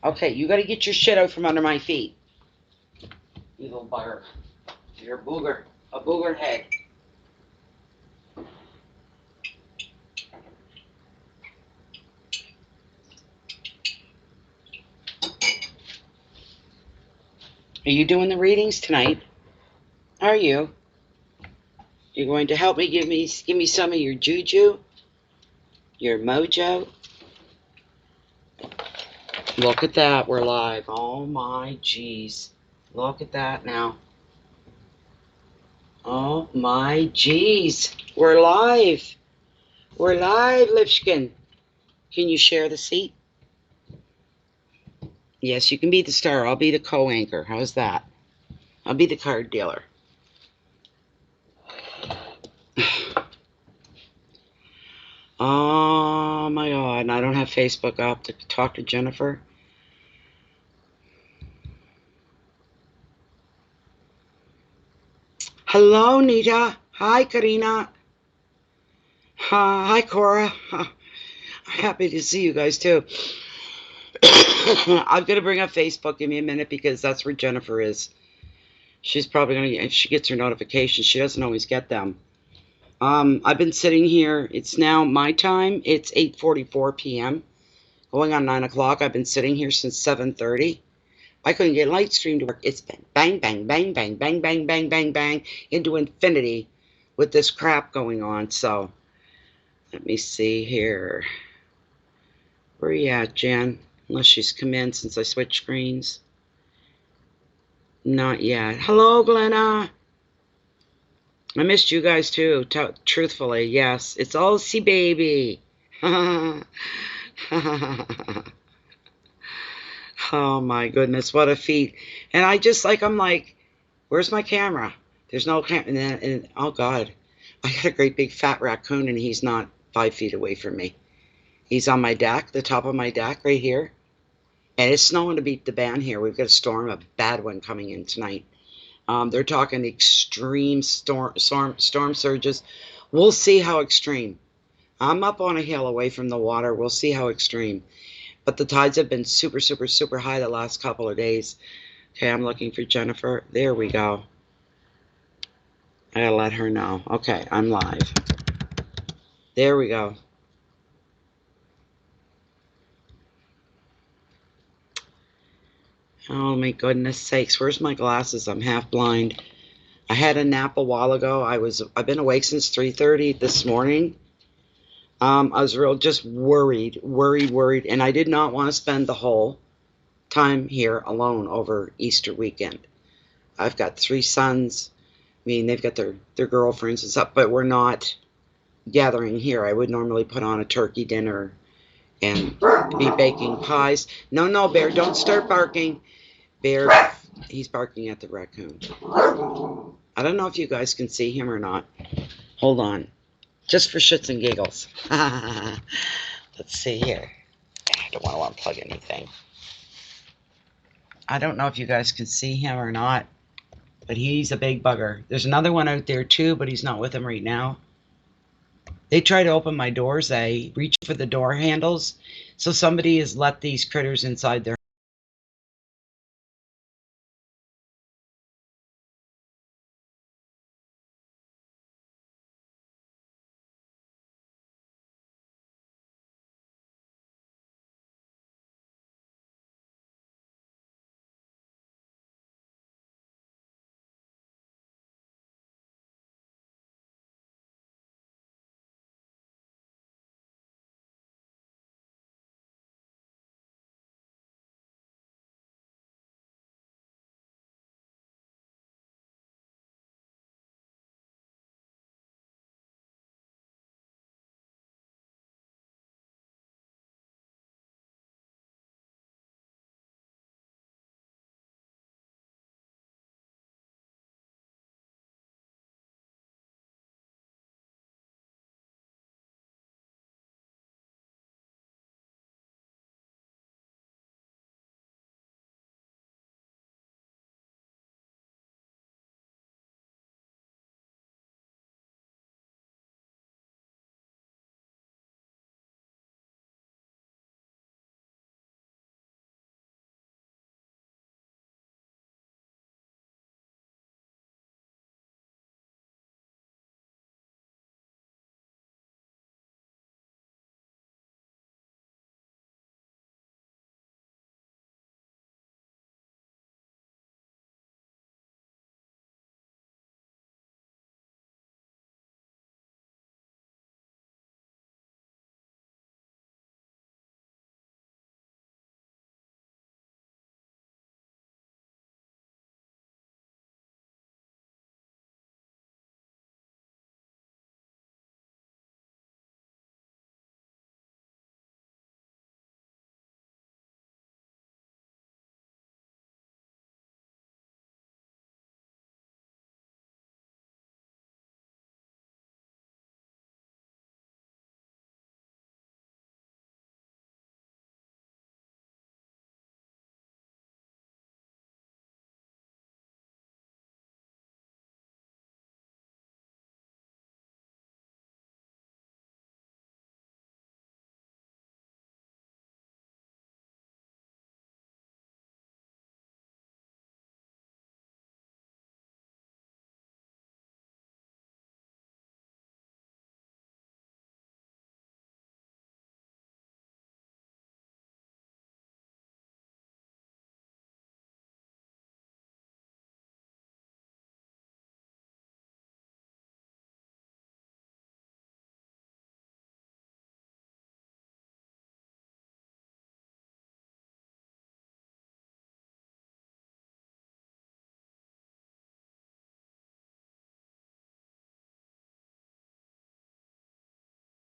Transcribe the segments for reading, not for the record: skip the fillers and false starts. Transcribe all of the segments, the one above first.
Okay, you gotta get your shit out from under my feet. You little bugger. You're a booger. A booger head. Are you doing the readings tonight? Are you? You're going to help me give me some of your juju? Your mojo? Look at that, we're live. Oh my jeez. Look at that now. Oh my jeez. We're live. We're live, Lipskin. Can you share the seat? Yes, you can be the star. I'll be the co-anchor. How's that? I'll be the card dealer. Oh my god, and I don't have Facebook up to talk to Jennifer. Hello, Nita. Hi, Karina. Hi, Cora. Happy to see you guys too. I'm gonna bring up Facebook. Give me a minute because that's where Jennifer is. She's probably gonna. If she gets her notifications, she doesn't always get them. I've been sitting here. It's now my time. It's 8:44 p.m. Going on 9 o'clock. I've been sitting here since 7:30. I couldn't get Lightstream to work. It's been bang, bang, bang, bang, bang, bang, bang, bang, bang into infinity with this crap going on. So let me see here. Where are you at, Jen? Unless she's come in since I switched screens. Not yet. Hello, Glenna. I missed you guys too. Truthfully, yes. It's Elsie, baby. Oh my goodness, what a feat. And I'm like, where's my camera? There's no camera. And oh God, I got a great big fat raccoon and he's not 5 feet away from me. He's on my deck, the top of my deck right here. And it's snowing to beat the band here. We've got a storm, a bad one coming in tonight. They're talking extreme storm surges. We'll see how extreme. I'm up on a hill away from the water. We'll see how extreme. But the tides have been super, super, super high the last couple of days. Okay, I'm looking for Jennifer. There we go. I gotta let her know. Okay, I'm live. There we go. Oh my goodness sakes, where's my glasses? I'm half blind. I had a nap a while ago. I've been awake since 3:30 this morning. I was just worried, and I did not want to spend the whole time here alone over Easter weekend. I've got 3 sons. I mean, they've got their girlfriends and stuff, but we're not gathering here. I would normally put on a turkey dinner and be baking pies. No, no, Bear, don't start barking. Bear, he's barking at the raccoon. I don't know if you guys can see him or not. Hold on. Just for shits and giggles. Let's see here. I don't want to unplug anything. I don't know if you guys can see him or not, but he's a big bugger. There's another one out there too, but he's not with him right now. They try to open my doors. They reach for the door handles. So somebody has let these critters inside their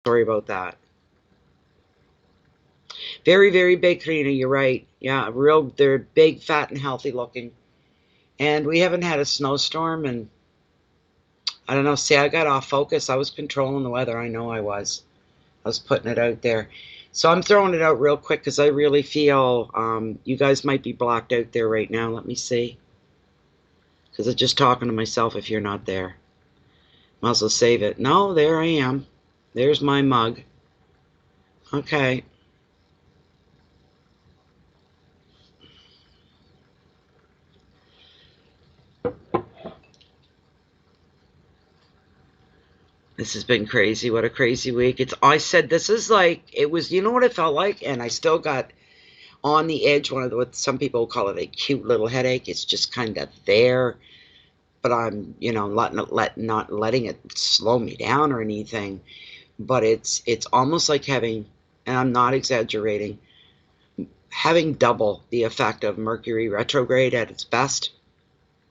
Sorry about that. Very, very big, Karina. You're right. Yeah, they're big, fat, and healthy looking. And we haven't had a snowstorm, and I don't know. See, I got off focus. I was controlling the weather. I know I was. I was putting it out there. So I'm throwing it out real quick because I really feel you guys might be blocked out there right now. Let me see. Because I'm just talking to myself if you're not there. Might as well save it. No, there I am. There's my mug. Okay. This has been crazy. What a crazy week. I said this is like, it was, you know what it felt like? And I still got on the edge, what some people call it a cute little headache. It's just kind of there. But I'm, not letting it slow me down or anything. But it's almost like having, and I'm not exaggerating, having double the effect of Mercury retrograde at its best.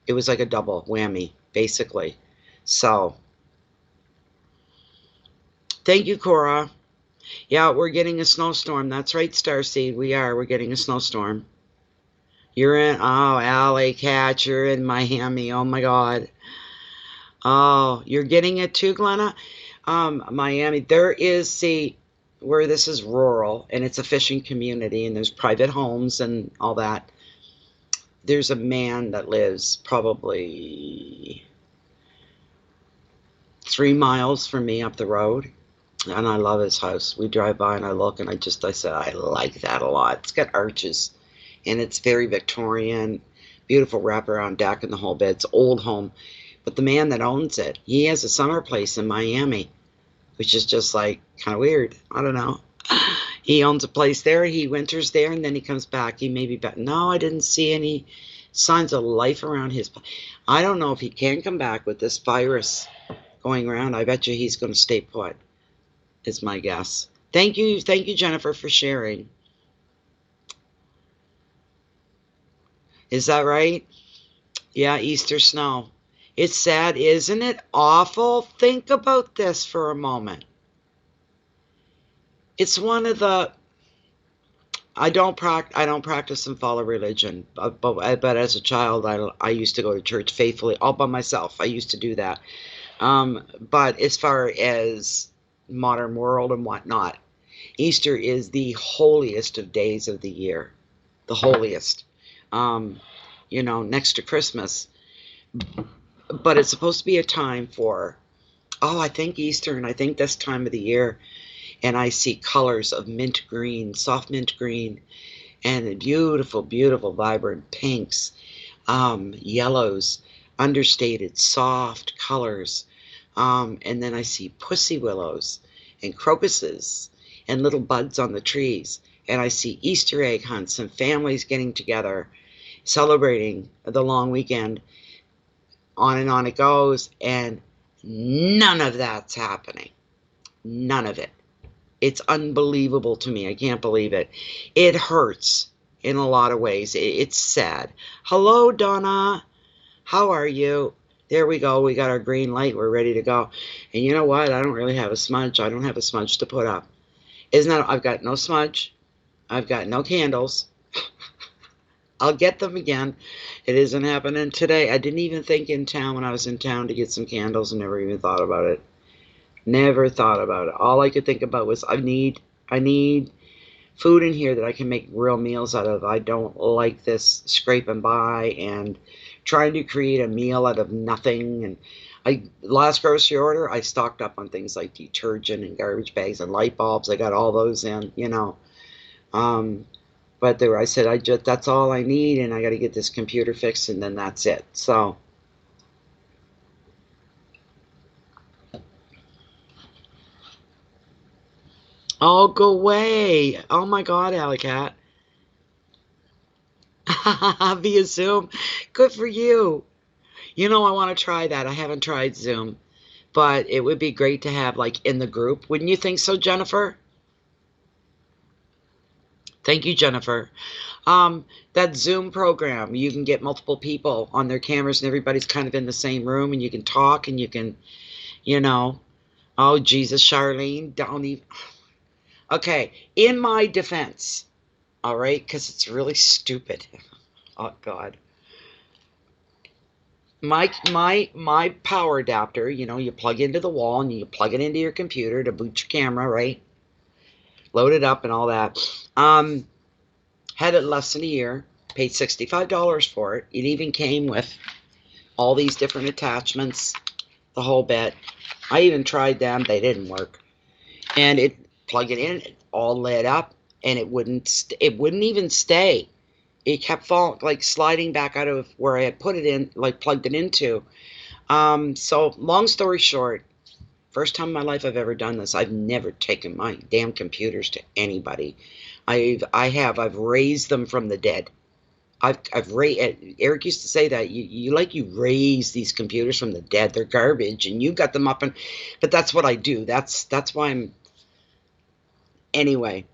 It was like a double whammy, basically. So, thank you, Cora. Yeah, we're getting a snowstorm. That's right, Starseed. We are. We're getting a snowstorm. You're in, oh, Alley Cat, you're in Miami. Oh, my God. Oh, you're getting it too, Glenna? Miami. There is, see, where this is rural, and it's a fishing community, and there's private homes and all that. There's a man that lives probably 3 miles from me up the road, and I love his house. We drive by and I look, and I said, I like that a lot. It's got arches, and it's very Victorian, beautiful wraparound deck and the whole bit. It's an old home. But the man that owns it, he has a summer place in Miami, which is just like kind of weird. I don't know. He owns a place there. He winters there, and then he comes back. He may be back. No, I didn't see any signs of life around his place. I don't know if he can come back with this virus going around. I bet you he's going to stay put, is my guess. Thank you, Jennifer, for sharing. Is that right? Yeah, Easter snow. It's sad, isn't it? Awful. Think about this for a moment. It's one of the, I don't practice and follow religion, but as a child, I used to go to church faithfully all by myself. I used to do that. But as far as modern world and whatnot, Easter is the holiest of days of the year, the holiest. Next to Christmas. But it's supposed to be a time for, I think Easter, and I think this time of the year, and I see colors of mint green, soft mint green, and beautiful, beautiful, vibrant pinks, yellows, understated, soft colors. And then I see pussy willows and crocuses and little buds on the trees. And I see Easter egg hunts and families getting together, celebrating the long weekend. On and on it goes, and none of that's happening. None of it. It's unbelievable to me. I can't believe it. It hurts in a lot of ways. It's sad. Hello, Donna. How are you? There we go. We got our green light. We're ready to go. And you know what? I don't really have a smudge. I don't have a smudge to put up. I've got no smudge. I've got no candles. I'll get them again. It isn't happening today. I didn't even think in town when I was in town to get some candles, and never even thought about it. Never thought about it. All I could think about was I need food in here that I can make real meals out of. I don't like this scraping by and trying to create a meal out of nothing. And last grocery order, I stocked up on things like detergent and garbage bags and light bulbs. I got all those in, But I said, that's all I need, and I got to get this computer fixed, and then that's it. So, oh, go away. Oh, my God, Alicat. Via Zoom. Good for you. I want to try that. I haven't tried Zoom, but it would be great to have, like, in the group. Wouldn't you think so, Jennifer? Thank you, Jennifer. That Zoom program, you can get multiple people on their cameras and everybody's kind of in the same room, and you can talk, and you can, Oh, Jesus, Charlene, don't even. Okay, in my defense, all right, because it's really stupid. Oh, God. My power adapter, you plug into the wall and you plug it into your computer to boot your camera, right? Load it up and all that. Had it less than a year, paid $65 for it. It even came with all these different attachments, the whole bit. I even tried them, they didn't work. And it plug it in, it all lit up, and it wouldn't even stay. It kept falling, like sliding back out of where I had put it in, like plugged it into. So long story short, first time in my life I've ever done this. I've never taken my damn computers to anybody. I've raised them from the dead. I've raised. Eric used to say that you raise these computers from the dead. They're garbage, and you got them up and. But that's what I do. That's why I'm. Anyway,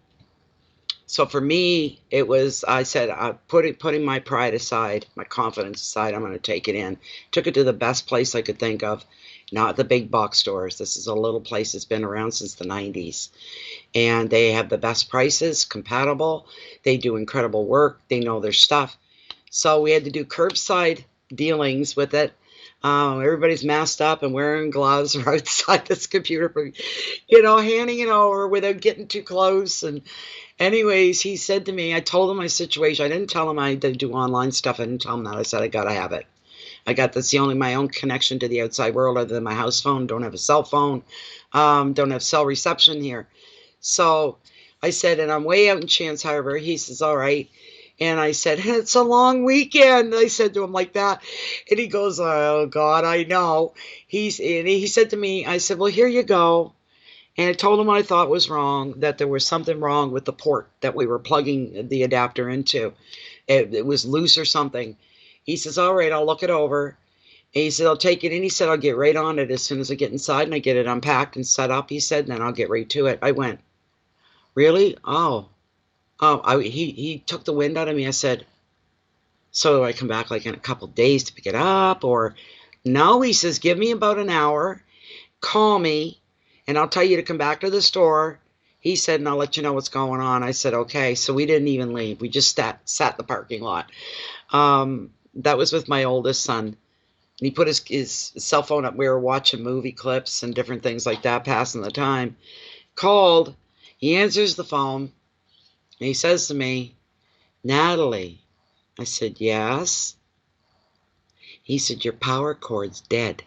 so for me, it was, I said, putting my pride aside, my confidence aside, I'm going to take it in. Took it to the best place I could think of, not the big box stores. This is a little place that's been around since the 90s. And they have the best prices, compatible. They do incredible work. They know their stuff. So we had to do curbside dealings with it. Everybody's masked up and wearing gloves outside this computer, handing it over without getting too close. And anyways, he said to me, I told him my situation. I didn't tell him I did do online stuff. I didn't tell him that. I said, I got to have it. That's the only my own connection to the outside world other than my house phone. Don't have a cell phone. Don't have cell reception here. So I said, and I'm way out in Chance Harbor. He says, all right. And I said, it's a long weekend. I said to him like that. And he goes, oh, God, I know. And he said to me, I said, well, here you go. And I told him what I thought was wrong, that there was something wrong with the port that we were plugging the adapter into. It was loose or something. He says, all right, I'll look it over. And he said, I'll take it in. He said, I'll get right on it as soon as I get inside and I get it unpacked and set up. He said, and then I'll get right to it. I went, really? Oh. He took the wind out of me. I said, so do I come back like in a couple days to pick it up? Or no, he says, give me about an hour, call me, and I'll tell you to come back to the store. He said, and I'll let you know what's going on. I said, okay. So we didn't even leave. We just sat in the parking lot. That was with my oldest son. And he put his cell phone up. We were watching movie clips and different things like that, passing the time. Called. He answers the phone. And he says to me, Natalie. I said, yes. He said, your power cord's dead.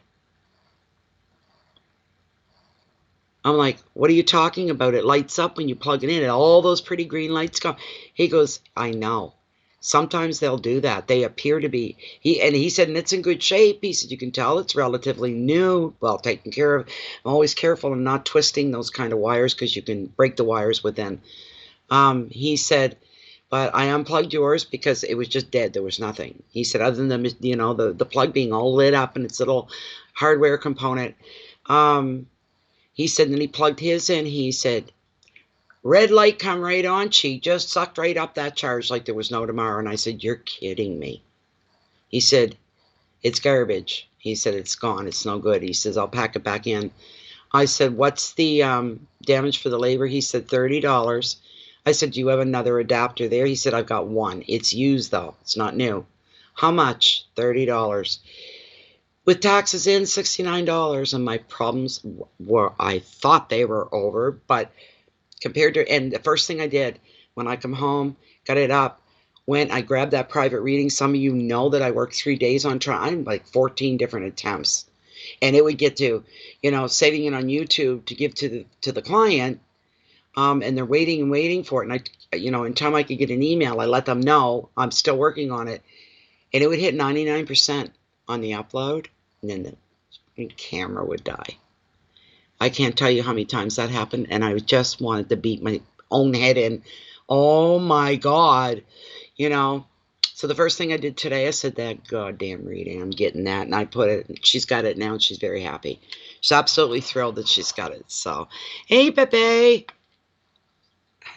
I'm like, what are you talking about? It lights up when you plug it in and all those pretty green lights come. He goes, I know. Sometimes they'll do that. They appear to be. He said, and it's in good shape. He said, you can tell it's relatively new, well taken care of. I'm always careful in not twisting those kind of wires because you can break the wires within. He said, but I unplugged yours because it was just dead. There was nothing. He said, other than the plug being all lit up and its little hardware component. He said, then he plugged his in. He said, red light come right on. She just sucked right up that charge like there was no tomorrow. And I said, you're kidding me. He said, it's garbage. He said, it's gone. It's no good. He says, I'll pack it back in. I said, what's the damage for the labor? He said, $30. I said, do you have another adapter there? He said, I've got one. It's used, though. It's not new. How much? $30. With taxes in, $69. And my problems were, I thought they were over. But compared to, and the first thing I did when I come home, got it up, I grabbed that private reading. Some of you know that I worked 3 days on trying, like 14 different attempts. And it would get to, saving it on YouTube to give to the client. And they're waiting and waiting for it. And in time I could get an email, I let them know I'm still working on it. And it would hit 99% on the upload. And then the camera would die. I can't tell you how many times that happened. And I just wanted to beat my own head in. Oh my God. So the first thing I did today, I said, that goddamn reading, I'm getting that. And I put it, she's got it now and she's very happy. She's absolutely thrilled that she's got it. So, hey, Pepe.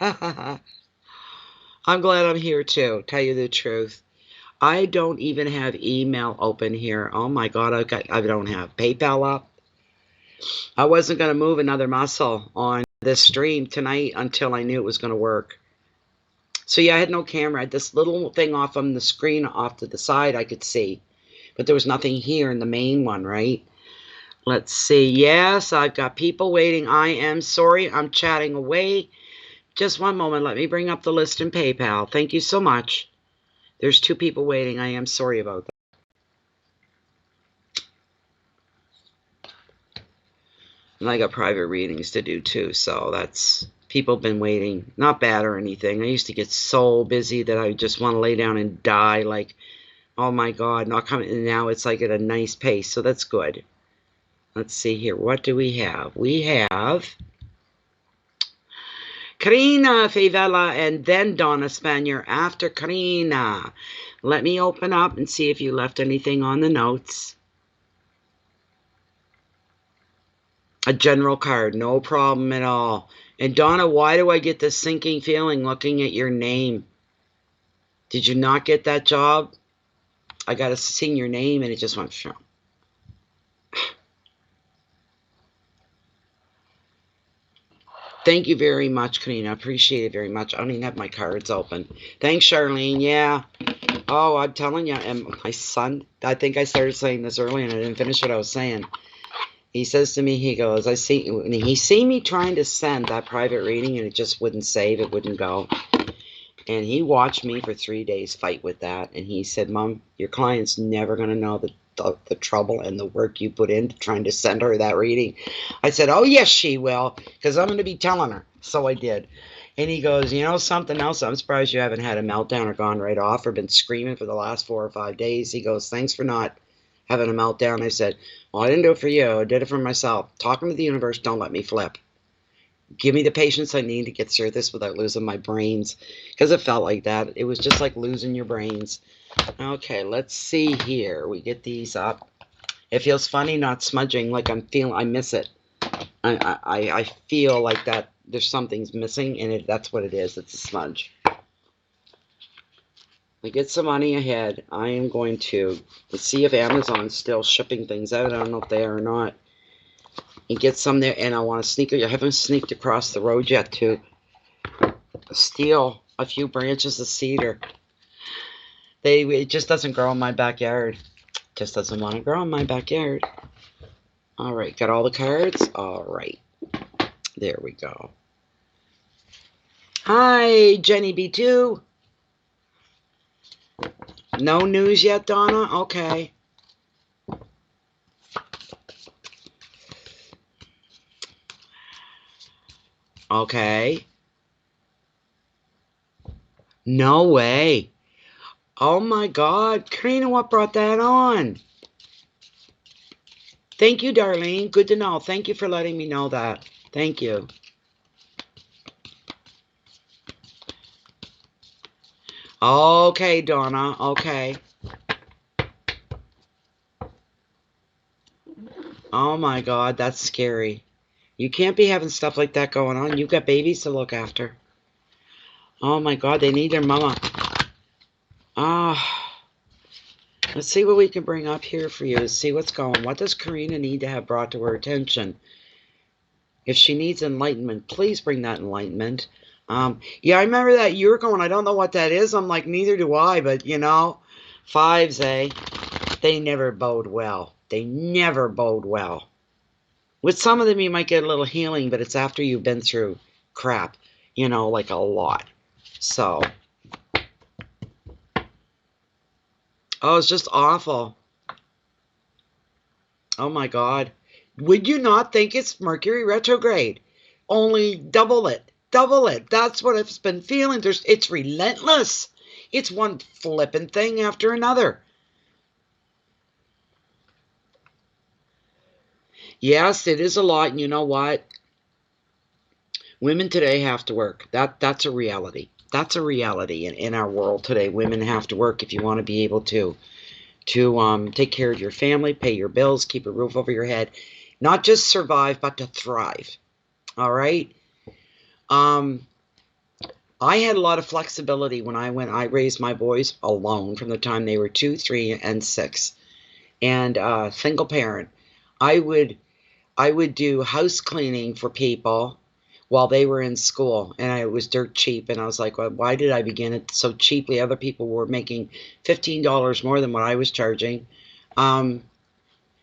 I'm glad I'm here too, tell you the truth. I don't even have email open here. Oh my God, I don't have PayPal up. I wasn't going to move another muscle on this stream tonight until I knew it was going to work. So yeah, I had no camera. I had this little thing off on the screen off to the side I could see. But there was nothing here in the main one, right? Let's see. Yes, I've got people waiting. I am sorry. I'm chatting away. Just one moment. Let me bring up the list in PayPal. Thank you so much. There's 2 people waiting. I am sorry about that. And I got private readings to do too, so that's, people have been waiting. Not bad or anything. I used to get so busy that I just want to lay down and die, like, oh my God, not coming. And now it's like at a nice pace, so that's good. Let's see here. What do we have? We have Karina Favela and then Donna Spanier after Karina. Let me open up and see if you left anything on the notes. A general card, no problem at all. And Donna, why do I get this sinking feeling looking at your name? Did you not get that job? I got to sing your name and it just went show. Thank you very much, Karina. I appreciate it very much. I don't even have my cards open. Thanks, Charlene. Yeah. Oh, I'm telling you, and my son, I think I started saying this earlier and I didn't finish what I was saying. He says to me, he goes, he seen me trying to send that private reading and it just wouldn't save, it wouldn't go. And he watched me for 3 days fight with that. And he said, Mom, your client's never going to know the trouble and the work you put into trying to send her that reading. I said, oh, yes, she will, because I'm going to be telling her. So I did. And he goes, you know something else? I'm surprised you haven't had a meltdown or gone right off or been screaming for the last 4 or 5 days. He goes, thanks for not having a meltdown. I said, well, I didn't do it for you. I did it for myself. Talking to the universe, don't let me flip. Give me the patience I need to get through this without losing my brains. Because it felt like that. It was just like losing your brains. Okay, let's see here. We get these up. It feels funny not smudging, like I miss it. I feel like that there's something's missing, and that's what it is. It's a smudge. We get some money ahead. I am going to see if Amazon's still shipping things out. I don't know if they are or not. And get some there, and I want to sneak. I haven't sneaked across the road yet to steal a few branches of cedar. It just doesn't grow in my backyard. Just doesn't want to grow in my backyard. All right, got all the cards? All right. There we go. Hi, Jenny B2. No news yet, Donna? Okay. Okay. No way. Oh my God. Karina, what brought that on? Thank you, Darlene. Good to know. Thank you for letting me know that. Thank you. Okay, Donna. Okay. Oh my God, that's scary. You can't be having stuff like that going on. You've got babies to look after. Oh my God, they need their mama. Ah. Let's see what we can bring up here for you. See what's going. What does Karina need to have brought to her attention? If she needs enlightenment, please bring that enlightenment. Yeah, I remember that you were going, I don't know what that is. I'm like, neither do I, but you know, fives, they never bode well. They never bode well. With some of them, you might get a little healing, but it's after you've been through crap, you know, like a lot. So, oh, it's just awful. Oh my God. Would you not think it's Mercury retrograde? Only double it. Double it. That's what it's been feeling. It's relentless. It's one flippin' thing after another. Yes, it is a lot. And you know what? Women today have to work. That's a reality. That's a reality in our world today. Women have to work if you want to be able to take care of your family, pay your bills, keep a roof over your head. Not just survive, but to thrive. All right? I had a lot of flexibility when I raised my boys alone from the time they were 2, 3, and 6. And single parent. I I would do house cleaning for people while they were in school, and it was dirt cheap. And I was like, well, why did I begin it so cheaply? Other people were making $15 more than what I was charging,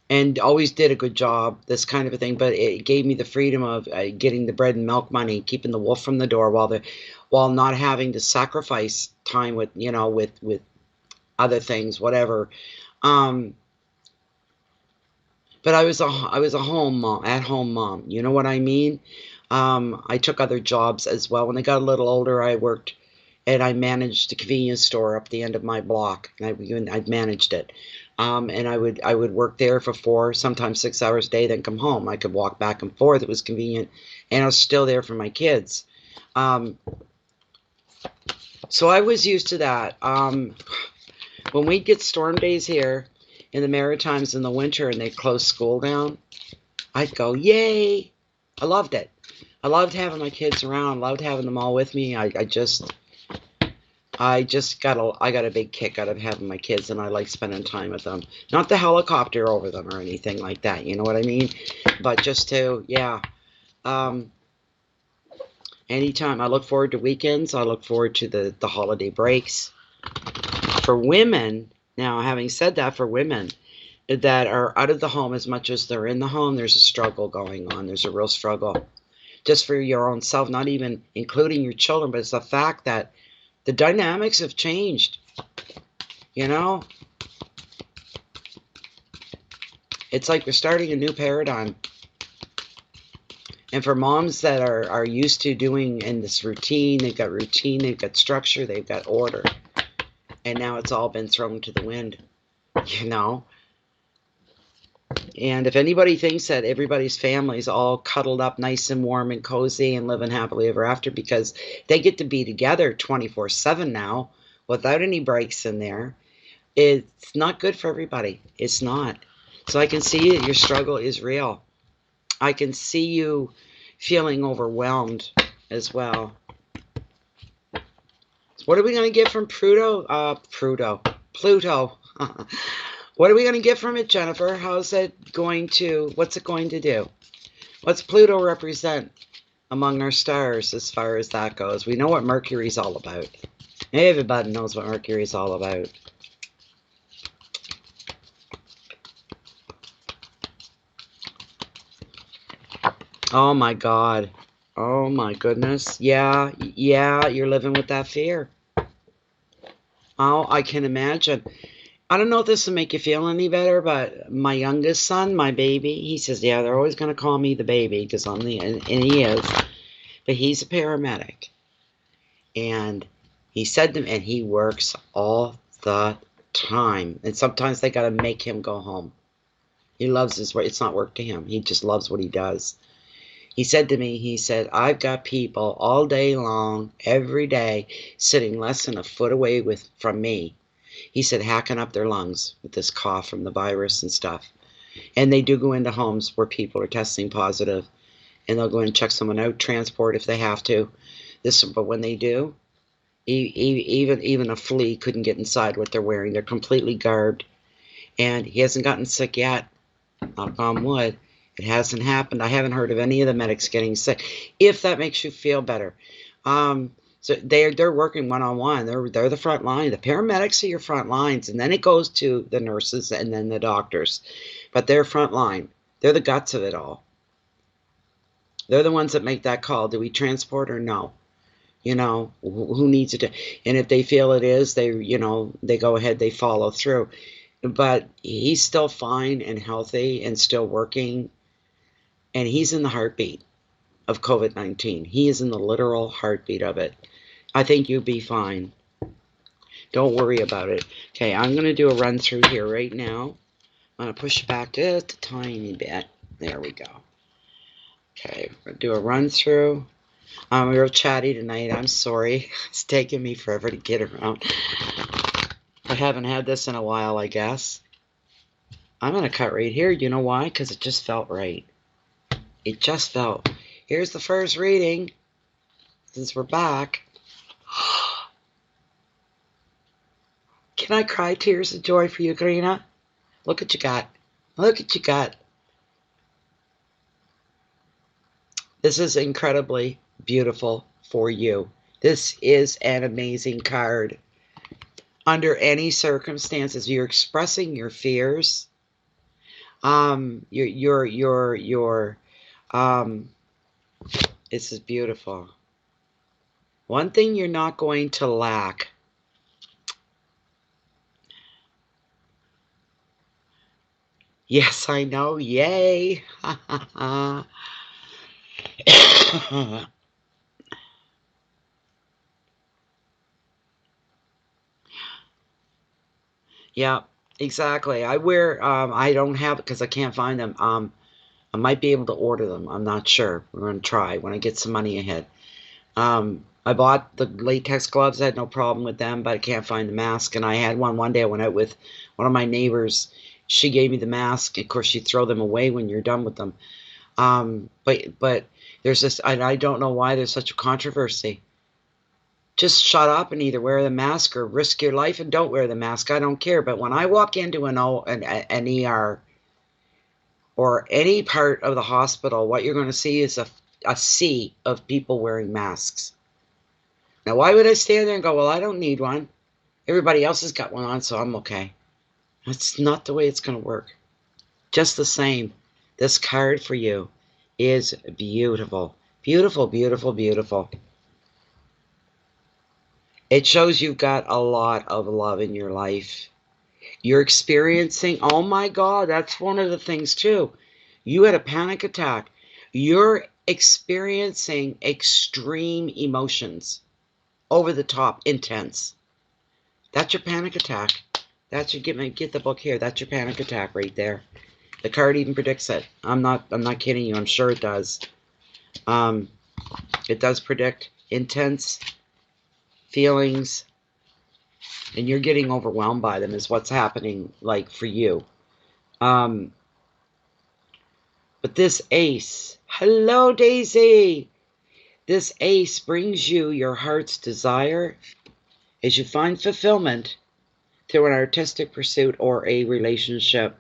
and always did a good job, this kind of a thing. But it gave me the freedom of getting the bread and milk money, keeping the wolf from the door, while not having to sacrifice time with with other things, whatever. Um, but I was a home mom, at home mom. You know what I mean? I took other jobs as well. When I got a little older, I worked and I managed a convenience store up the end of my block, and I managed it. And I would work there for 4, sometimes 6 hours a day, then come home. I could walk back and forth. It was convenient, and I was still there for my kids. Um, so I was used to that. When we'd get storm days here in the Maritimes in the winter and they'd close school down, I'd go, yay! I loved it. I loved having my kids around. I loved having them all with me. I got a big kick out of having my kids, and I like spending time with them. Not the helicopter over them or anything like that, you know what I mean? But just to, yeah. Anytime. I look forward to weekends. I look forward to the holiday breaks. For women, now having said that, for women that are out of the home as much as they're in the home, there's a struggle going on. There's a real struggle. Just for your own self, not even including your children, but it's the fact that the dynamics have changed. You know? It's like we're starting a new paradigm. And for moms that are used to doing in this routine, they've got structure, they've got order. And now it's all been thrown to the wind, you know? And if anybody thinks that everybody's family is all cuddled up nice and warm and cozy and living happily ever after because they get to be together 24/7 now without any breaks in there, it's not good for everybody. It's not. So I can see that your struggle is real. I can see you feeling overwhelmed as well. What are we going to get from Pluto? Pluto. What are we going to get from it, Jennifer? What's it going to do? What's Pluto represent among our stars as far as that goes? We know what Mercury's all about. Everybody knows what Mercury's all about. Oh my God. Oh my goodness. Yeah, you're living with that fear. Oh, I can imagine. I don't know if this will make you feel any better, but my youngest son, my baby, he says, yeah, they're always going to call me the baby because and he is, but he's a paramedic. And he said to me, and he works all the time. And sometimes they got to make him go home. He loves his work. It's not work to him. He just loves what he does. He said to me, he said, I've got people all day long, every day, sitting less than a foot away from me. He said, hacking up their lungs with this cough from the virus and stuff. And they do go into homes where people are testing positive, and they'll go and check someone out, transport if they have to. But when they do, even a flea couldn't get inside what they're wearing. They're completely garbed. And he hasn't gotten sick yet. Knock on wood. It hasn't happened. I haven't heard of any of the medics getting sick. If that makes you feel better. So they're working one-on-one. They're the front line. The paramedics are your front lines, and then it goes to the nurses and then the doctors. But they're front line. They're the guts of it all. They're the ones that make that call. Do we transport or no? You know, who needs it? And if they feel it is, they go ahead, they follow through. But he's still fine and healthy and still working. And he's in the heartbeat of COVID-19. He is in the literal heartbeat of it. I think you'll be fine. Don't worry about it. Okay, I'm going to do a run through here right now. I'm going to push it back just a tiny bit. There we go. Okay, we're going to do a run through. I'm real chatty tonight. I'm sorry. It's taking me forever to get around. I haven't had this in a while, I guess. I'm going to cut right here. You know why? Because it just felt right. It just felt. Here's the first reading. Since we're back. Can I cry tears of joy for you, Karina? Look what you got. Look what you got. This is incredibly beautiful for you. This is an amazing card. Under any circumstances, you're expressing your fears. Your this is beautiful. One thing you're not going to lack. Yes, I know. Yay. Yeah, exactly. I wear, I don't have it because I can't find them. I might be able to order them. I'm not sure. We're going to try when I get some money ahead. I bought the latex gloves. I had no problem with them, but I can't find the mask. And I had one day I went out with one of my neighbors. She gave me the mask. Of course, you throw them away when you're done with them. But there's this, I don't know why there's such a controversy. Just shut up and either wear the mask or risk your life and don't wear the mask. I don't care. But when I walk into an ER or any part of the hospital, what you're going to see is a sea of people wearing masks. Now, why would I stand there and go, well, I don't need one. Everybody else has got one on, so I'm okay. That's not the way it's going to work. Just the same, this card for you is beautiful. Beautiful, beautiful, beautiful. It shows you've got a lot of love in your life. You're experiencing, oh my God, that's one of the things too. You had a panic attack. You're experiencing extreme emotions, over the top, intense. That's your panic attack. That's your, get the book here. That's your panic attack right there. The card even predicts it. I'm not kidding you. I'm sure it does. It does predict intense feelings, and you're getting overwhelmed by them is what's happening, like, for you. But this ace, hello Daisy, this ace brings you your heart's desire as you find fulfillment through an artistic pursuit or a relationship.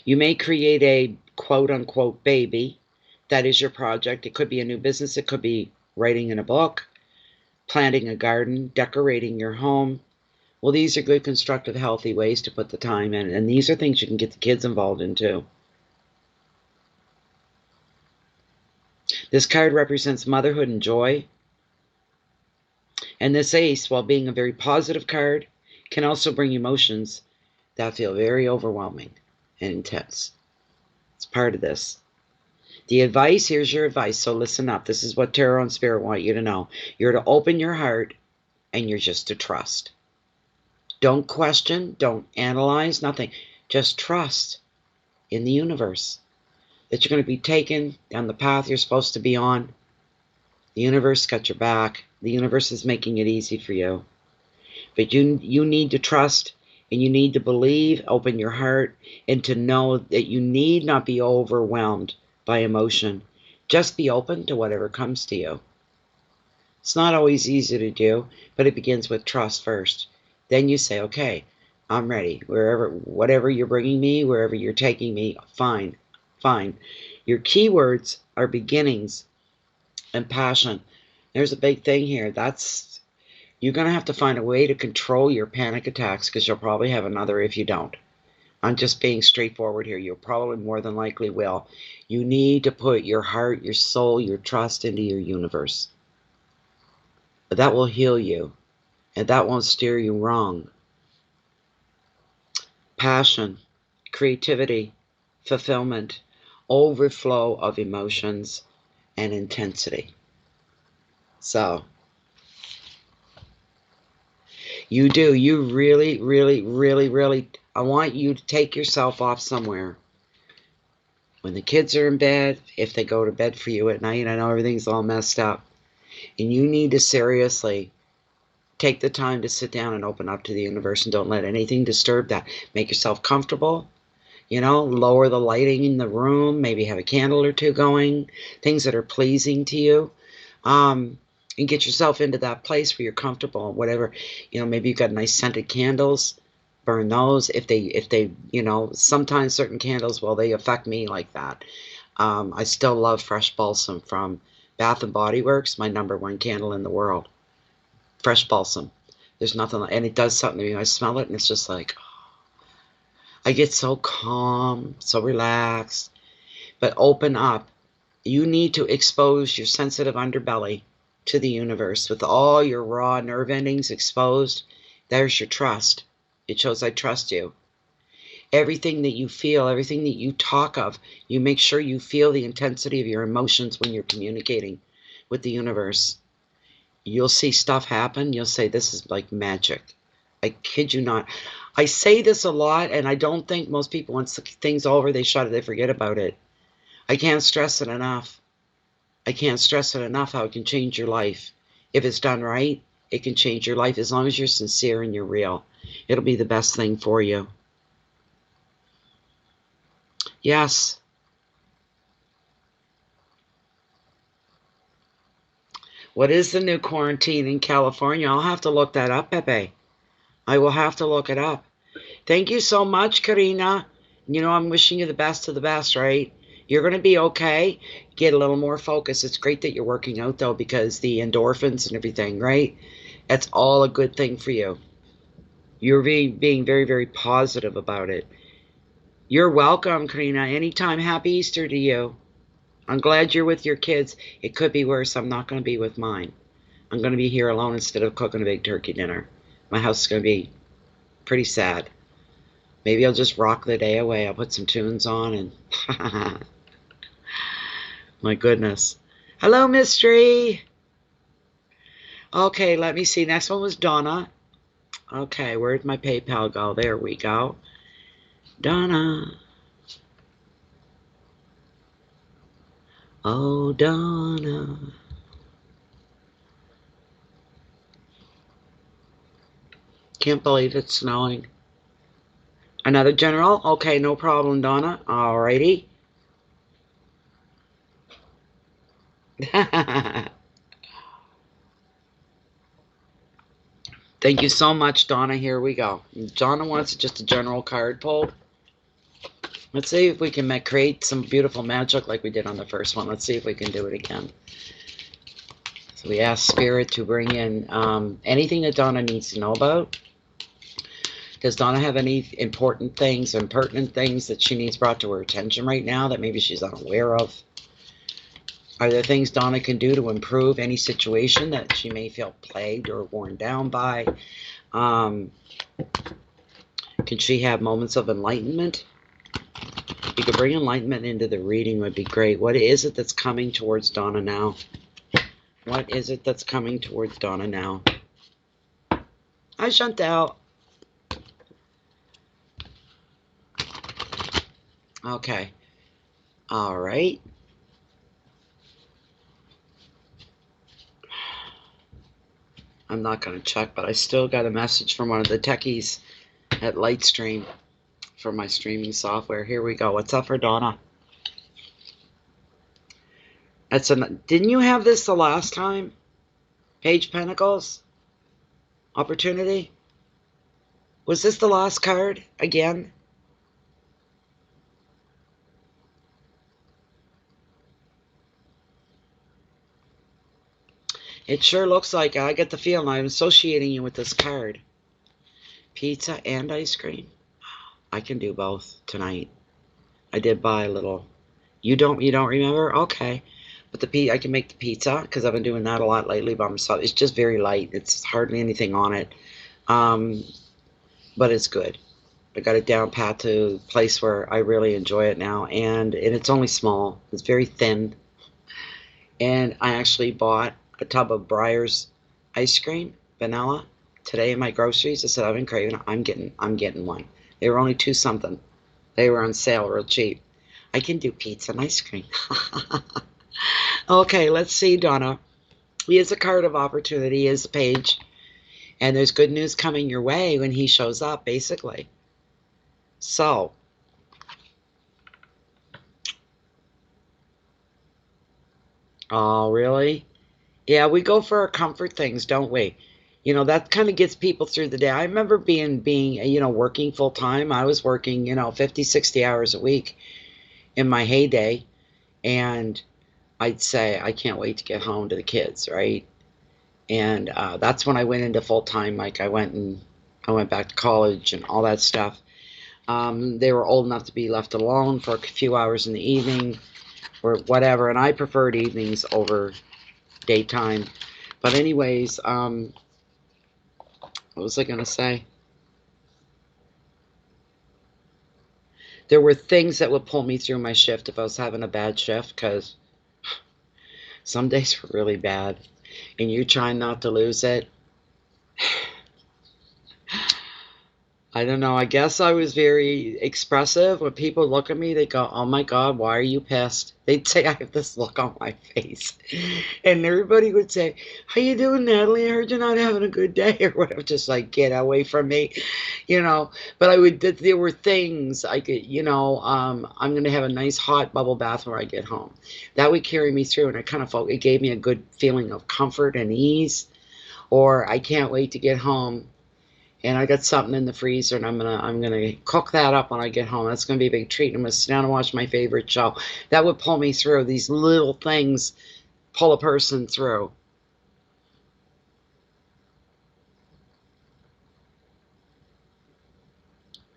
You may create a quote-unquote baby. That is your project. It could be a new business. It could be writing in a book, planting a garden, decorating your home. Well, these are good, constructive, healthy ways to put the time in. And these are things you can get the kids involved in too. This card represents motherhood and joy. And this ace, while being a very positive card, can also bring emotions that feel very overwhelming and intense. It's part of this. The advice, here's your advice, so listen up. This is what Tarot and Spirit want you to know. You're to open your heart, and you're just to trust. Don't question, don't analyze, nothing. Just trust in the universe that you're going to be taken down the path you're supposed to be on. The universe got your back. The universe is making it easy for you. But you need to trust, and you need to believe, open your heart, and to know that you need not be overwhelmed by emotion. Just be open to whatever comes to you. It's not always easy to do, but it begins with trust first. Then you say, okay, I'm ready. Whatever you're bringing me, wherever you're taking me, fine, fine. Your keywords are beginnings and passion. There's a big thing here. You're going to have to find a way to control your panic attacks, because you'll probably have another if you don't. I'm just being straightforward here. You probably more than likely will. You need to put your heart, your soul, your trust into your universe. That will heal you, and that won't steer you wrong. Passion, creativity, fulfillment, overflow of emotions, and intensity. So, you really, really, really, really, I want you to take yourself off somewhere. When the kids are in bed, if they go to bed for you at night, I know everything's all messed up. And you need to seriously take the time to sit down and open up to the universe, and don't let anything disturb that. Make yourself comfortable. Lower the lighting in the room. Maybe have a candle or two going. Things that are pleasing to you. And get yourself into that place where you're comfortable. Whatever, maybe you've got nice scented candles. Burn those. If they, sometimes certain candles, well, they affect me like that. I still love fresh balsam from Bath and Body Works, my #1 candle in the world. Fresh balsam. There's nothing like, and it does something to me. I smell it and it's just like, I get so calm, so relaxed. But open up. You need to expose your sensitive underbelly to the universe with all your raw nerve endings exposed. There's your trust. It shows I trust you. Everything that you feel, everything that you talk of, you make sure you feel the intensity of your emotions when you're communicating with the universe. You'll see stuff happen. You'll say, this is like magic. I kid you not. I say this a lot, and I don't think most people, once the thing's over, they shut it, they forget about it. I can't stress it enough. I can't stress it enough how it can change your life. If it's done right, it can change your life as long as you're sincere and you're real. It'll be the best thing for you. Yes. What is the new quarantine in California? I'll have to look that up, Pepe. I will have to look it up. Thank you so much, Karina. You know, I'm wishing you the best of the best, right? You're going to be okay. Get a little more focus. It's great that you're working out, though, because the endorphins and everything, right? That's all a good thing for you. You're being very, very positive about it. You're welcome, Karina. Anytime. Happy Easter to you. I'm glad you're with your kids. It could be worse. I'm not going to be with mine. I'm going to be here alone instead of cooking a big turkey dinner. My house is going to be pretty sad. Maybe I'll just rock the day away. I'll put some tunes on and... My goodness. Hello, Mystery. Okay, let me see. Next one was Donna. Okay, where'd my PayPal go? There we go. Donna. Oh, Donna. Can't believe it's snowing. Another general? Okay, no problem, Donna. Alrighty. Thank you so much, Donna. Here we go. Donna wants just a general card pulled. Let's see if we can create some beautiful magic like we did on the first one. Let's see if we can do it again. So we ask Spirit to bring in anything that Donna needs to know about. Does Donna have any important things and pertinent things that she needs brought to her attention right now that maybe she's unaware of? Are there things Donna can do to improve any situation that she may feel plagued or worn down by? Can she have moments of enlightenment? If you could bring enlightenment into the reading, would be great. What is it that's coming towards Donna now? What is it that's coming towards Donna now? Hi, Chantal. Okay. All right. I'm not going to check, but I still got a message from one of the techies at Lightstream for my streaming software. Here we go. What's up for Donna? Didn't you have this the last time? Page Pentacles? Opportunity? Was this the last card again? It sure looks like it. I get the feeling I'm associating you with this card. Pizza and ice cream. I can do both tonight. I did buy a little. You don't remember? Okay. But I can make the pizza because I've been doing that a lot lately by myself. It's just very light. It's hardly anything on it. But it's good. I got it down pat to a place where I really enjoy it now. And it's only small. It's very thin. And I actually bought a tub of Breyers ice cream, vanilla, today in my groceries. I said, I've been craving it. I'm getting one. They were only $2 something. They were on sale real cheap. I can do pizza and ice cream. Okay, let's see, Donna. He is a card of opportunity. He is a page. And there's good news coming your way when he shows up, basically. So, oh, really? Yeah, we go for our comfort things, don't we? You know, that kind of gets people through the day. I remember being working full time. I was working, 50, 60 hours a week in my heyday. And I'd say, I can't wait to get home to the kids, right? And that's when I went into full-time. Like I went back to college and all that stuff. They were old enough to be left alone for a few hours in the evening or whatever, and I preferred evenings over daytime. But anyways, what was I gonna say? There were things that would pull me through my shift if I was having a bad shift, because some days were really bad, and you're trying not to lose it. I don't know. I guess I was very expressive. When people look at me, they go, "Oh my God, why are you pissed?" They'd say I have this look on my face. And everybody would say, "How you doing, Natalie? I heard you're not having a good day," or whatever. Just like, get away from me, you know. But there were things I could, I'm going to have a nice hot bubble bath when I get home. That would carry me through. And I kind of felt it gave me a good feeling of comfort and ease. Or I can't wait to get home, and I got something in the freezer, and I'm gonna cook that up when I get home. That's gonna be a big treat. I'm gonna sit down and watch my favorite show. That would pull me through. These little things pull a person through.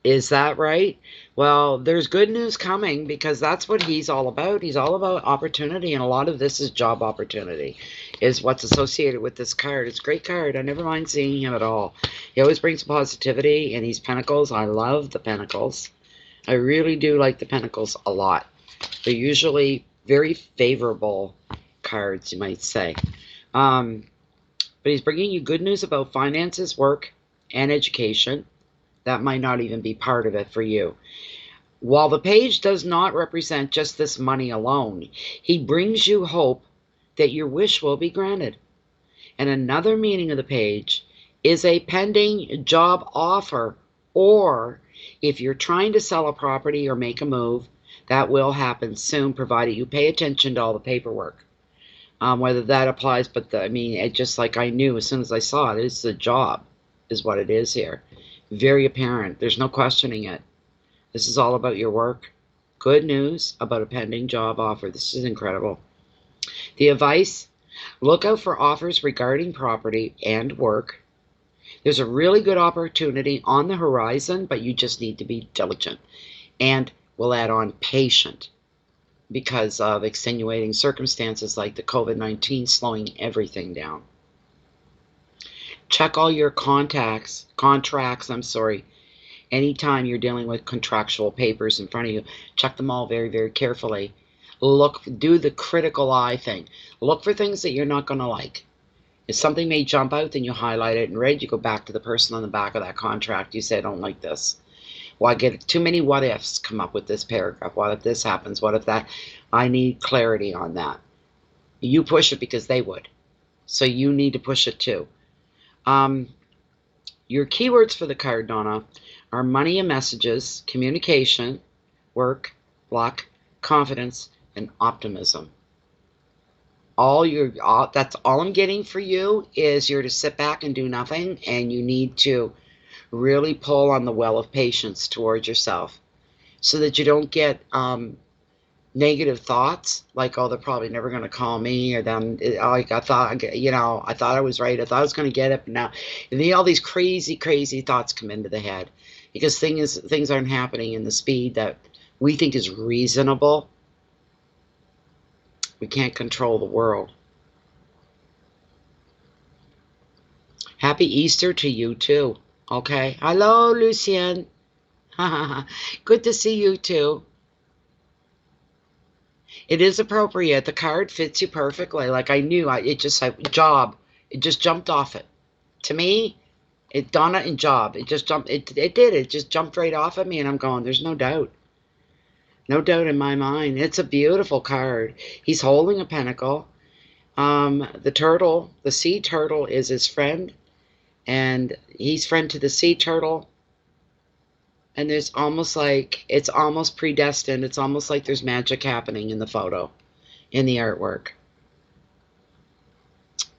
Is that right? Well, there's good news coming, because that's what he's all about. He's all about opportunity, and a lot of this is job opportunity, is what's associated with this card. It's a great card. I never mind seeing him at all. He always brings positivity, and he's pentacles. I love the pentacles. I really do like the pentacles a lot. They're usually very favorable cards, you might say. But he's bringing you good news about finances, work, and education. That might not even be part of it for you. While the page does not represent just this money alone, he brings you hope that your wish will be granted. And another meaning of the page is a pending job offer, or if you're trying to sell a property or make a move, that will happen soon, provided you pay attention to all the paperwork. Whether that applies, but it just like I knew as soon as I saw it, it's the job is what it is here. Very apparent. There's no questioning it. This is all about your work. Good news about a pending job offer. This is incredible. The advice: look out for offers regarding property and work. There's a really good opportunity on the horizon, but you just need to be diligent. And we'll add on patient, because of extenuating circumstances like the COVID-19 slowing everything down. Check all your contracts, anytime you're dealing with contractual papers in front of you. Check them all very, very carefully. Do the critical eye thing. Look for things that you're not going to like. If something may jump out, then you highlight it in red. You go back to the person on the back of that contract. You say, I don't like this. Well, I get too many what ifs come up with this paragraph. What if this happens? What if that? I need clarity on that. You push it because they would. So you need to push it too. Your keywords for the card, Donna, are money and messages, communication, work, luck, confidence, and optimism. That's all I'm getting for you, is you're to sit back and do nothing, and you need to really pull on the well of patience towards yourself, so that you don't get negative thoughts like, oh, they're probably never going to call me, or them, like, I thought I was right, I thought I was going to get it, but now, and then all these crazy thoughts come into the head, because things aren't happening in the speed that we think is reasonable. We can't control the world. Happy Easter to you too. Okay. Hello, Lucien. Good to see you too. It is appropriate. The card fits you perfectly. Like I knew, it just said job. It just jumped off it. To me, Donna and job. It just jumped. It did. It just jumped right off at me, and I'm going, there's no doubt. No doubt in my mind. It's a beautiful card. He's holding a pentacle. The turtle, the sea turtle, is his friend, and he's friend to the sea turtle. And there's it's almost predestined. It's almost like there's magic happening in the photo, in the artwork.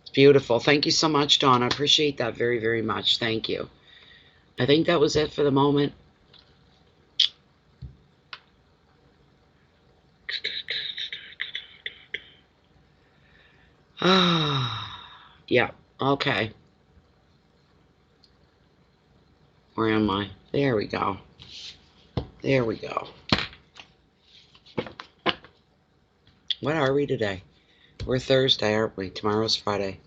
It's beautiful. Thank you so much, Dawn. I appreciate that very, very much. Thank you. I think that was it for the moment. Yeah, okay. Where am I? There we go. There we go. What are we today? We're Thursday, aren't we? Tomorrow's Friday.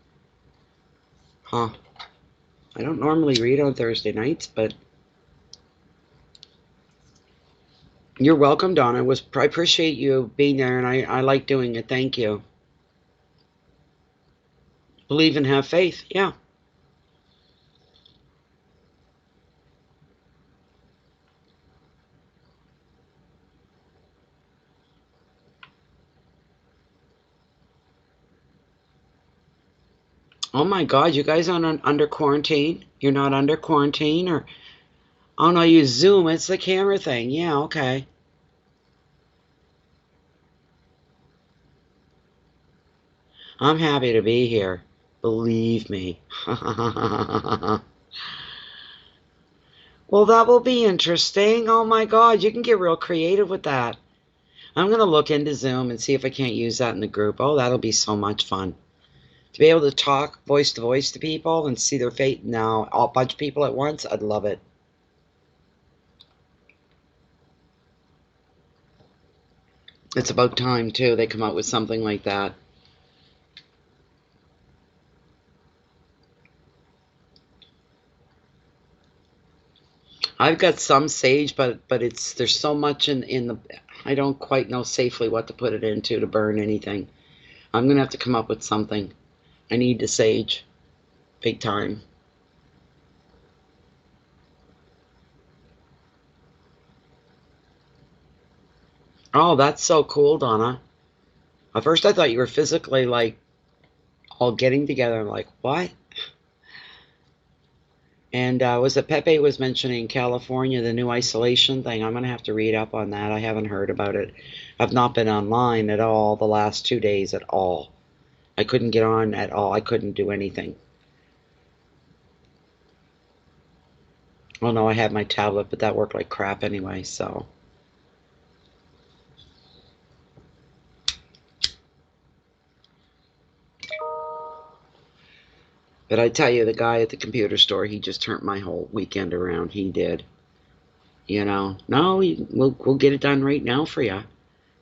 Huh. I don't normally read on Thursday nights, but you're welcome, Donna. I appreciate you being there, and I like doing it. Thank you. Believe and have faith. Yeah. Oh my God, you guys aren't under quarantine? You're not under quarantine, or oh no, you Zoom. It's the camera thing. Yeah, okay. I'm happy to be here. Believe me. Well, that will be interesting. Oh my God, you can get real creative with that. I'm going to look into Zoom and see if I can't use that in the group. Oh, that'll be so much fun. To be able to talk voice to voice to people and see their face now, a bunch of people at once, I'd love it. It's about time, too, they come out with something like that. I've got some sage, but there's so much in the I don't quite know safely what to put it into to burn anything. I'm gonna have to come up with something. I need the sage, big time. Oh, that's so cool, Donna. At first, I thought you were physically like all getting together. I'm like, what? And was it Pepe was mentioning California, the new isolation thing? I'm gonna have to read up on that. I haven't heard about it. I've not been online at all the last 2 days at all. I couldn't get on at all. I couldn't do anything. Well, no, I had my tablet, but that worked like crap anyway, so. But I tell you, the guy at the computer store, he just turned my whole weekend around. He did. You know, no, we'll get it done right now for you.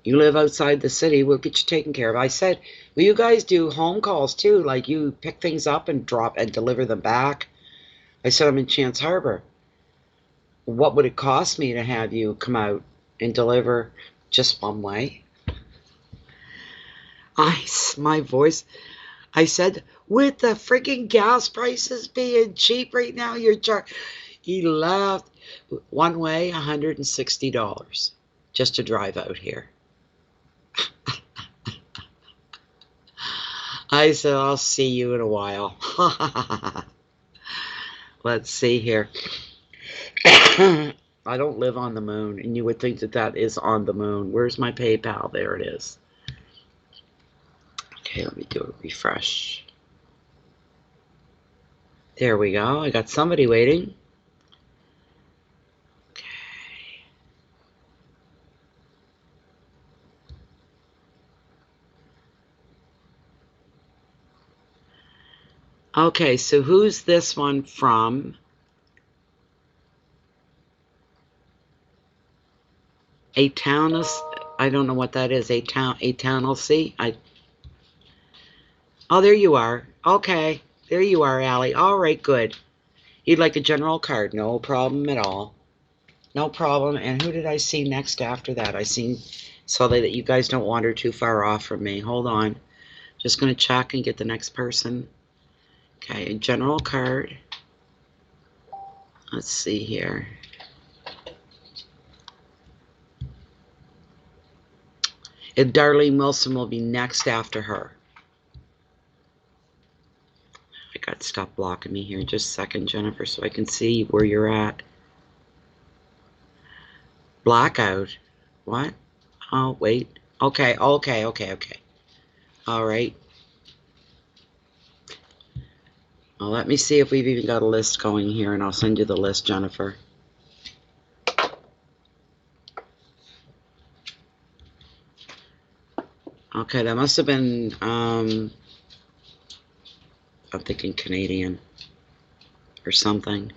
You live outside the city, we'll get you taken care of. I said, will you guys do home calls too? Like you pick things up and drop and deliver them back? I said, I'm in Chance Harbor. What would it cost me to have you come out and deliver just one way? My voice, I said, with the freaking gas prices being cheap right now, he laughed. One way, $160 just to drive out here. I said, I'll see you in a while. Let's see here. I don't live on the moon, and you would think that that is on the moon. Where's my PayPal? There it is. Okay, let me do a refresh. There we go. I got somebody waiting. Okay. Okay, so who's this one from? A town, I don't know what that is. A town, I'll see. Oh, there you are. Okay, there you are, Allie. All right, good. You'd like a general card. No problem at all. No problem. And who did I see next after that? Saw that you guys don't wander too far off from me. Hold on. Just going to check and get the next person. Okay, general card. Let's see here. And Darlene Wilson will be next after her. I got to stop blocking me here just a second, Jennifer, so I can see where you're at. Blackout. What? Oh, wait. Okay. All right. Well, let me see if we've even got a list going here, and I'll send you the list, Jennifer. Okay, that must have been I'm thinking Canadian or something.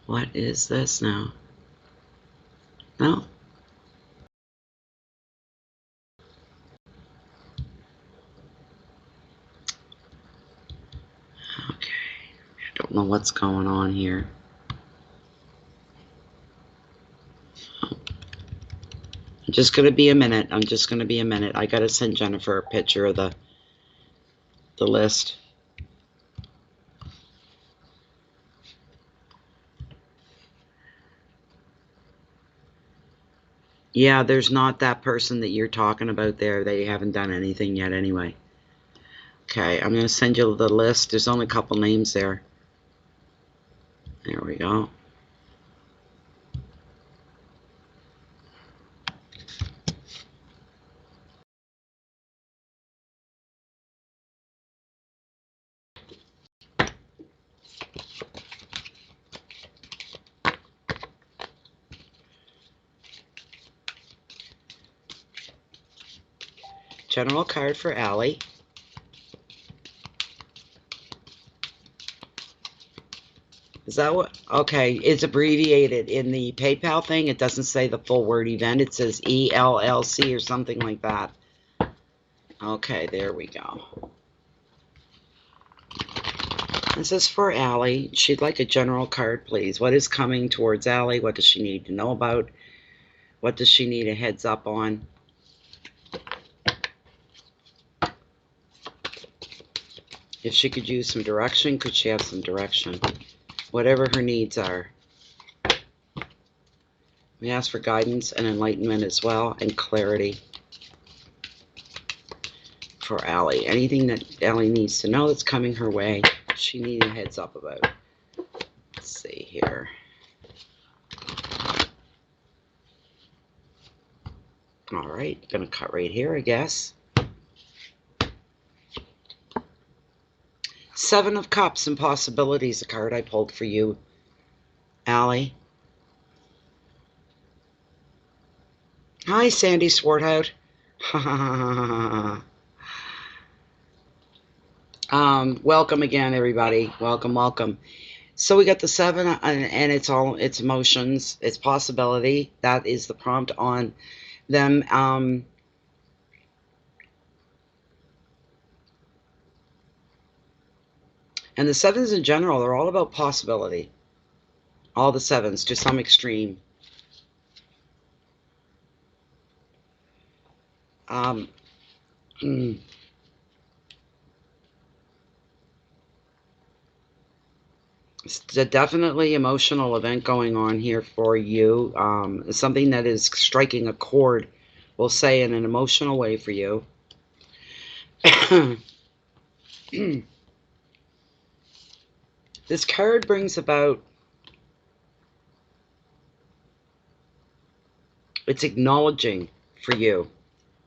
What is this now? No. Okay. I don't know what's going on here. I'm just going to be a minute. I'm just going to be a minute. I got to send Jennifer a picture of the list. Yeah, there's not that person that you're talking about there. They haven't done anything yet anyway. Okay, I'm going to send you the list. There's only a couple names there. There we go. General card for Allie. Is that what? Okay, it's abbreviated in the PayPal thing. It doesn't say the full word event. It says ELLC or something like that. Okay, there we go. This is for Allie. She'd like a general card, please. What is coming towards Allie? What does she need to know about? What does she need a heads up on? If she could use some direction, could she have some direction? Whatever her needs are. We ask for guidance and enlightenment as well, and clarity for Allie. Anything that Allie needs to know that's coming her way, she needs a heads up about. Let's see here. All right, gonna cut right here, I guess. Seven of Cups and Possibilities, a card I pulled for you, Allie. Hi, Sandy Swarthout. Welcome again, everybody. Welcome, welcome. So we got the seven, and it's emotions, it's possibility. That is the prompt on them. And the sevens in general, they're all about possibility. All the sevens to some extreme. It's a definitely emotional event going on here for you. Something that is striking a chord, we'll say, in an emotional way for you. This card brings about, it's acknowledging for you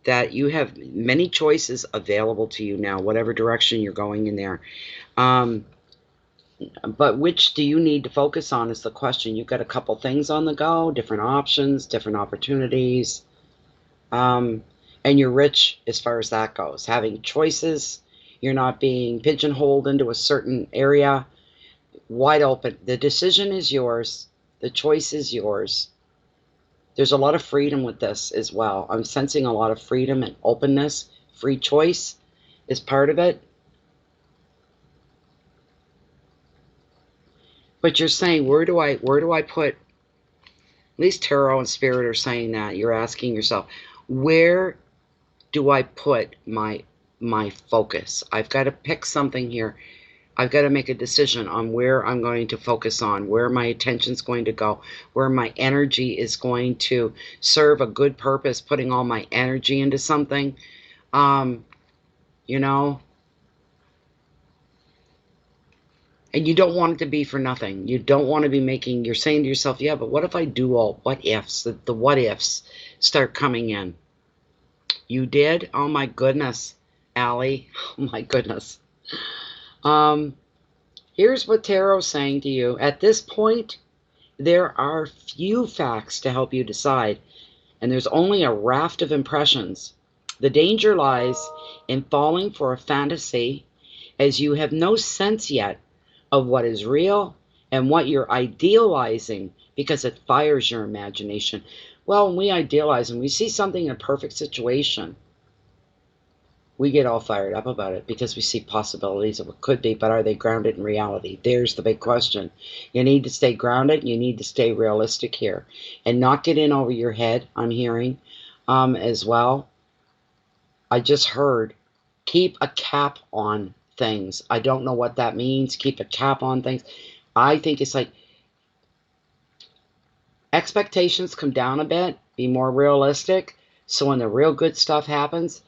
that you have many choices available to you now, whatever direction you're going in there. But which do you need to focus on is the question. You've got a couple things on the go, different options, different opportunities. And you're rich as far as that goes. Having choices, you're not being pigeonholed into a certain area. Wide open. The decision is yours. The choice is yours. There's a lot of freedom with this as well. I'm sensing a lot of freedom and openness. Free choice is part of it. But you're saying, where do I put, at least tarot and spirit are saying that. You're asking yourself, where do I put my focus? I've got to pick something here. I've got to make a decision on where I'm going to focus on, where my attention's going to go, where my energy is going to serve a good purpose, putting all my energy into something. You know, and you don't want it to be for nothing. You don't want to be making, you're saying to yourself, yeah, but what if I do all what ifs? The what ifs start coming in. You did? Oh my goodness, Allie. Oh my goodness. Here's what Tarot's saying to you. At this point, there are few facts to help you decide, and there's only a raft of impressions. The danger lies in falling for a fantasy as you have no sense yet of what is real and what you're idealizing because it fires your imagination. Well, when we idealize and we see something in a perfect situation, we get all fired up about it because we see possibilities of what could be, but are they grounded in reality? There's the big question. You need to stay grounded. You need to stay realistic here and not get in over your head. I'm hearing as well. I just heard keep a cap on things. I don't know what that means. Keep a cap on things. I think it's like expectations come down a bit, be more realistic. So when the real good stuff happens,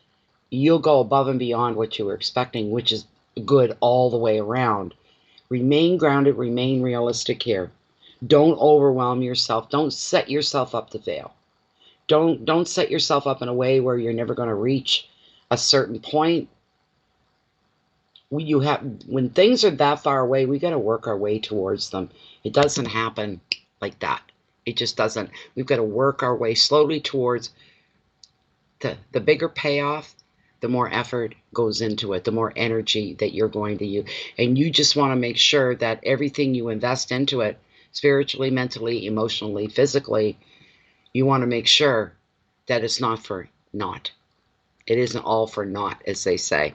you'll go above and beyond what you were expecting, which is good all the way around. Remain grounded, remain realistic here. Don't overwhelm yourself. Don't set yourself up to fail. Don't set yourself up in a way where you're never going to reach a certain point. When things are that far away, we got to work our way towards them. It doesn't happen like that. It just doesn't. We've got to work our way slowly towards the bigger payoff. The more effort goes into it, the more energy that you're going to use. And you just want to make sure that everything you invest into it, spiritually, mentally, emotionally, physically, you want to make sure that it's not for naught. It isn't all for naught, as they say.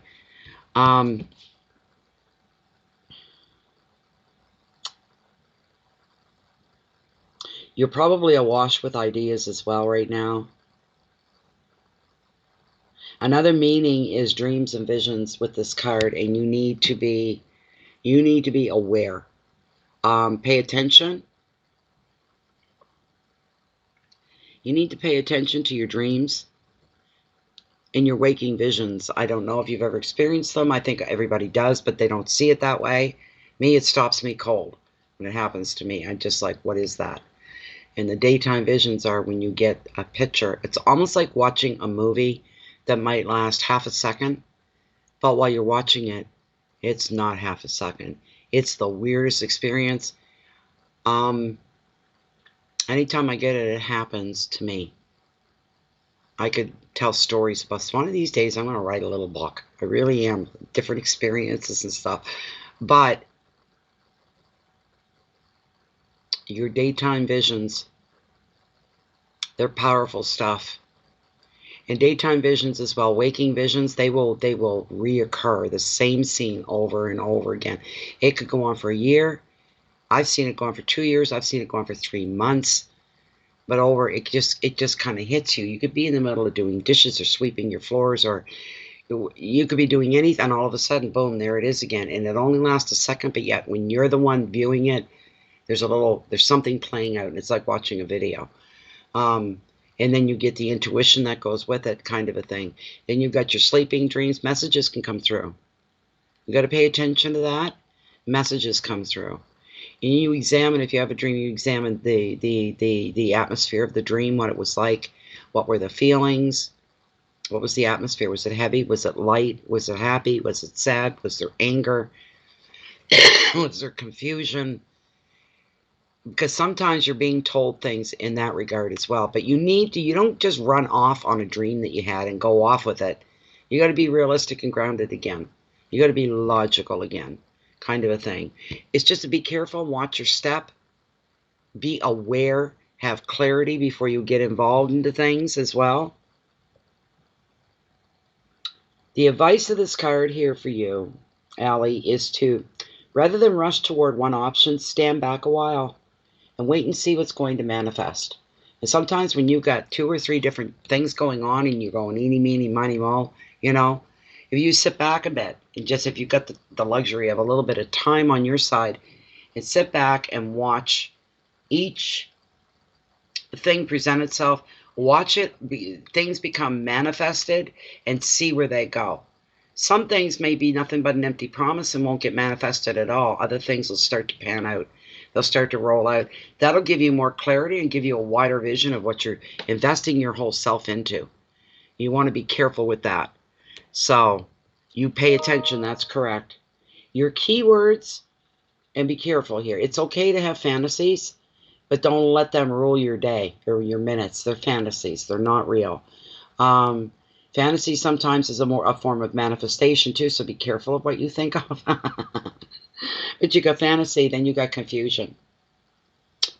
You're probably awash with ideas as well right now. Another meaning is dreams and visions with this card, and you need to be aware. Pay attention. You need to pay attention to your dreams and your waking visions. I don't know if you've ever experienced them. I think everybody does, but they don't see it that way. Me, it stops me cold when it happens to me. I'm just like, what is that? And the daytime visions are when you get a picture. It's almost like watching a movie that might last half a second, but while you're watching it, it's not half a second. It's the weirdest experience. Anytime I get it, it happens to me. I could tell stories about one of these days. I'm going to write a little book. I really am. Different experiences and stuff. But your daytime visions, they're powerful stuff. And daytime visions as well, waking visions, they will reoccur, the same scene over and over again. It could go on for a year. I've seen it go on for 2 years. I've seen it go on for 3 months. But it just kind of hits you. You could be in the middle of doing dishes or sweeping your floors, or you could be doing anything, and all of a sudden, boom, there it is again. And it only lasts a second, but yet when you're the one viewing it, there's something playing out, and it's like watching a video. And then you get the intuition that goes with it, kind of a thing. Then you've got your sleeping dreams. Messages can come through. You got to pay attention to that. Messages come through. And you examine, if you have a dream, you examine the atmosphere of the dream, what it was like, what were the feelings, what was the atmosphere? Was it heavy? Was it light? Was it happy? Was it sad? Was there anger? Was there confusion? Because sometimes you're being told things in that regard as well. But you don't just run off on a dream that you had and go off with it. You got to be realistic and grounded again. You got to be logical again, kind of a thing. It's just to be careful, watch your step, be aware, have clarity before you get involved into things as well. The advice of this card here for you, Allie, is to, rather than rush toward one option, stand back a while and wait and see what's going to manifest. And sometimes when you've got 2 or 3 different things going on and you're going eeny, meeny, miny, mo, if you sit back a bit, and just if you've got the luxury of a little bit of time on your side, and sit back and watch each thing present itself, watch it, things become manifested, and see where they go. Some things may be nothing but an empty promise and won't get manifested at all. Other things will start to pan out. They'll start to roll out. That'll give you more clarity and give you a wider vision of what you're investing your whole self into. You want to be careful with that. So you pay attention. That's correct. Your keywords, and be careful here. It's okay to have fantasies, but don't let them rule your day or your minutes. They're fantasies. They're not real. Fantasy sometimes is a form of manifestation too, so be careful of what you think of. But you got fantasy, then you got confusion.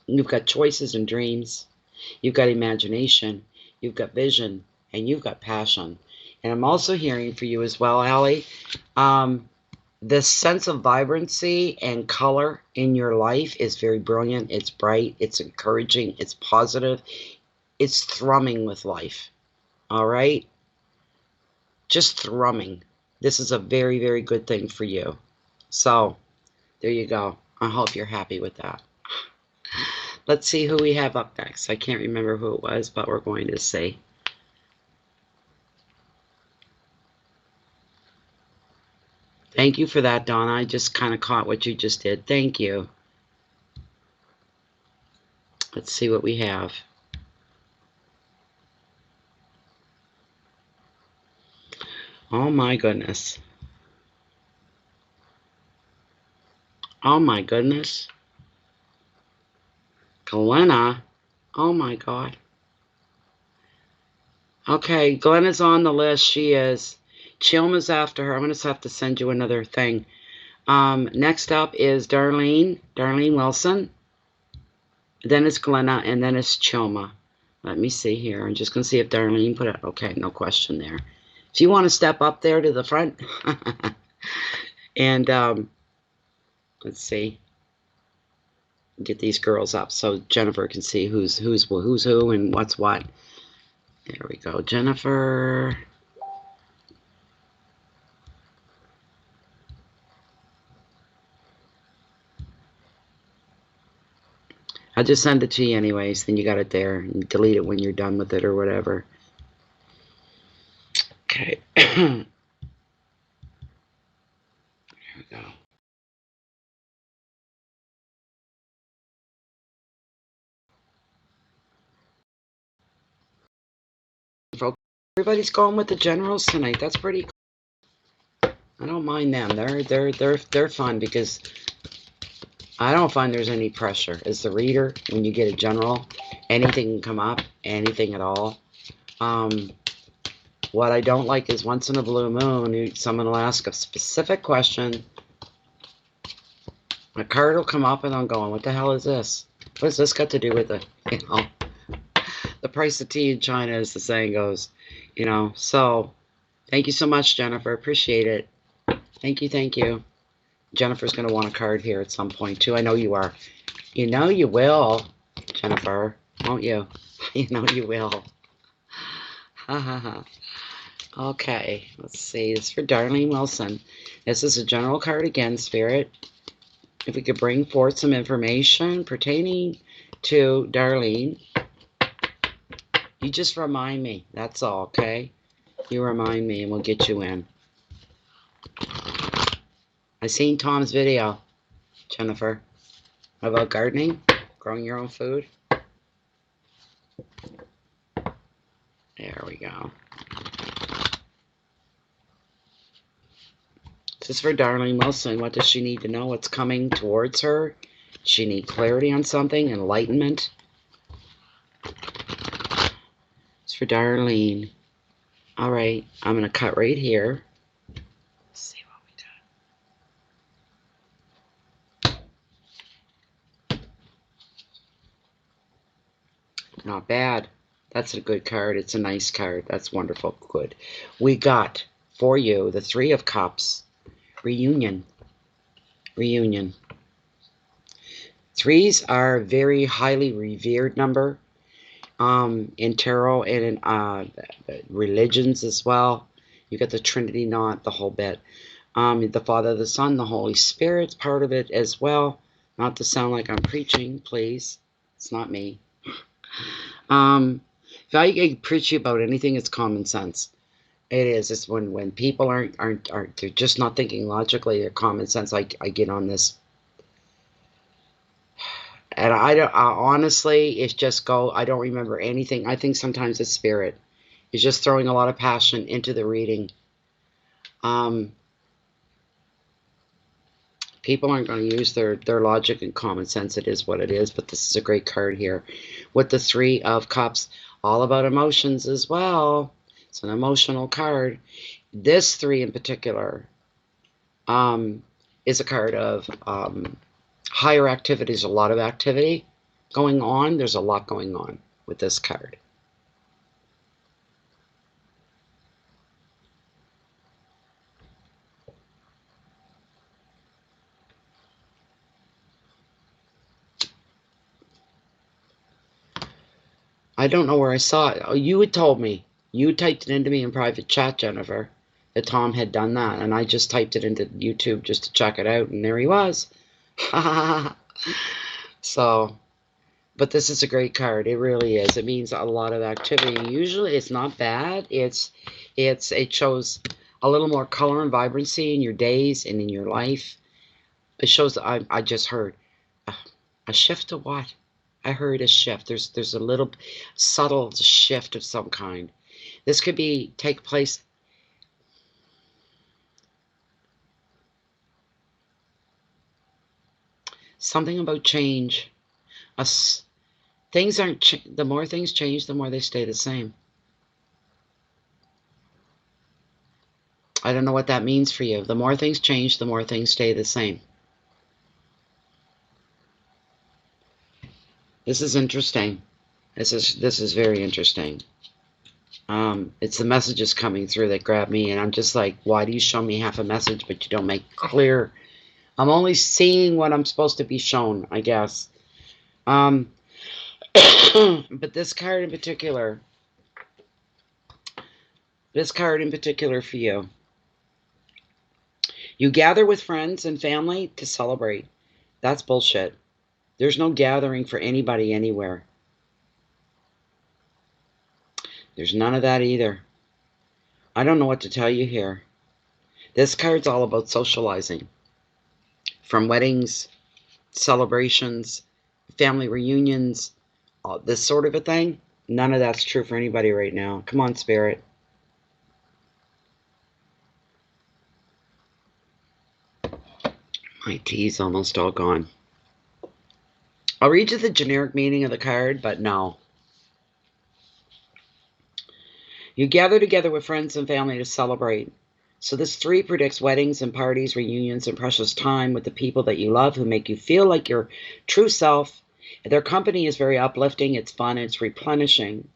You've got choices and dreams. You've got imagination. You've got vision. And you've got passion. And I'm also hearing for you as well, Allie, this sense of vibrancy and color in your life is very brilliant. It's bright. It's encouraging. It's positive. It's thrumming with life. All right? Just thrumming. This is a very, very good thing for you. So, there you go. I hope you're happy with that. Let's see who we have up next. I can't remember who it was, but we're going to see. Thank you for that, Donna. I just kind of caught what you just did. Thank you. Let's see what we have. Oh my goodness. Oh my goodness. Glenna. Oh my God. Okay, Glenna's on the list. She is. Chilma's after her. I'm going to have to send you another thing. Next up is Darlene Wilson. Then it's Glenna, and then it's Chilma. Let me see here. I'm just going to see if Darlene put it. Okay, no question there. If you want to step up there to the front. And let's see. Get these girls up so Jennifer can see who's who and what's what. There we go. Jennifer. I'll just send it to you anyways, then you got it there, and delete it when you're done with it or whatever. Okay. There we go. Everybody's going with the generals tonight. That's pretty cool. I don't mind them. They're fun because I don't find there's any pressure. As the reader, when you get a general, anything can come up, anything at all. What I don't like is once in a blue moon, someone will ask a specific question. A card will come up and I'm going, what the hell is this? What has this got to do with it? You know, the price of tea in China, as the saying goes. You know, so thank you so much, Jennifer. Appreciate it. Thank you, thank you. Jennifer's going to want a card here at some point, too. I know you are. You know you will, Jennifer, won't you? You know you will. Ha ha ha. Okay, let's see. This is for Darlene Wilson. This is a general card again, Spirit. If we could bring forth some information pertaining to Darlene. You just remind me. That's all, okay? You remind me and we'll get you in. I seen Tom's video, Jennifer, about gardening, growing your own food. There we go. This is for Darlene Wilson. What does she need to know? What's coming towards her? Does she need clarity on something? Enlightenment? It's for Darlene. All right, I'm going to cut right here. Let's see what we got. Not bad. That's a good card. It's a nice card. That's wonderful. Good. We got for you the Three of Cups. Reunion. Reunion. Threes are a very highly revered number in tarot and in religions as well. You got the Trinity knot, the whole bit. The Father, the Son, the Holy Spirit's part of it as well. Not to sound like I'm preaching, please. It's not me. If I preach about anything, it's common sense. It is. It's when people aren't they're just not thinking logically. They're common sense. I get on this, and I don't. Honestly, it's just go. I don't remember anything. I think sometimes it's spirit. It's just throwing a lot of passion into the reading. People aren't going to use their logic and common sense. It is what it is. But this is a great card here, with the Three of Cups, all about emotions as well. It's an emotional card. This 3 in particular is a card of higher activities, a lot of activity going on. There's a lot going on with this card. I don't know where I saw it. Oh, you had told me. You typed it into me in private chat, Jennifer, that Tom had done that. And I just typed it into YouTube just to check it out. And there he was. So, but this is a great card. It really is. It means a lot of activity. Usually it's not bad. It shows a little more color and vibrancy in your days and in your life. It shows, I just heard a shift to what? I heard a shift. There's a little subtle shift of some kind. This could be take place. Something about change. Things aren't. The more things change, the more they stay the same. I don't know what that means for you. The more things change, the more things stay the same. This is interesting. This is very interesting. It's the messages coming through that grab me, and I'm just like, why do you show me half a message, but you don't make clear? I'm only seeing what I'm supposed to be shown, I guess. But this card in particular for you. You gather with friends and family to celebrate. That's bullshit. There's no gathering for anybody anywhere. There's none of that either. I don't know what to tell you here. This card's all about socializing. From weddings, celebrations, family reunions, this sort of a thing. None of that's true for anybody right now. Come on, Spirit. My tea's almost all gone. I'll read you the generic meaning of the card, but no. You gather together with friends and family to celebrate. So this 3 predicts weddings and parties, reunions, and precious time with the people that you love who make you feel like your true self. Their company is very uplifting. It's fun. It's replenishing.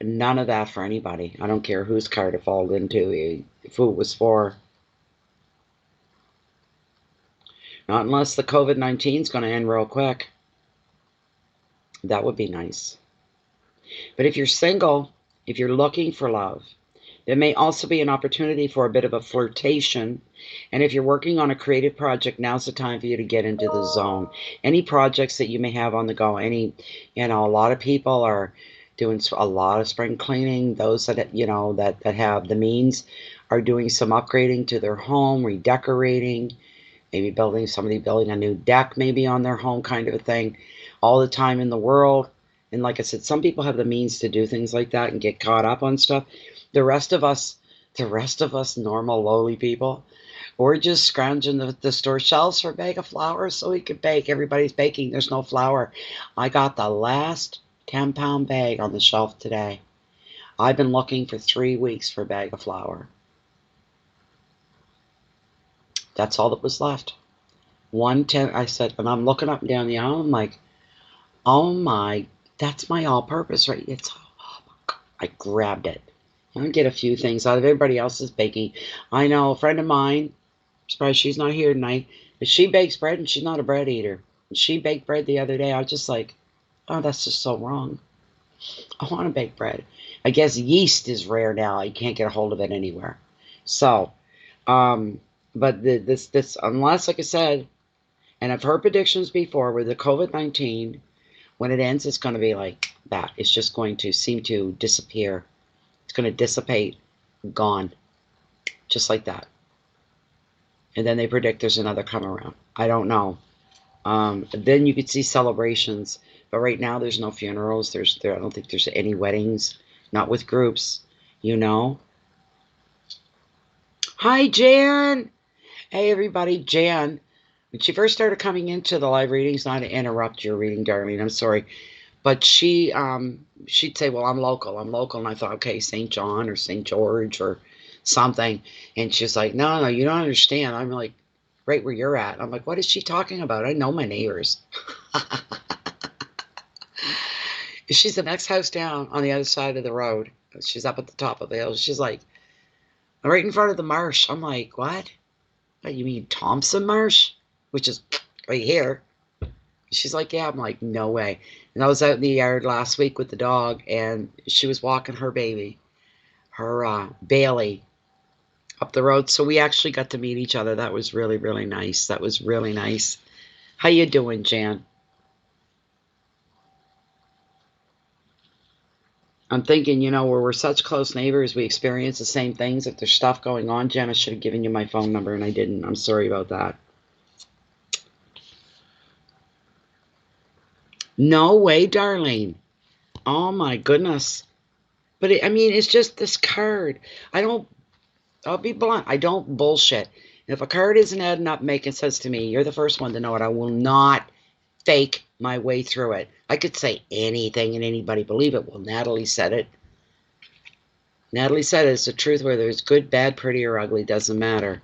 None of that for anybody. I don't care whose card it falls into, who it was for. Not unless the COVID-19 is going to end real quick. That would be nice. But if you're single, if you're looking for love, there may also be an opportunity for a bit of a flirtation. And if you're working on a creative project, now's the time for you to get into the zone. Any projects that you may have on the go, a lot of people are doing a lot of spring cleaning. Those that, that have the means are doing some upgrading to their home, redecorating, maybe somebody building a new deck maybe on their home, kind of a thing. All the time in the world. And like I said, some people have the means to do things like that and get caught up on stuff. The rest of us normal, lowly people, we're just scrounging the store shelves for a bag of flour so we could bake. Everybody's baking. There's no flour. I got the last 10-pound bag on the shelf today. I've been looking for 3 weeks for a bag of flour. That's all that was left. 110. I said, and I'm looking up and down the aisle. I'm like, oh my, that's my all-purpose, right? Oh my God. I grabbed it. I get a few things out of everybody else's baking. I know a friend of mine, I'm surprised she's not here tonight, but she bakes bread and she's not a bread eater. She baked bread the other day. I was just like, oh, that's just so wrong. I want to bake bread. I guess yeast is rare now. You can't get a hold of it anywhere. So, but this, unless, like I said, and I've heard predictions before with the COVID-19, when it ends, it's going to be like that. It's just going to seem to disappear. It's going to dissipate, gone, just like that. And then they predict there's another come around. I don't know. Then you could see celebrations, but right now there's no funerals. I don't think there's any weddings, not with groups, Hi, Jan. Hey, everybody, Jan. When she first started coming into the live readings, not to interrupt your reading, darling, I'm sorry. But she'd say, well, I'm local. I'm local. And I thought, okay, St. John or St. George or something. And she's like, no, no, you don't understand. I'm like, right where you're at. I'm like, what is she talking about? I know my neighbors. She's the next house down on the other side of the road. She's up at the top of the hill. She's like, right in front of the marsh. I'm like, what? What, you mean Thompson Marsh? Which is right here. She's like, yeah. I'm like, no way. And I was out in the yard last week with the dog, and she was walking her baby, her Bailey, up the road. So we actually got to meet each other. That was really, really nice. That was really nice. How you doing, Jan? I'm thinking, where we're such close neighbors, we experience the same things. If there's stuff going on, Jen, I should have given you my phone number, and I didn't. I'm sorry about that. No way, Darlene. Oh, my goodness. But, it's just this card. I'll be blunt. I don't bullshit. If a card isn't adding up, making sense to me, you're the first one to know it. I will not fake my way through it. I could say anything and anybody believe it. Well, Natalie said it. Natalie said it's the truth, whether it's good, bad, pretty, or ugly, doesn't matter.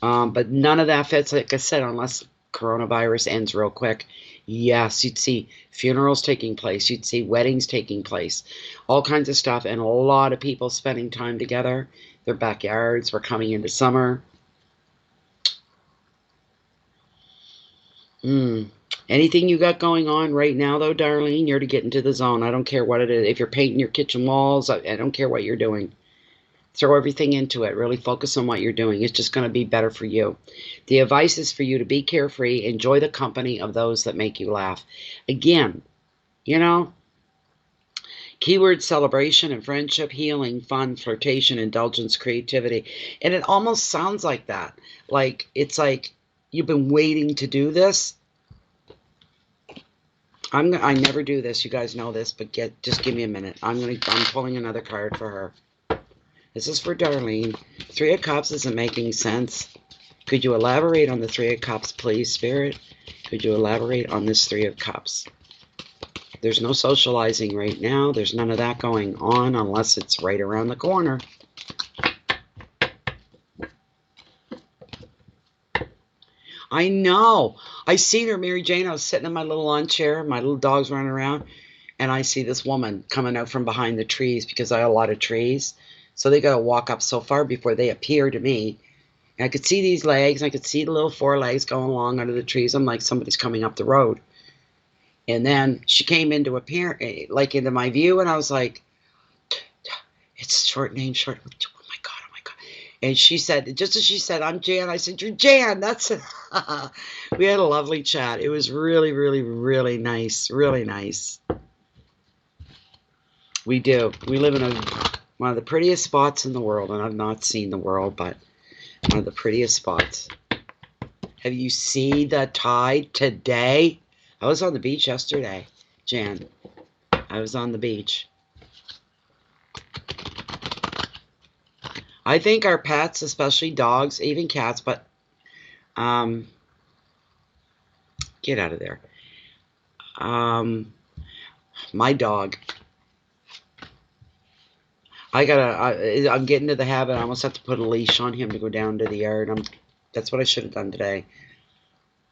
But none of that fits, like I said, unless coronavirus ends real quick. Yes, you'd see funerals taking place. You'd see weddings taking place. All kinds of stuff. And a lot of people spending time together. Their backyards. We're coming into summer. Anything you got going on right now, though, Darlene, you're to get into the zone. I don't care what it is. If you're painting your kitchen walls, I don't care what you're doing. Throw everything into it. Really focus on what you're doing. It's just going to be better for you. The advice is for you to be carefree. Enjoy the company of those that make you laugh. Again, keyword celebration and friendship, healing, fun, flirtation, indulgence, creativity. And it almost sounds like that. Like, it's like you've been waiting to do this. I never do this. You guys know this, but just give me a minute. I'm pulling another card for her. This is for Darlene. Three of Cups isn't making sense. Could you elaborate on the Three of Cups, please, Spirit? Could you elaborate on this Three of Cups? There's no socializing right now. There's none of that going on unless it's right around the corner. I know. I seen her, Mary Jane. I was sitting in my little lawn chair. My little dog's running around. And I see this woman coming out from behind the trees because I have a lot of trees. So they got to walk up so far before they appear to me. And I could see these legs. I could see the little four legs going along under the trees. I'm like, somebody's coming up the road. And then she came into my view. And I was like, it's short name, short. Oh my God. And she said, just as she said, I'm Jan. I said, you're Jan. That's it. We had a lovely chat. It was really, really, really nice. Really nice. We do. We live in one of the prettiest spots in the world. And I've not seen the world, but one of the prettiest spots. Have you seen the tide today? I was on the beach yesterday, Jan. I was on the beach. I think our pets, especially dogs, even cats, but get out of there. My dog. I'm getting to the habit. I almost have to put a leash on him to go down to the yard. That's what I should have done today.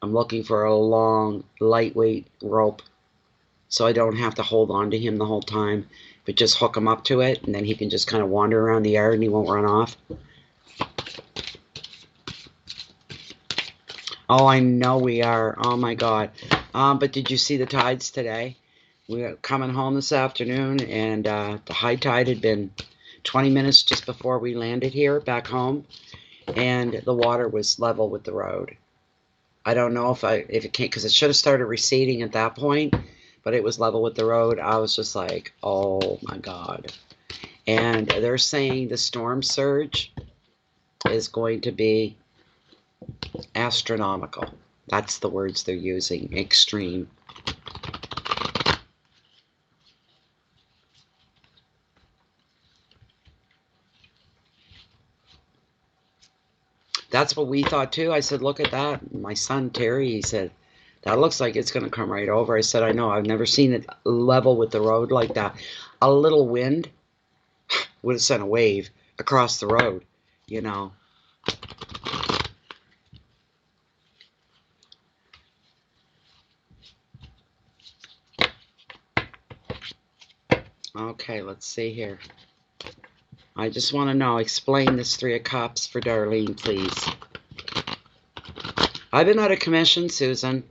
I'm looking for a long, lightweight rope so I don't have to hold on to him the whole time, but just hook him up to it, and then he can just kind of wander around the yard and he won't run off. Oh, I know we are. Oh, my God. But did you see the tides today? We were coming home this afternoon, and the high tide had been 20 minutes just before we landed here back home, and the water was level with the road. I don't know if it came, because it should have started receding at that point, but it was level with the road. I was just like, oh my God. And they're saying the storm surge is going to be astronomical. That's the words they're using, extreme. That's what we thought too. I said, look at that. My son, Terry, he said, That looks like it's going to come right over. I said, I know. I've never seen it level with the road like that. A little wind would have sent a wave across the road, you know. Okay, let's see here. I just want to know, explain this Three of Cups for Darlene, please. I've been out of commission, Susan.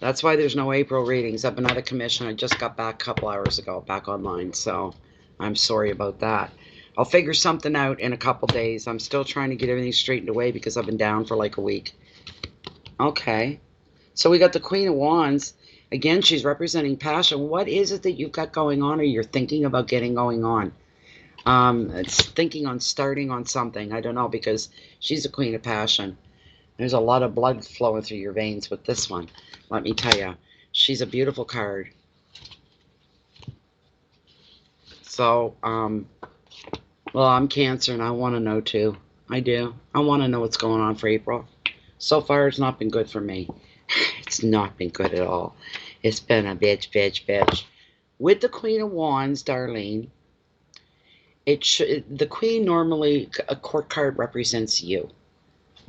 That's why there's no April readings. I've been out of commission. I just got back a couple hours ago, back online, so I'm sorry about that. I'll figure something out in a couple days. I'm still trying to get everything straightened away because I've been down for like a week. Okay. So we got the Queen of Wands. Again, she's representing passion. What is it that you've got going on or you're thinking about getting going on? It's thinking on starting on something. I don't know, because she's a Queen of Passion. There's a lot of blood flowing through your veins with this one. Let me tell you, she's a beautiful card. So, well, I'm Cancer and I want to know too. I do. I want to know what's going on for April. So far, it's not been good for me. It's not been good at all. It's been a bitch. With the Queen of Wands, Darlene, the Queen normally, a court card represents you.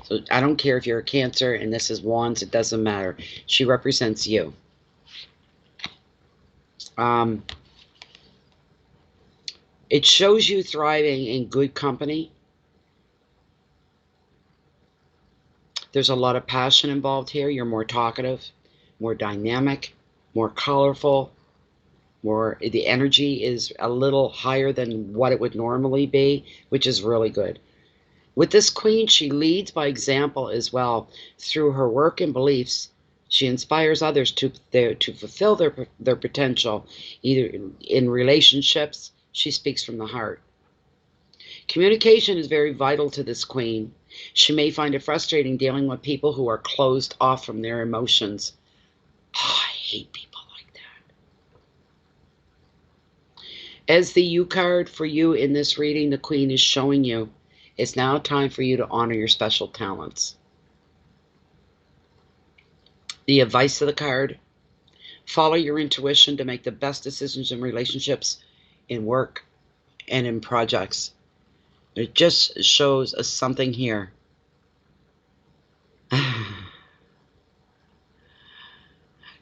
So I don't care if you're a Cancer and this is Wands, it doesn't matter. She represents you. It shows you thriving in good company. There's a lot of passion involved here. You're more talkative, more dynamic, more colorful, the energy is a little higher than what it would normally be, which is really good. With this Queen, she leads by example as well. Through her work and beliefs, she inspires others to fulfill their potential, either in relationships. She speaks from the heart. Communication is very vital to this Queen. She may find it frustrating dealing with people who are closed off from their emotions. Oh, I hate people like that. As the U card for you in this reading, the Queen is showing you it's now time for you to honor your special talents. The advice of the card: follow your intuition to make the best decisions in relationships, in work, and in projects. It just shows us something here.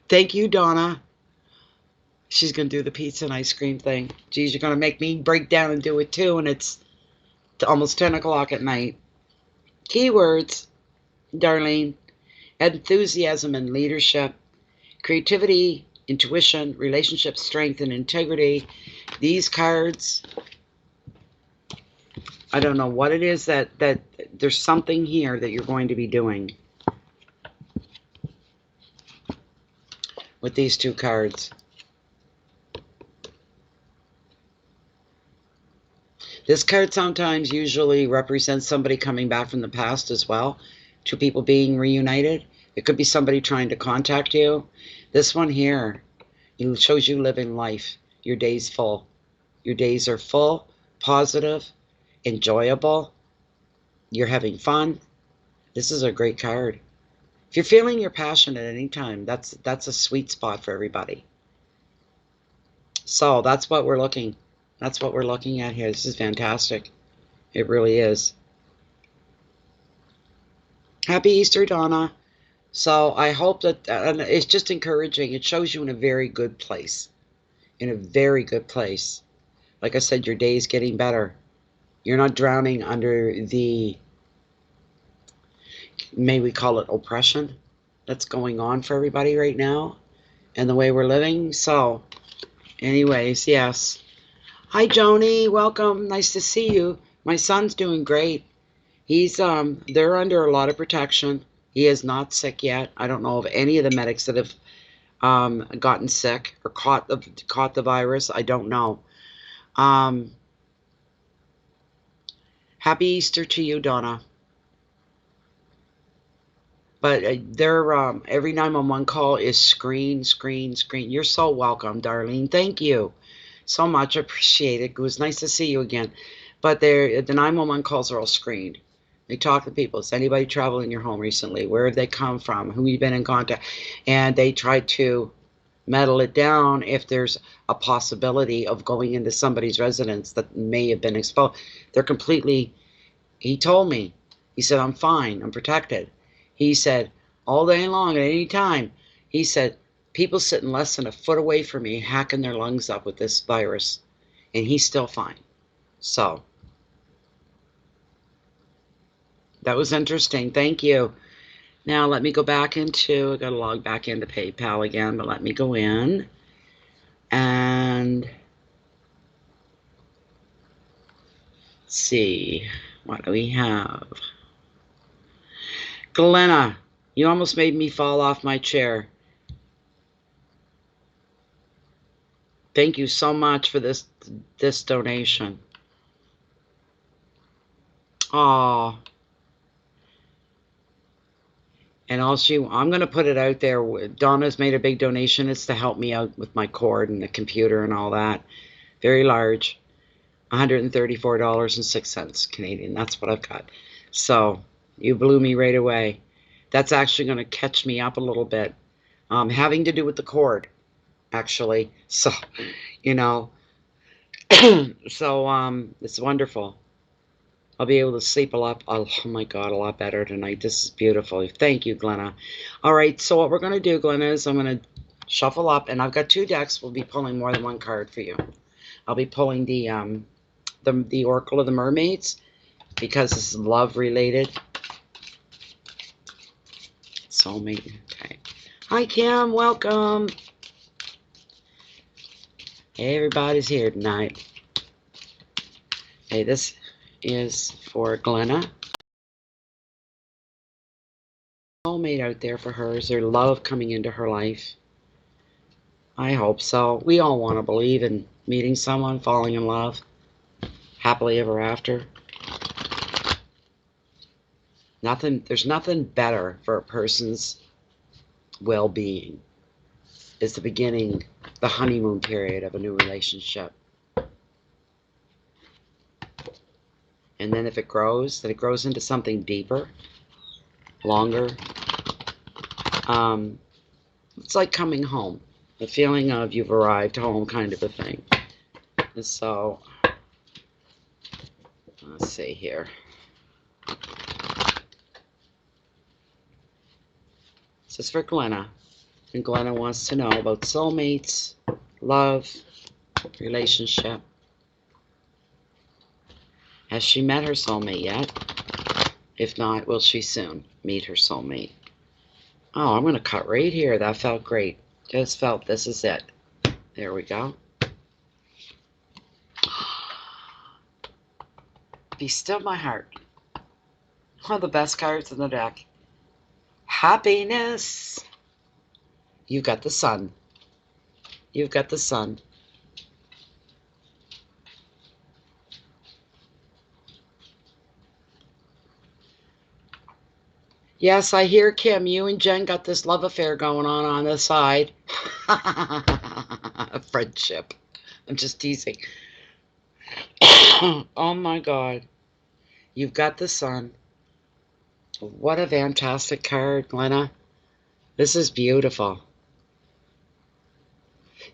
Thank you, Donna. She's going to do the pizza and ice cream thing. Geez, you're going to make me break down and do it too, and it's almost 10 o'clock at night. Keywords, Darlene: enthusiasm and leadership, creativity, intuition, relationship strength, and integrity. These cards, I don't know what it is that there's something here that you're going to be doing with these two cards. This card sometimes usually represents somebody coming back from the past as well. Two people being reunited. It could be somebody trying to contact you. This one here, it shows you living life. Your day's full. Your days are full, positive, enjoyable. You're having fun. This is a great card. If you're feeling your passion at any time, that's a sweet spot for everybody. So that's what we're looking. That's what we're looking at here. This is fantastic. It really is. Happy Easter, Donna. So I hope that it's just encouraging. It shows you in a very good place. In a very good place. Like I said, your day is getting better. You're not drowning under the, may we call it, oppression that's going on for everybody right now and the way we're living. So anyways, yes. Hi, Joni. Welcome. Nice to see you. My son's doing great. He's they're under a lot of protection. He is not sick yet. I don't know of any of the medics that have gotten sick or caught the virus. I don't know. Happy Easter to you, Donna. But every 911 call is screen. You're so welcome, Darlene. Thank you so much. I appreciate it. It was nice to see you again. But the 911 calls are all screened. They talk to people. Is anybody traveling in your home recently? Where have they come from? Who you been in contact? And they try to metal it down if there's a possibility of going into somebody's residence that may have been exposed. They're completely, he told me, he said, I'm fine, I'm protected. He said, all day long, at any time, he said, people sitting less than a foot away from me hacking their lungs up with this virus, and he's still fine. So, that was interesting. Thank you. Now, let me go back into, I got to log back into PayPal again, but let me go in. And let's see, what do we have? Glenna, you almost made me fall off my chair. Thank you so much for this donation. Oh. And also, I'm going to put it out there. Donna's made a big donation. It's to help me out with my cord and the computer and all that. Very large. $134.06 Canadian. That's what I've got. So, you blew me right away. That's actually going to catch me up a little bit. Having to do with the cord, actually. So, you know. So, it's wonderful. I'll be able to sleep a lot, oh my God, a lot better tonight. This is beautiful. Thank you, Glenna. All right, so what we're going to do, Glenna, is I'm going to shuffle up, and I've got 2 decks. We'll be pulling more than one card for you. I'll be pulling the Oracle of the Mermaids, because this is love-related. Soulmate, okay. Hi, Kim, welcome. Hey, everybody's here tonight. Hey, this is for Glenna. Soulmate out there for her. Is there love coming into her life? I hope so. We all want to believe in meeting someone, falling in love, happily ever after. There's nothing better for a person's well-being is the beginning, the honeymoon period of a new relationship. And then if it grows, then it grows into something deeper, longer. It's like coming home, the feeling of you've arrived home kind of a thing. And so, let's see here. This is for Glenna. And Glenna wants to know about soulmates, love, relationship. Has she met her soulmate yet? If not, will she soon meet her soulmate? Oh, I'm going to cut right here. That felt great. Just felt this is it. There we go. Be still my heart. One of the best cards in the deck. Happiness. You've got the sun. You've got the sun. Yes, I hear, Kim, you and Jen got this love affair going on the side. Friendship. I'm just teasing. Oh my God. You've got the sun. What a fantastic card, Glenna. This is beautiful.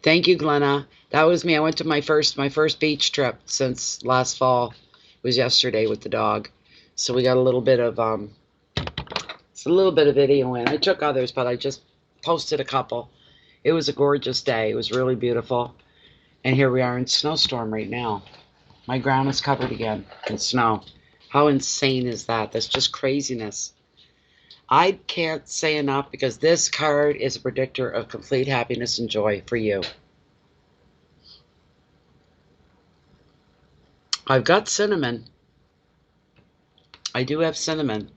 Thank you, Glenna. That was me. I went to my first beach trip since last fall. It was yesterday with the dog. So we got a little bit of it's a little bit of video in. I took others, but I just posted a couple. It was a gorgeous day. It was really beautiful. And here we are in snowstorm right now. My ground is covered again in snow. How insane is that? That's just craziness. I can't say enough because this card is a predictor of complete happiness and joy for you. I've got cinnamon. I do have cinnamon.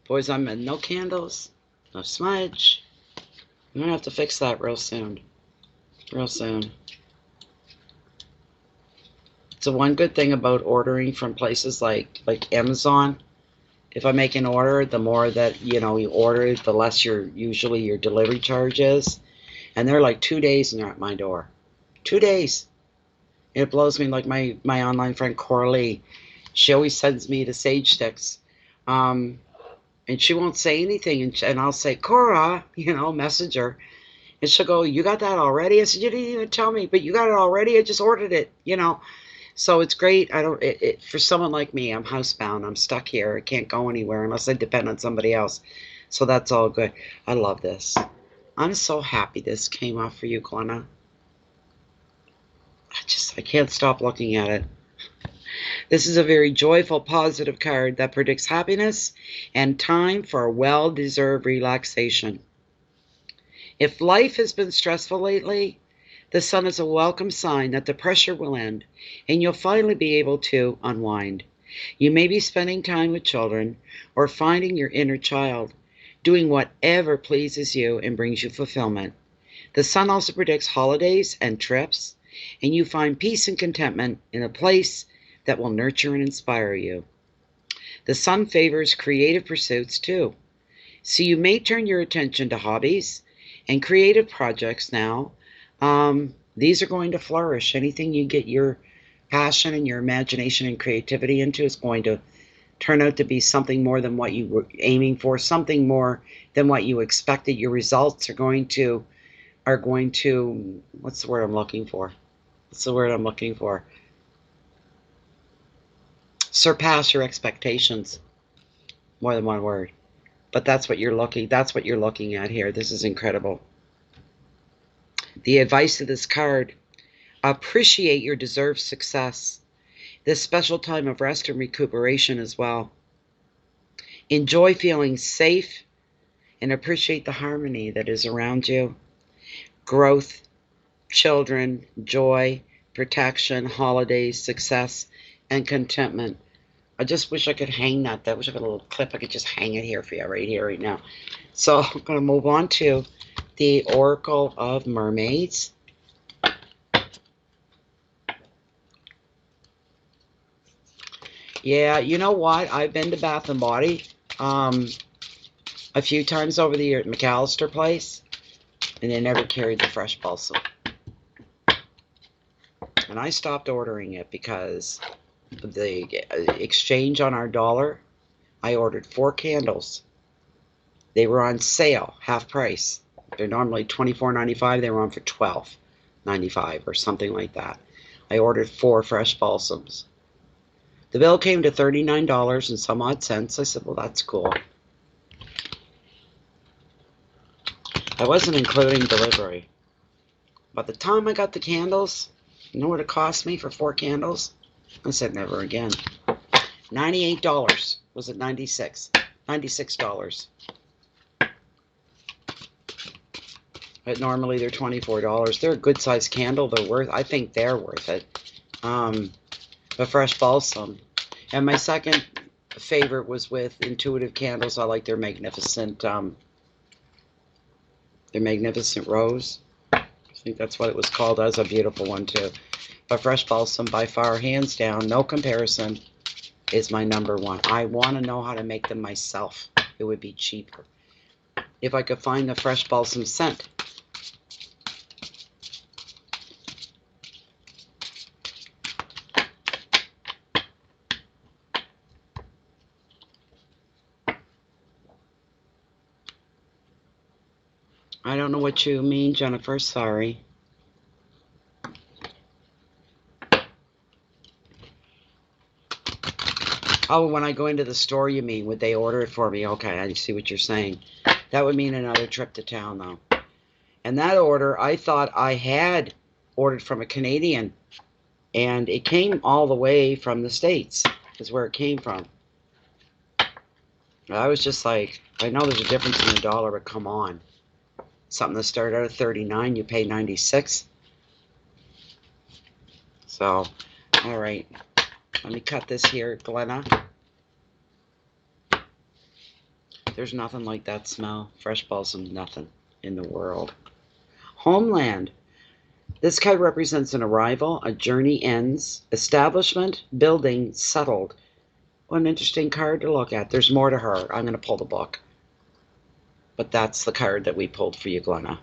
Boys, I'm in no candles, no smudge. I'm going to have to fix that real soon. Real soon. So one good thing about ordering from places like Amazon, if I make an order, the more that, you order, the less usually your delivery charge is. And they're like 2 days and they're at my door. 2 days. It blows me. Like my online friend Coralie, she always sends me the sage sticks. And she won't say anything, and I'll say, Cora, message her, and she'll go, you got that already? I said, you didn't even tell me, but you got it already? I just ordered it. So it's great. For someone like me, I'm housebound. I'm stuck here. I can't go anywhere unless I depend on somebody else. So that's all good. I love this. I'm so happy this came off for you, Glenna. I can't stop looking at it. This is a very joyful, positive card that predicts happiness and time for a well-deserved relaxation. If life has been stressful lately, the sun is a welcome sign that the pressure will end and you'll finally be able to unwind. You may be spending time with children or finding your inner child, doing whatever pleases you and brings you fulfillment. The sun also predicts holidays and trips, and you find peace and contentment in a place that will nurture and inspire you. The sun favors creative pursuits too, so you may turn your attention to hobbies and creative projects now. These are going to flourish. Anything you get your passion and your imagination and creativity into is going to turn out to be something more than what you were aiming for, something more than what you expected. Your results are going to, what's the word I'm looking for? Surpass your expectations. More than one word. But that's what you're looking at here. This is incredible. The advice of this card: appreciate your deserved success. This special time of rest and recuperation as well. Enjoy feeling safe and appreciate the harmony that is around you. Growth, children, joy, protection, holidays, success, and contentment. I just wish I could hang that. I wish I had a little clip. I could just hang it here for you right here, right now. So I'm going to move on to the Oracle of Mermaids. Yeah, you know what? I've been to Bath and Body a few times over the year at McAllister Place, and they never carried the fresh balsam. And I stopped ordering it because the exchange on our dollar. I ordered 4 candles. They were on sale, half price. They're normally $24.95. They were on for $12.95 or something like that. I ordered 4 fresh balsams. The bill came to $39 and some odd cents. I said, well, that's cool. I wasn't including delivery. By the time I got the candles, you know what it cost me for 4 candles? I said, never again. $98. Was it 96? $96. But normally they're $24. They're a good sized candle. I think they're worth it. The fresh balsam. And my second favorite was with Intuitive Candles. I like their magnificent rose. I think that's what it was called. That was a beautiful one too. But fresh balsam, by far, hands down, no comparison, is my number one. I want to know how to make them myself. It would be cheaper if I could find the fresh balsam scent. I don't know what you mean, Jennifer. Sorry. Oh, when I go into the store, you mean? Would they order it for me? Okay, I see what you're saying. That would mean another trip to town, though. And that order, I thought I had ordered from a Canadian. And it came all the way from the States, is where it came from. I was just like, I know there's a difference in the dollar, but come on. Something that started out at 39, you pay 96. So, all right. Let me cut this here, Glenna. There's nothing like that smell. Fresh balsam, nothing in the world. Homeland. This card represents an arrival, a journey ends, establishment, building, settled. What an interesting card to look at. There's more to her. I'm going to pull the book. But that's the card that we pulled for you, Glenna.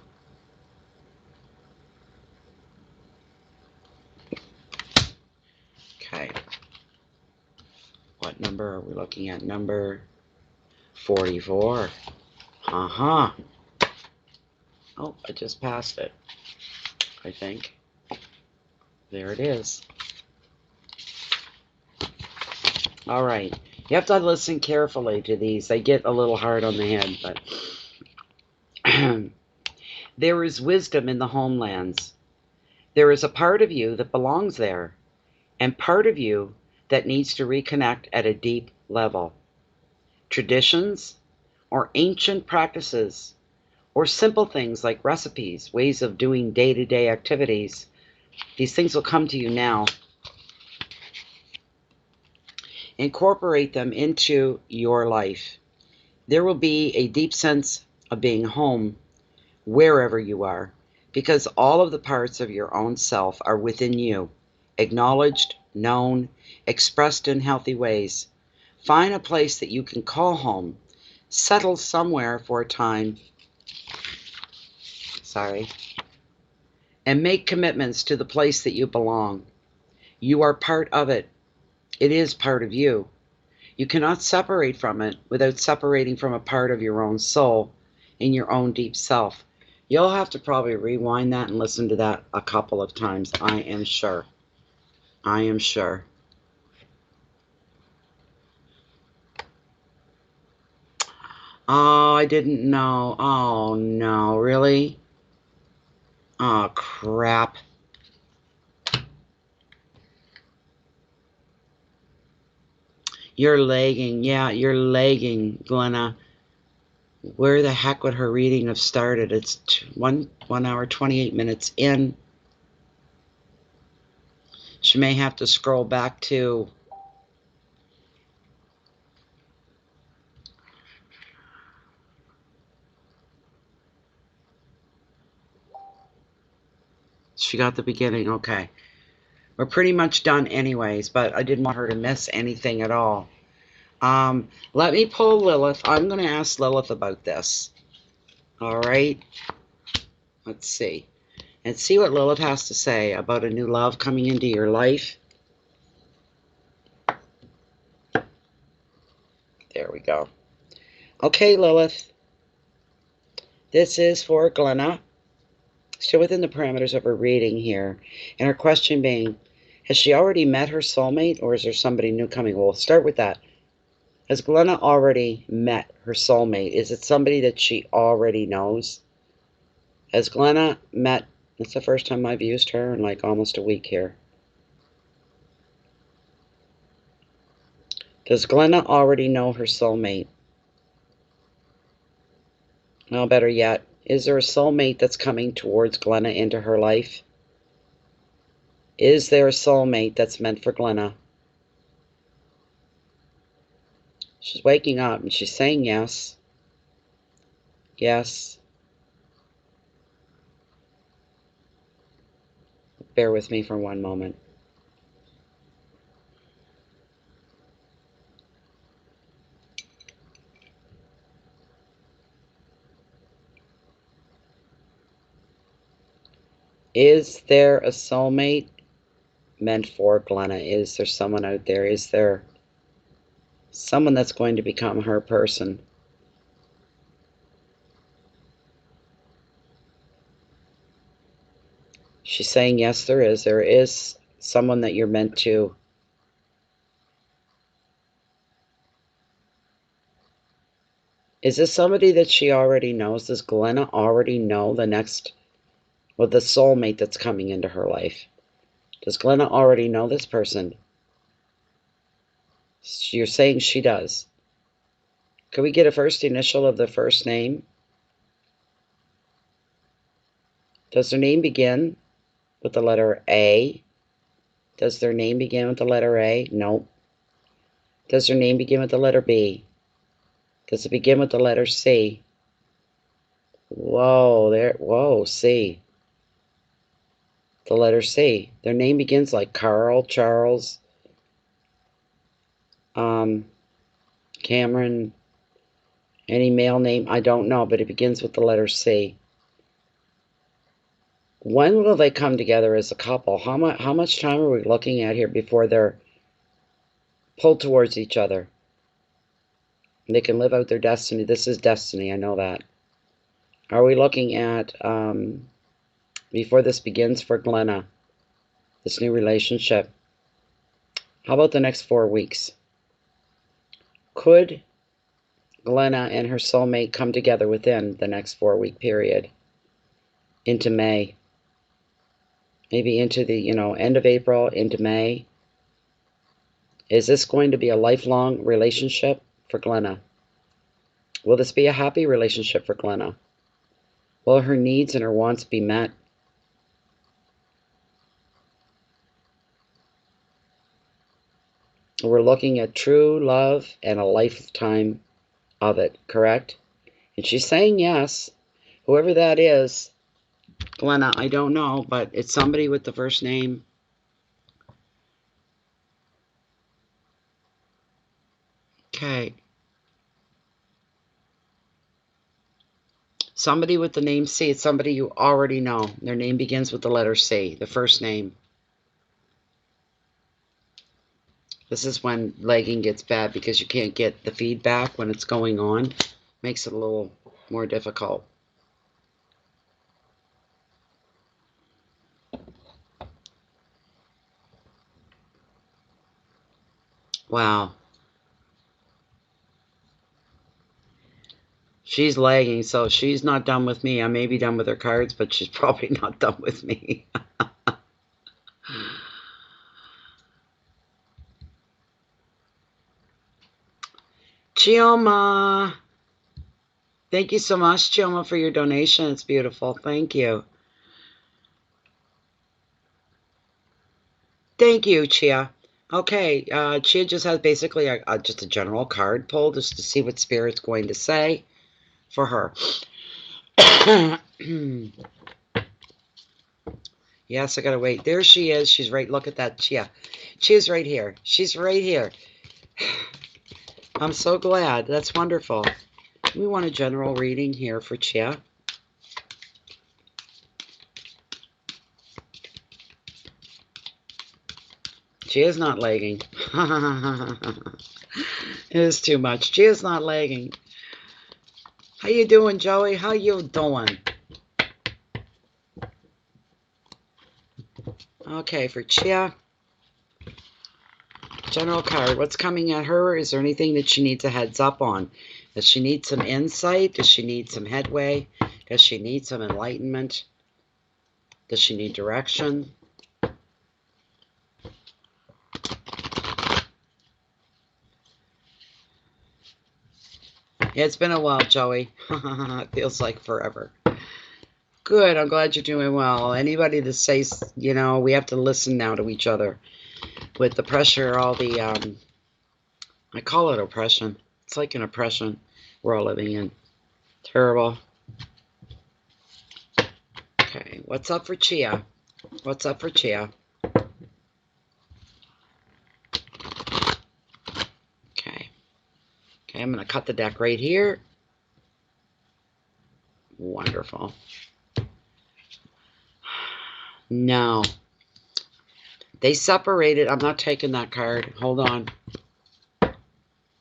Okay. What number are we looking at? Number 44. Uh-huh. Oh, I just passed it, I think. There it is. All right. You have to listen carefully to these. They get a little hard on the head, but there is wisdom in the homelands. There is a part of you that belongs there, and part of you that needs to reconnect at a deep level. Traditions or ancient practices or simple things like recipes, ways of doing day-to-day activities, these things will come to you now. Incorporate them into your life. There will be a deep sense of being home wherever you are, because all of the parts of your own self are within you, acknowledged, known, expressed in healthy ways. Find a place that you can call home. Settle somewhere for a time. And make commitments to the place that you belong. You are part of it. It is part of you. You cannot separate from it without separating from a part of your own soul in your own deep self. You'll have to probably rewind that and listen to that a couple of times, I am sure. I am sure. Oh, I didn't know. Oh, no, really? Oh, crap. You're lagging. Yeah, you're lagging, Glenna. Where the heck would her reading have started? It's 1 hour, 28 minutes in. She may have to scroll back to... She got the beginning. Okay. We're pretty much done anyways, but I didn't want her to miss anything at all. Let me pull Lilith. I'm going to ask Lilith about this. All right. Let's see. And see what Lilith has to say about a new love coming into your life. There we go. Okay, Lilith. This is for Glenna. Still within the parameters of her reading here. And her question being, has she already met her soulmate, or is there somebody new coming? We'll start with that. Has Glenna already met her soulmate? Is it somebody that she already knows? Has Glenna met... It's the first time I've used her in like almost a week here. Does Glenna already know her soulmate? No, better yet, is there a soulmate that's coming towards Glenna into her life? Is there a soulmate that's meant for Glenna? She's waking up and she's saying yes. Yes. Bear with me for one moment. Is there a soulmate meant for Glenna? Is there someone out there? Is there someone that's going to become her person? She's saying yes, there is. There is someone that you're meant to. Is this somebody that she already knows? Does Glenna already know the next... Well, the soulmate that's coming into her life? Does Glenna already know this person? You're saying she does. Could we get a first initial of the first name? Does their name begin with the letter A? Does their name begin with the letter A? Nope. Does their name begin with the letter B? Does it begin with the letter C? Whoa, C. The letter C. Their name begins like Carl, Charles, Cameron, any male name, I don't know, but it begins with the letter C. When will they come together as a couple? How much time are we looking at here before they're pulled towards each other? They can live out their destiny. This is destiny. I know that. Are we looking at, before this begins for Glenna, this new relationship? How about the next 4 weeks? Could Glenna and her soulmate come together within the next 4-week period into May? Maybe into the, end of April, into May. Is this going to be a lifelong relationship for Glenna? Will this be a happy relationship for Glenna? Will her needs and her wants be met? We're looking at true love and a lifetime of it, correct? And she's saying yes. Whoever that is, Glenna, I don't know, but it's somebody with the first name. Okay. Somebody with the name C. It's somebody you already know. Their name begins with the letter C, the first name. This is when lagging gets bad because you can't get the feedback when it's going on. Makes it a little more difficult. Wow. She's lagging, so she's not done with me. I may be done with her cards, but she's probably not done with me. Chioma. Thank you so much, Chioma, for your donation. It's beautiful. Thank you. Thank you, Chia. Okay, Chia just has basically just a general card pull just to see what Spirit's going to say for her. Yes, I gotta wait. There she is. She's right. Look at that, Chia. Chia's right here. She's right here. I'm so glad. That's wonderful. We want a general reading here for Chia. Chia's not lagging. It is too much. Chia's not lagging. How you doing, Joey? How you doing? Okay, for Chia. General card. What's coming at her? Is there anything that she needs a heads up on? Does she need some insight? Does she need some headway? Does she need some enlightenment? Does she need direction? Yeah, it's been a while, Joey. It feels like forever. Good. I'm glad you're doing well. Anybody that says, we have to listen now to each other. With the pressure, all the, I call it oppression. It's like an oppression we're all living in. Terrible. Okay, what's up for Chia? What's up for Chia? Okay. Okay, I'm going to cut the deck right here. Wonderful. No. They separated. I'm not taking that card. Hold on.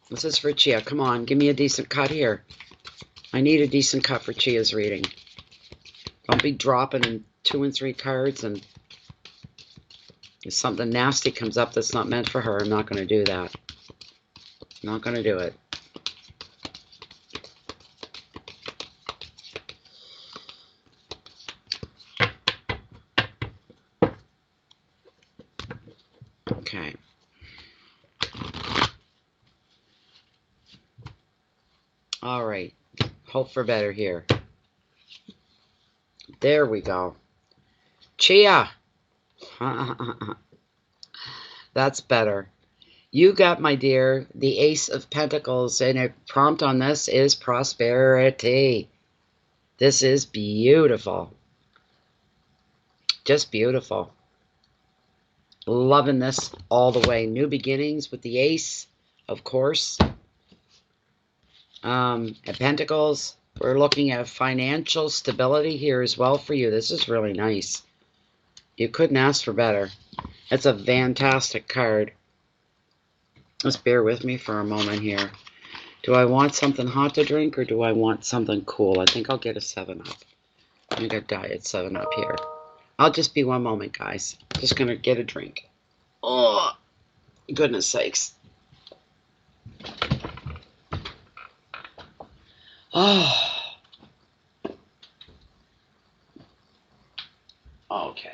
This is for Chia. Come on, give me a decent cut here. I need a decent cut for Chia's reading. Don't be dropping in 2 and 3 cards and if something nasty comes up that's not meant for her, I'm not going to do that. I'm not going to do it. Okay. All right. Hope for better here. There we go. Chia. That's better. You got, my dear, the Ace of Pentacles, and a prompt on this is prosperity. This is beautiful. Just beautiful. Loving this all the way. New beginnings with the Ace, of course. At Pentacles, we're looking at financial stability here as well for you. This is really nice. You couldn't ask for better. It's a fantastic card. Let's bear with me for a moment here. Do I want something hot to drink or do I want something cool? I think I'll get a 7-Up. I got Diet 7-Up here. I'll just be one moment, guys. Just gonna get a drink. Oh, goodness sakes. Oh. Okay.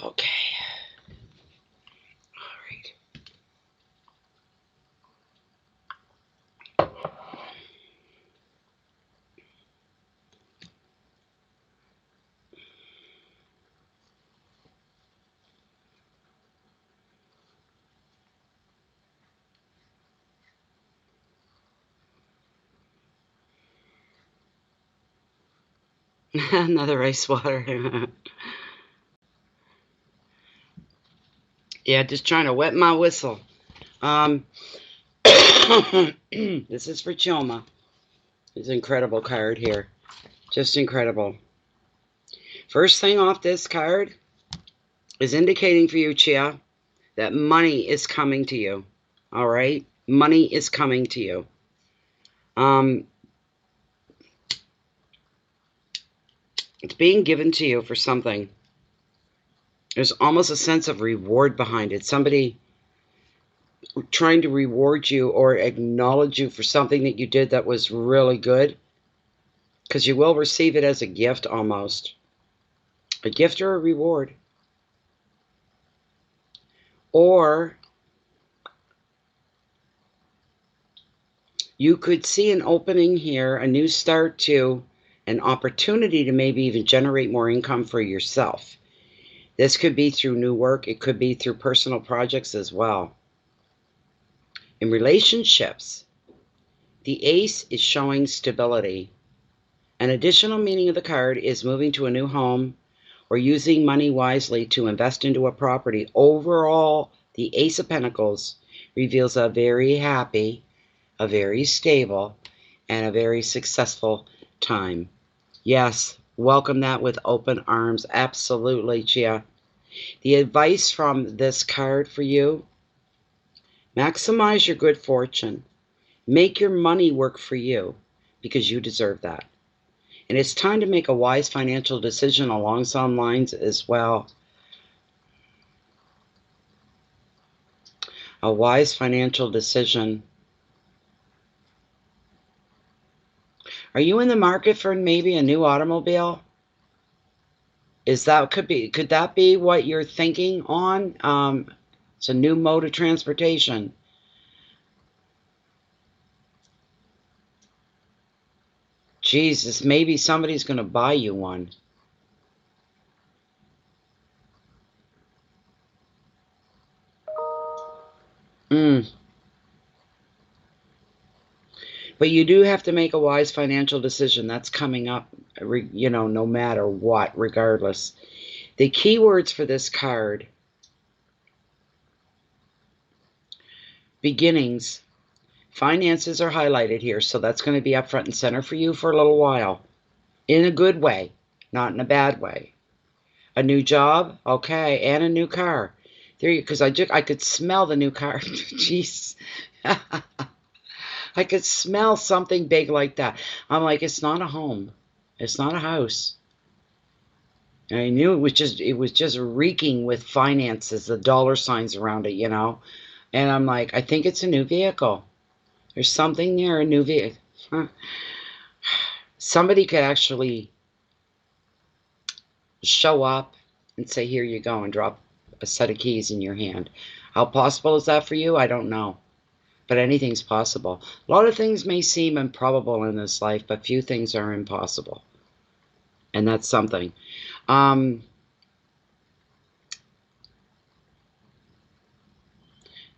Okay. All right. Another ice water. Yeah, just trying to wet my whistle. This is for Choma. It's an incredible card here. Just incredible. First thing off this card is indicating for you, Chia, that money is coming to you. All right? Money is coming to you. It's being given to you for something. There's almost a sense of reward behind it. Somebody trying to reward you or acknowledge you for something that you did that was really good. Because you will receive it as a gift almost. A gift or a reward. Or you could see an opening here, a new start to an opportunity to maybe even generate more income for yourself. This could be through new work. It could be through personal projects as well. In relationships, the ace is showing stability. An additional meaning of the card is moving to a new home or using money wisely to invest into a property. Overall, the Ace of Pentacles reveals a very happy, a very stable, and a very successful time. Yes, welcome that with open arms. Absolutely, Chia. The advice from this card for you: maximize your good fortune. Make your money work for you because you deserve that. And it's time to make a wise financial decision along some lines as well. A wise financial decision. Are you in the market for maybe a new automobile? Could that be what you're thinking on? It's a new mode of transportation. Jesus, maybe somebody's going to buy you one. But you do have to make a wise financial decision. That's coming up, no matter what, regardless. The keywords for this card: beginnings. Finances are highlighted here, so that's going to be up front and center for you for a little while. In a good way, not in a bad way. A new job, okay, and a new car. There you, because I could smell the new car. Jeez. I could smell something big like that. I'm like, it's not a home. It's not a house. And I knew it was just reeking with finances, the dollar signs around it, you know. And I'm like, I think it's a new vehicle. There's something near a new vehicle. Huh. Somebody could actually show up and say, here you go, and drop a set of keys in your hand. How possible is that for you? I don't know. But anything's possible. A lot of things may seem improbable in this life, but few things are impossible. And that's something.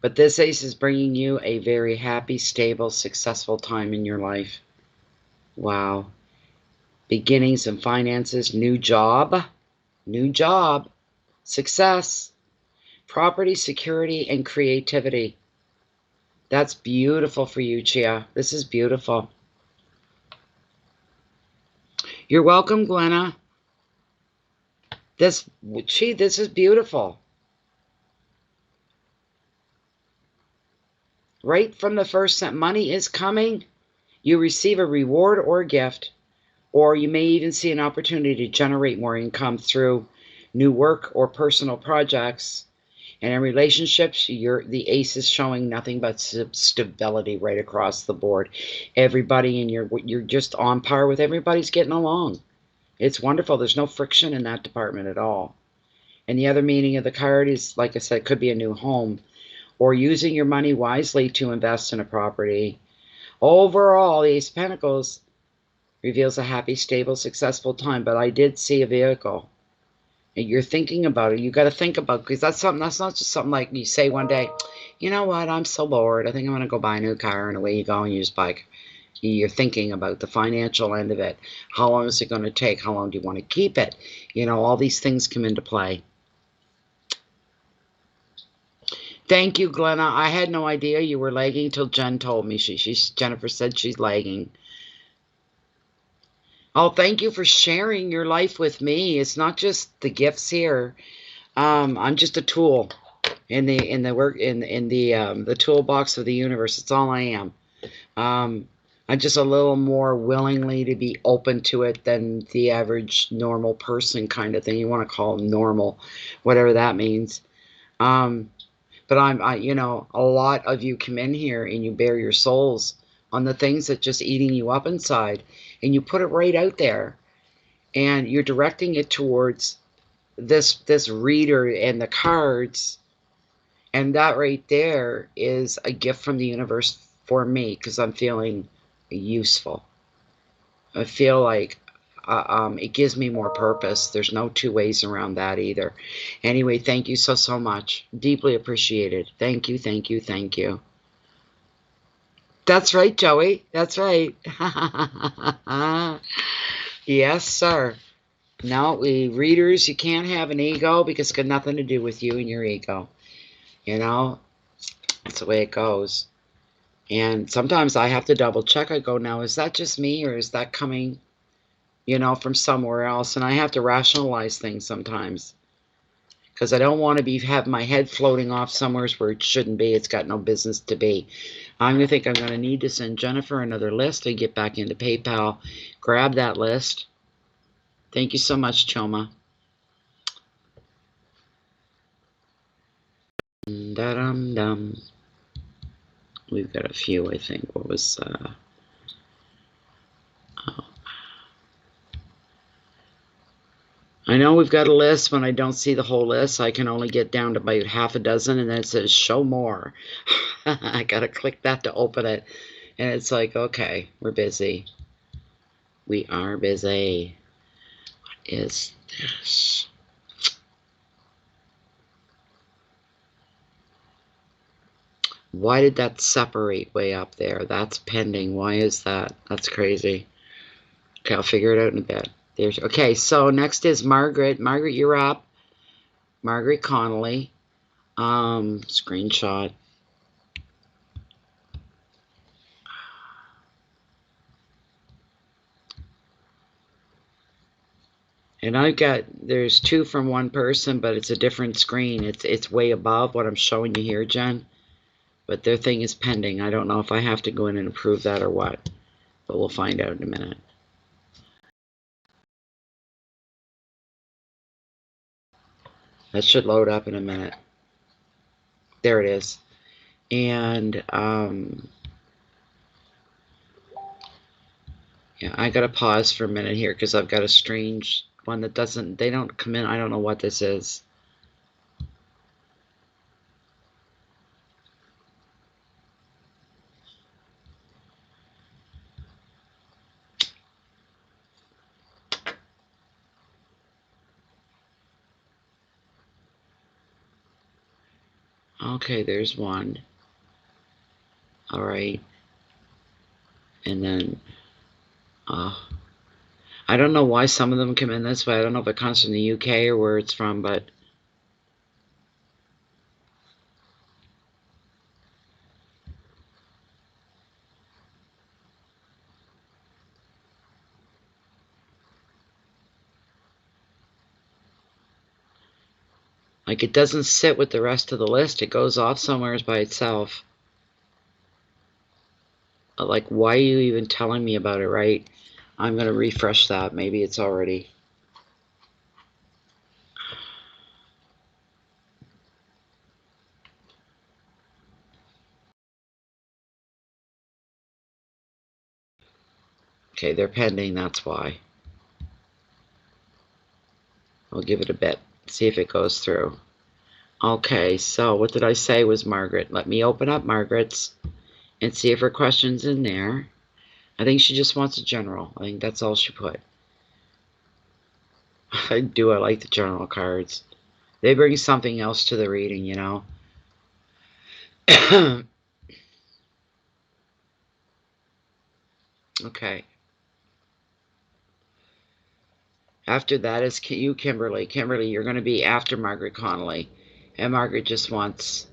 But this ace is bringing you a very happy, stable, successful time in your life. Wow. Beginnings and finances, new job, success, property, security, and creativity. That's beautiful for you, Chia. This is beautiful. You're welcome, Glenna. This is beautiful. Right from the first cent, money is coming. You receive a reward or a gift, or you may even see an opportunity to generate more income through new work or personal projects. And in relationships, the ace is showing nothing but stability right across the board. Everybody you're just on par with everybody's getting along. It's wonderful. There's no friction in that department at all. And the other meaning of the card is, like I said, could be a new home, or using your money wisely to invest in a property. Overall, the Ace of Pentacles reveals a happy, stable, successful time. But I did see a vehicle. And you're thinking about it. You got to think about it, because that's not just something like you say one day, you know what, I'm so bored, I think I'm going to go buy a new car, and away you go and you just buy. You're thinking about the financial end of it. How long is it going to take? How long do you want to keep it? You know, all these things come into play. Thank you, Glenna. I had no idea you were lagging till Jen told me. Jennifer said she's lagging. Oh, thank you for sharing your life with me. It's not just the gifts here. I'm just a tool in the toolbox of the universe. It's all I am. I'm just a little more willingly to be open to it than the average normal person kind of thing. You want to call them normal, whatever that means. But a lot of you come in here and you bare your souls on the things that just eating you up inside, and you put it right out there, and you're directing it towards this reader and the cards, and that right there is a gift from the universe for me, because I'm feeling useful. I feel like it gives me more purpose. There's no two ways around that either. Anyway, thank you so much. Deeply appreciated. Thank you, thank you, thank you. That's right, Joey. That's right. Yes, sir. No, readers, you can't have an ego, because it's got nothing to do with you and your ego. You know, that's the way it goes. And sometimes I have to double check. I go, now, is that just me, or is that coming, from somewhere else? And I have to rationalize things sometimes, because I don't want to have my head floating off somewhere where it shouldn't be. It's got no business to be. I'm going to need to send Jennifer another list and get back into PayPal. Grab that list. Thank you so much, Choma. Da-dum-dum. We've got a few, I think. What was... oh. I know we've got a list. When I don't see the whole list, I can only get down to about half a dozen, and then it says show more. I gotta click that to open it, and it's like, okay, we're busy. We are busy. What is this? Why did that separate way up there? That's pending. Why is that? That's crazy. Okay, I'll figure it out in a bit. Okay, so next is Margaret. Margaret, you're up. Margaret Connolly. Screenshot. And there's two from one person, but it's a different screen. It's way above what I'm showing you here, Jen. But their thing is pending. I don't know if I have to go in and approve that or what, but we'll find out in a minute. That should load up in a minute. There it is. And yeah, I gotta pause for a minute here because I've got a strange one that doesn't, they don't come in. I don't know what this is. Okay, there's one. All right. And then, I don't know why some of them come in this way. I don't know if it comes from the UK or where it's from, but like it doesn't sit with the rest of the list. It goes off somewhere by itself. Like, why are you even telling me about it, right? I'm going to refresh that. Maybe it's already. Okay, they're pending. That's why. I'll give it a bit. See if it goes through. Okay, so what did I say was Margaret? Let me open up Margaret's and see if her question's in there. I think she just wants a general. I think that's all she put. I like the general cards. They bring something else to the reading, you know. Okay. After that is you, Kimberly. Kimberly, you're going to be after Margaret Connolly. And Margaret just wants...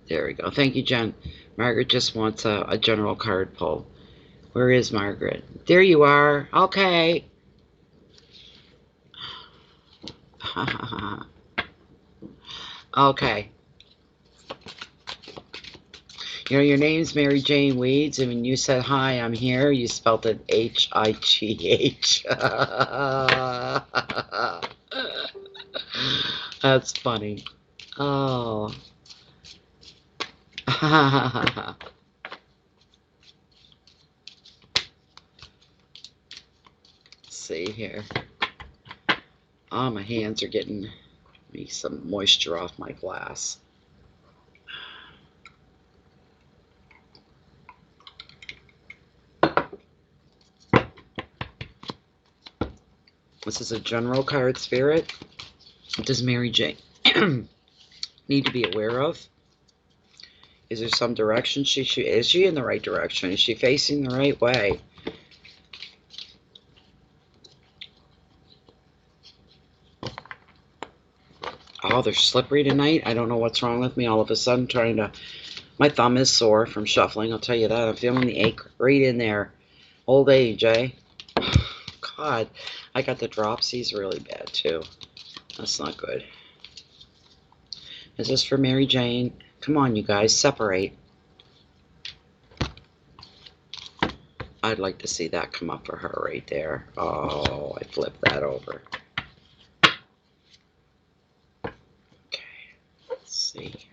There we go. Thank you, Jen. Margaret just wants a general card pull. Where is Margaret? There you are. Okay. Okay. You know, your name's Mary Jane Weeds, and when you said, hi, I'm here, you spelled it H-I-G-H. That's funny. Oh. Let's see here. Oh, my hands are getting me some moisture off my glass. This is a general card, Spirit. What does Mary Jane need to be aware of? Is there some direction is she in the right direction? Is she facing the right way? Oh, they're slippery tonight. I don't know what's wrong with me. All of a sudden, my thumb is sore from shuffling. I'll tell you that. I'm feeling the ache right in there. Old age, eh? God, I got the dropsies really bad too. That's not good. Is this for Mary Jane? Come on, you guys, separate. I'd like to see that come up for her right there. Oh, I flipped that over. Okay, let's see here.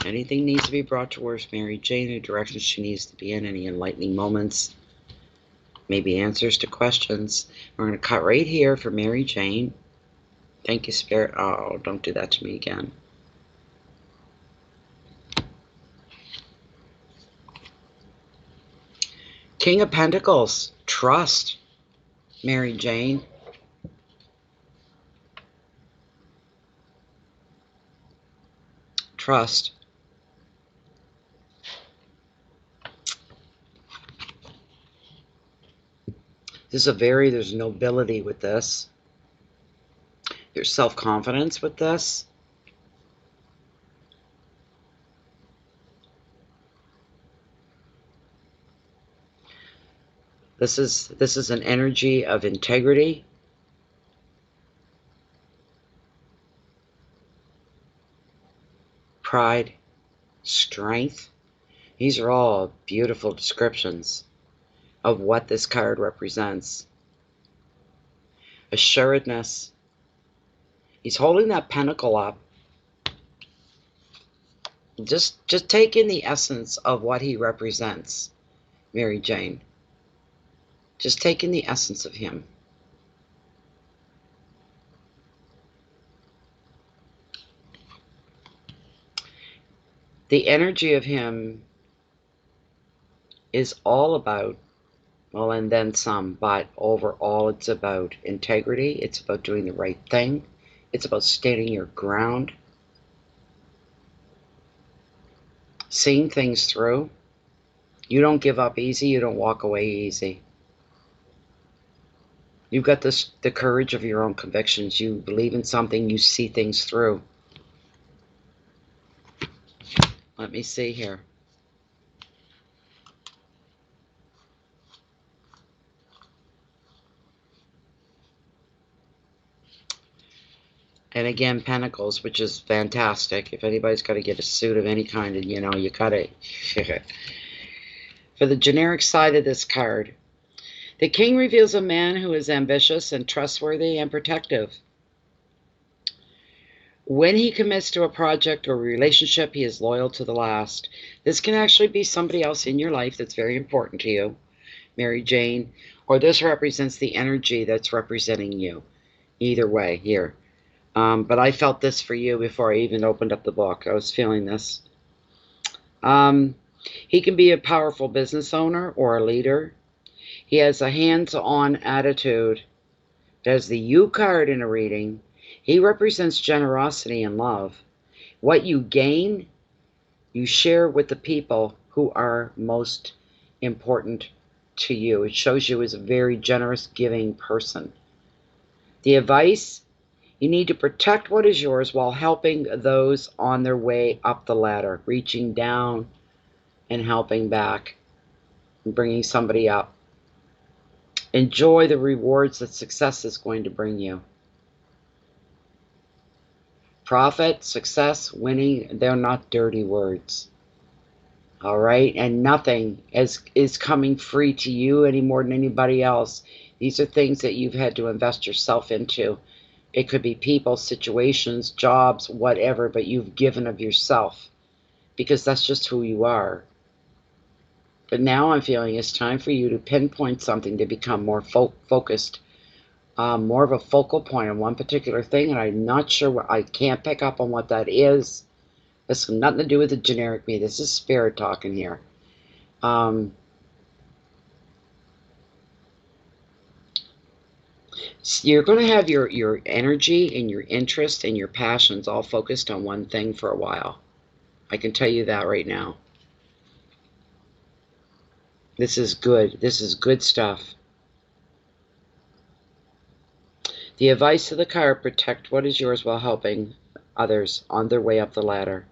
Anything needs to be brought towards Mary Jane, the direction she needs to be in, any enlightening moments, maybe answers to questions. We're going to cut right here for Mary Jane. Thank you, Spirit. Oh, don't do that to me again. King of Pentacles, trust, Mary Jane. Trust. There's nobility with this. There's self-confidence with this. This is an energy of integrity. pride, strength. These are all beautiful descriptions of what this card represents. Assuredness. He's holding that pentacle up. Just take in the essence of what he represents, Mary Jane. Just take in the essence of him. The energy of him is all about, well, and then some, but overall it's about integrity. It's about doing the right thing. It's about standing your ground. Seeing things through. You don't give up easy. You don't walk away easy. You've got the courage of your own convictions. You believe in something. You see things through. Let me see here. And again, Pentacles, which is fantastic. If anybody's got to get a suit of any kind, and you know, you got to. For the generic side of this card, the King reveals a man who is ambitious and trustworthy and protective. When he commits to a project or relationship, he is loyal to the last. This can actually be somebody else in your life that's very important to you, Mary Jane, or this represents the energy that's representing you. Either way, here. But I felt this for you before I even opened up the book. I was feeling this. He can be a powerful business owner or a leader. He has a hands-on attitude. There's the You card in a reading. He represents generosity and love. What you gain, you share with the people who are most important to you. It shows you as a very generous, giving person. The advice, you need to protect what is yours while helping those on their way up the ladder, reaching down and helping back and bringing somebody up. Enjoy the rewards that success is going to bring you. Profit, success, winning, they're not dirty words. All right? And nothing is coming free to you any more than anybody else. These are things that you've had to invest yourself into. It could be people, situations, jobs, whatever, but you've given of yourself because that's just who you are. But now I'm feeling it's time for you to pinpoint something to become more focused, more of a focal point on one particular thing, and I'm not sure what, I can't pick up on what that is. This has nothing to do with the generic me. This is spirit talking here. So you're going to have your energy and your interest and your passions all focused on one thing for a while. I can tell you that right now. This is good. This is good stuff. The advice of the card, protect what is yours while helping others on their way up the ladder.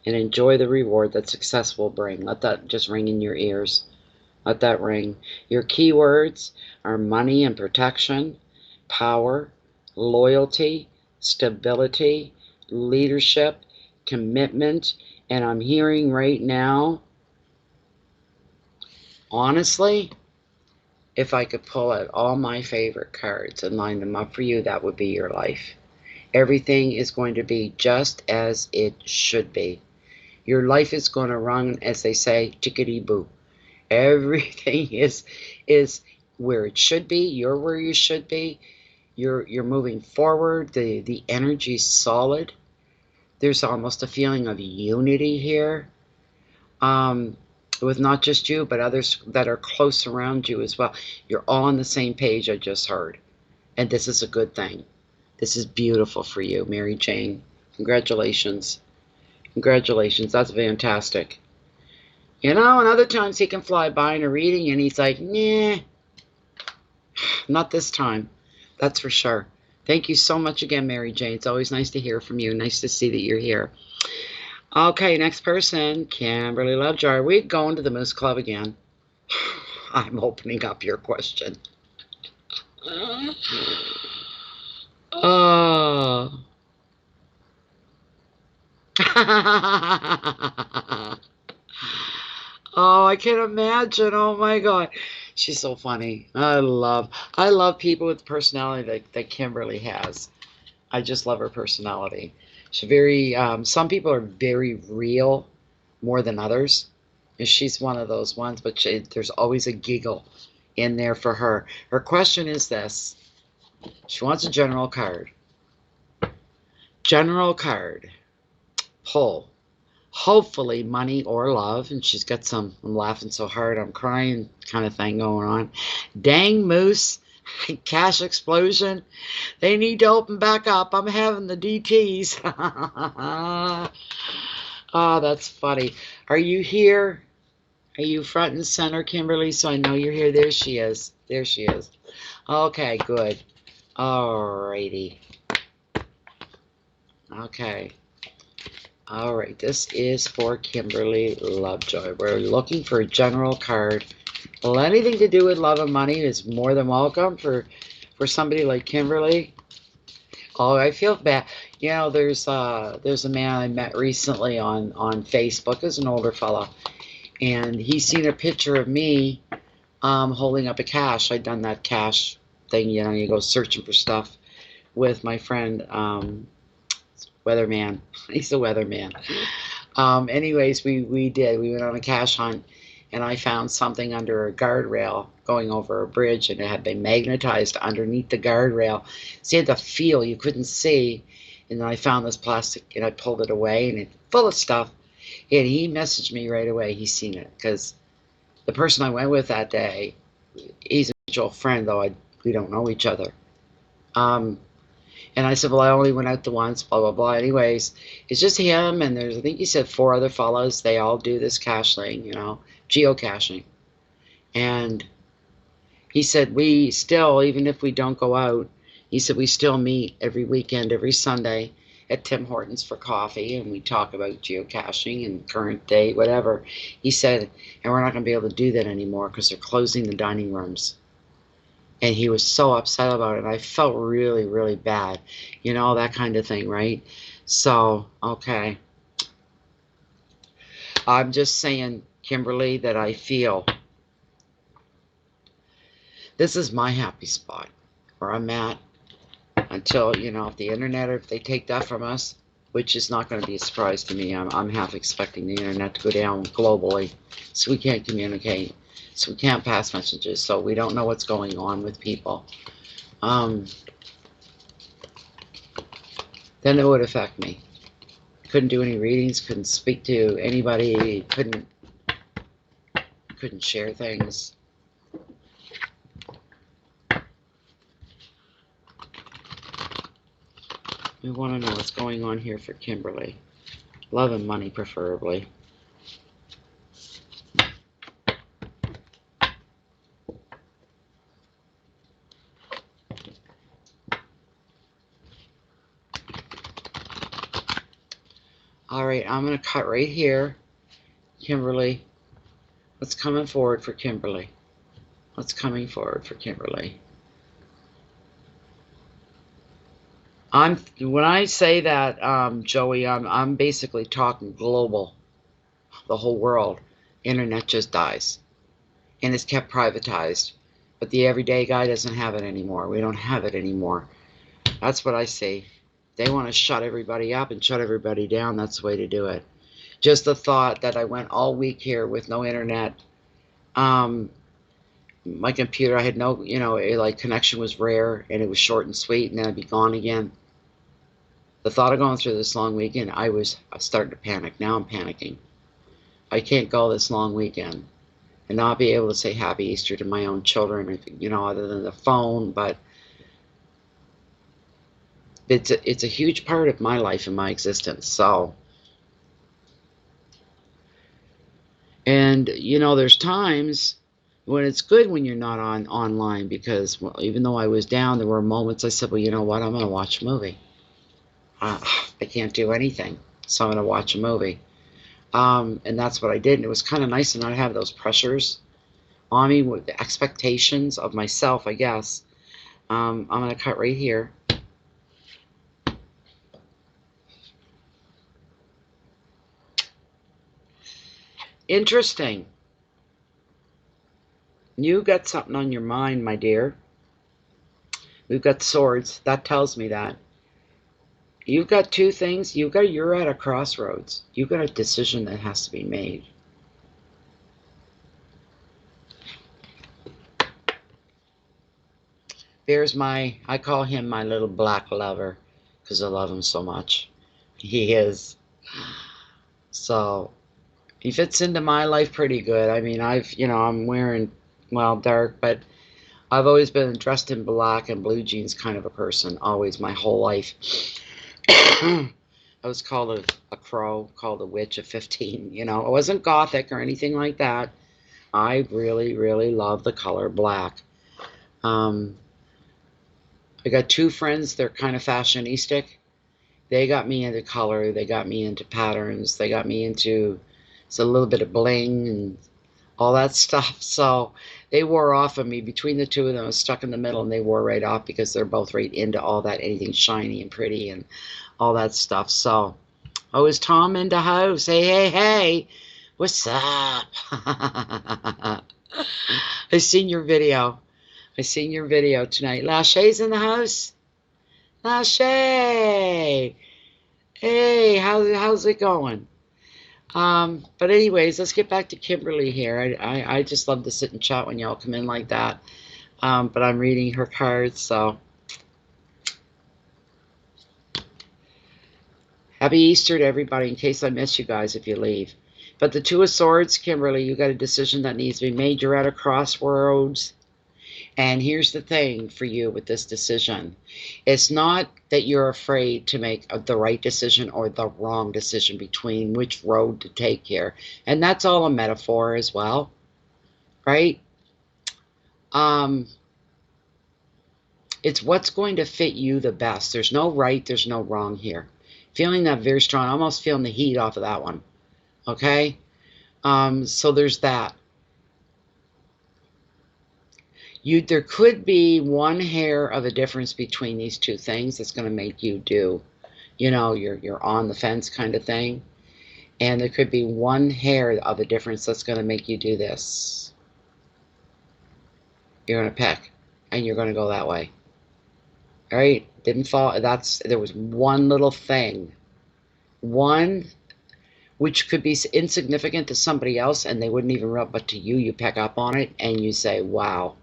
And enjoy the reward that success will bring. Let that just ring in your ears. Let that ring. Your keywords are money and protection, power, loyalty, stability, leadership, commitment, and I'm hearing right now, honestly, if I could pull out all my favorite cards and line them up for you, that would be your life. Everything is going to be just as it should be. Your life is going to run, as they say, tickety-boo. Everything is where it should be. You're where you should be. You're moving forward. The energy's solid. There's almost a feeling of unity here, with not just you, but others that are close around you as well. You're all on the same page, I just heard. And this is a good thing. This is beautiful for you, Mary Jane. Congratulations. Congratulations. That's fantastic. You know, and other times he can fly by in a reading and he's like, nah, not this time. That's for sure. Thank you so much again, Mary Jane. It's always nice to hear from you. Nice to see that you're here. Okay, next person, Kimberly Lovejoy. Are we going to the Moose Club again? I'm opening up your question. Oh. Oh, I can imagine. Oh my God. She's so funny. I love people with the personality that Kimberly has. I just love her personality. She's very some people are very real more than others. And she's one of those ones, but there's always a giggle in there for her. Her question is this. She wants a general card. General card. Pull. Hopefully money or love, and she's got some I'm laughing so hard I'm crying kind of thing going on. Dang moose, cash explosion. They need to open back up. I'm having the DTs. Oh, that's funny. Are you here? Are you front and center, Kimberly? So I know you're here. There she is. There she is. Okay, good. Alrighty. Okay. All right, this is for Kimberly Lovejoy. We're looking for a general card. Well, anything to do with love and money is more than welcome for somebody like Kimberly. Oh, I feel bad. You know, there's a man I met recently on Facebook. He's an older fella, and he's seen a picture of me holding up a cash. I'd done that cash thing. You know, you go searching for stuff with my friend. Weatherman. He's a weatherman. Anyways, we went on a cash hunt, and I found something under a guardrail going over a bridge, and it had been magnetized underneath the guardrail. So you had to feel, you couldn't see. And then I found this plastic, and I pulled it away, and it's full of stuff. And he messaged me right away. He's seen it, because the person I went with that day, he's a mutual friend, though we don't know each other. And I said, well, I only went out the once, blah, blah, blah. Anyways, it's just him, and there's, I think he said 4 other fellows. They all do this cache thing, you know, geocaching. And he said, we still, even if we don't go out, he said, we still meet every weekend, every Sunday at Tim Hortons for coffee, and we talk about geocaching and current day, whatever. He said, and we're not going to be able to do that anymore because they're closing the dining rooms. And he was so upset about it. I felt really, really bad. You know, that kind of thing, right? So, okay. I'm just saying, Kimberly, that I feel this is my happy spot where I'm at until, you know, if the internet, or if they take that from us, which is not going to be a surprise to me. I'm half expecting the internet to go down globally, so we can't communicate. So we can't pass messages, so we don't know what's going on with people. Then it would affect me. Couldn't do any readings, couldn't speak to anybody, couldn't share things. We want to know what's going on here for Kimberly. Love and money, preferably. Alright, I'm going to cut right here. Kimberly. What's coming forward for Kimberly? What's coming forward for Kimberly? When I say that, Joey, I'm basically talking global. The whole world. Internet just dies. And it's kept privatized. But the everyday guy doesn't have it anymore. We don't have it anymore. That's what I say. They want to shut everybody up and shut everybody down. That's the way to do it. Just the thought that I went all week here with no internet. My computer, I had no, you know, like connection was rare, and it was short and sweet, and then I'd be gone again. The thought of going through this long weekend, I was starting to panic. Now I'm panicking. I can't go this long weekend and not be able to say Happy Easter to my own children, you know, other than the phone. But it's a huge part of my life and my existence. So, and you know, there's times when it's good when you're not online, because, well, even though I was down, there were moments I said, well, you know what, I'm going to watch a movie. I can't do anything, so I'm going to watch a movie. And that's what I did, and it was kind of nice to not have those pressures on me with the expectations of myself, I guess. I'm going to cut right here. Interesting. You got something on your mind, my dear. We've got swords. That tells me that. You've got two things. You're at a crossroads. You've got a decision that has to be made. There's I call him my little black lover because I love him so much. He is. So he fits into my life pretty good. I mean, I'm wearing, well, dark, but I've always been dressed in black and blue jeans kind of a person, always, my whole life. I was called a crow, called a witch at 15. You know, I wasn't gothic or anything like that. I really, really love the color black. I got two friends, they're kind of fashionistic. They got me into color, they got me into patterns, they got me into a little bit of bling and all that stuff. So they wore off of me. Between the two of them, I was stuck in the middle, and they wore right off because they're both right into all that, anything shiny and pretty and all that stuff. So, oh, is Tom in the house? Hey, hey, hey, what's up? I seen your video. I seen your video tonight. Lachey's in the house. Lachey, hey, how's it going? But anyways, let's get back to Kimberly here. I just love to sit and chat when y'all come in like that. But I'm reading her cards, so. Happy Easter to everybody, in case I miss you guys if you leave. But the Two of Swords, Kimberly, you got a decision that needs to be made. You're at a crossroads. And here's the thing for you with this decision. It's not that you're afraid to make the right decision or the wrong decision between which road to take here. And that's all a metaphor as well, right? It's what's going to fit you the best. There's no right, there's no wrong here. Feeling that very strong, almost feeling the heat off of that one, okay? So there's that. There could be one hair of a difference between these two things that's going to make you do, you know, you're on the fence kind of thing. And there could be one hair of a difference that's going to make you do this. You're going to pick, and you're going to go that way. All right? Didn't fall. There was one little thing. One which could be insignificant to somebody else, and they wouldn't even rub, but to you, you pick up on it, and you say, wow.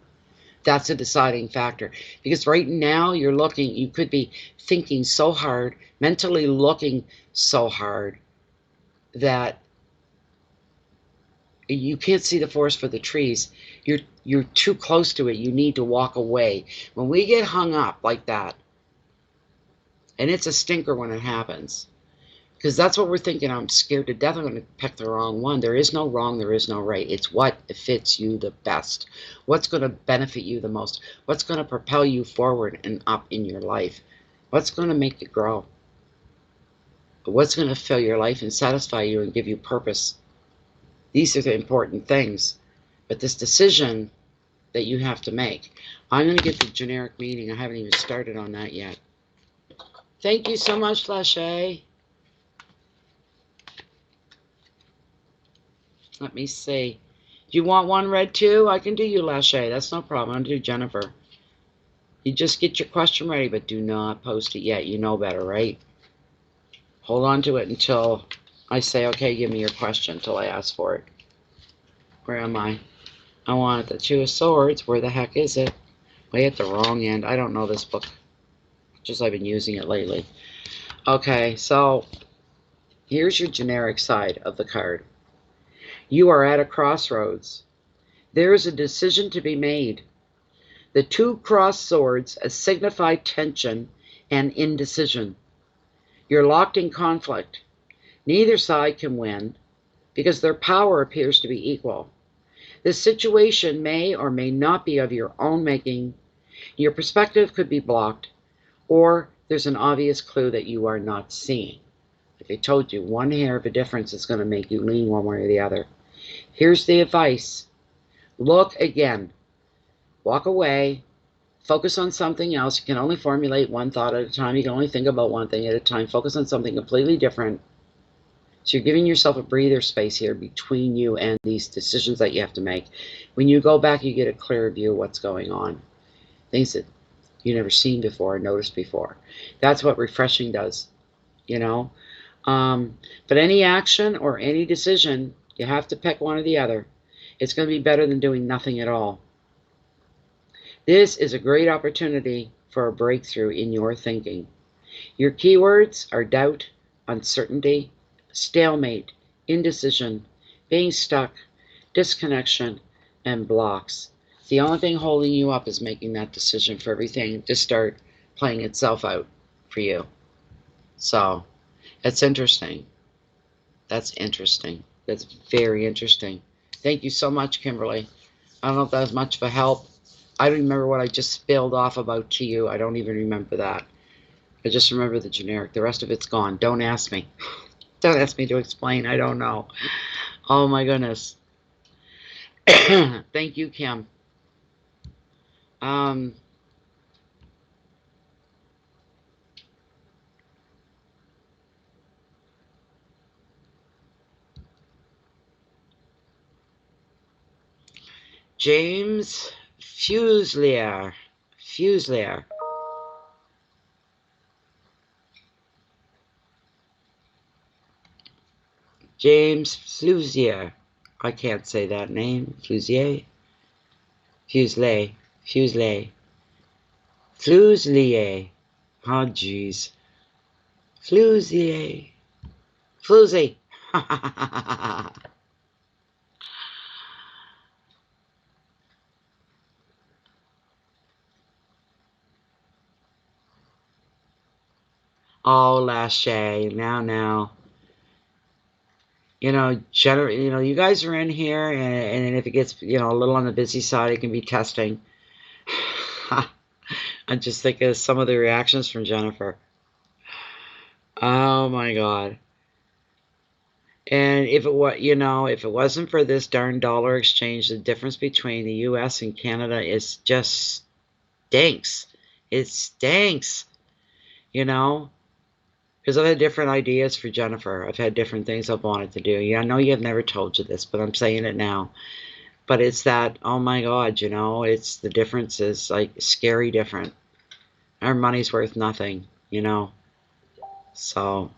That's a deciding factor, because right now you could be thinking so hard, mentally looking so hard that you can't see the forest for the trees. You're too close to it. You need to walk away. When we get hung up like that, and it's a stinker when it happens, because that's what we're thinking. I'm scared to death I'm going to pick the wrong one. There is no wrong, there is no right. It's what fits you the best. What's going to benefit you the most? What's going to propel you forward and up in your life? What's going to make you grow? What's going to fill your life and satisfy you and give you purpose? These are the important things. But this decision that you have to make. I'm going to get the generic meaning. I haven't even started on that yet. Thank you so much, Lachey. Let me see. Do you want one read too? I can do you, Lachey. That's no problem. I'll do Jennifer. You just get your question ready, but do not post it yet. You know better, right? Hold on to it until I say, okay, give me your question, until I ask for it. Where am I? I want the Two of Swords. Where the heck is it? Way at the wrong end. I don't know this book. Just I've been using it lately. Okay, so here's your generic side of the card. You are at a crossroads. There is a decision to be made. The two crossed swords signify tension and indecision. You're locked in conflict. Neither side can win because their power appears to be equal. This situation may or may not be of your own making. Your perspective could be blocked, or there's an obvious clue that you are not seeing. Like I told you, one hair of a difference is going to make you lean one way or the other. Here's the advice. Look again. Walk away. Focus on something else. You can only formulate one thought at a time. You can only think about one thing at a time. Focus on something completely different. So you're giving yourself a breather space here between you and these decisions that you have to make. When you go back, you get a clearer view of what's going on. Things that you've never seen before, noticed before. That's what refreshing does, you know? But any action or any decision, you have to pick one or the other. It's going to be better than doing nothing at all. This is a great opportunity for a breakthrough in your thinking. Your keywords are doubt, uncertainty, stalemate, indecision, being stuck, disconnection, and blocks. The only thing holding you up is making that decision for everything to start playing itself out for you. So, it's interesting. That's interesting. That's very interesting. Thank you so much, Kimberly. I don't know if that was much of a help. I don't remember what I just spilled off about to you. I don't even remember that. I just remember the generic. The rest of it's gone. Don't ask me. Don't ask me to explain. I don't know. Oh my goodness. Thank you, Kim. James Fuselier. Fuselier. James Flusier. I can't say that name. Flusier. Fuselier. Fuselier. Fluselier. Oh, jeez. Flusier. Flusy. Oh, Lachey. Now. You know, you guys are in here, and if it gets, a little on the busy side, it can be testing. I just think of some of the reactions from Jennifer. Oh my God. And if it wasn't for this darn dollar exchange, the difference between the US and Canada is just stinks. It stinks, because I've had different ideas for Jennifer. I've had different things I've wanted to do. Yeah, I know I've never told you this, but I'm saying it now. But it's that, oh my God, it's the difference is like scary different. Our money's worth nothing, So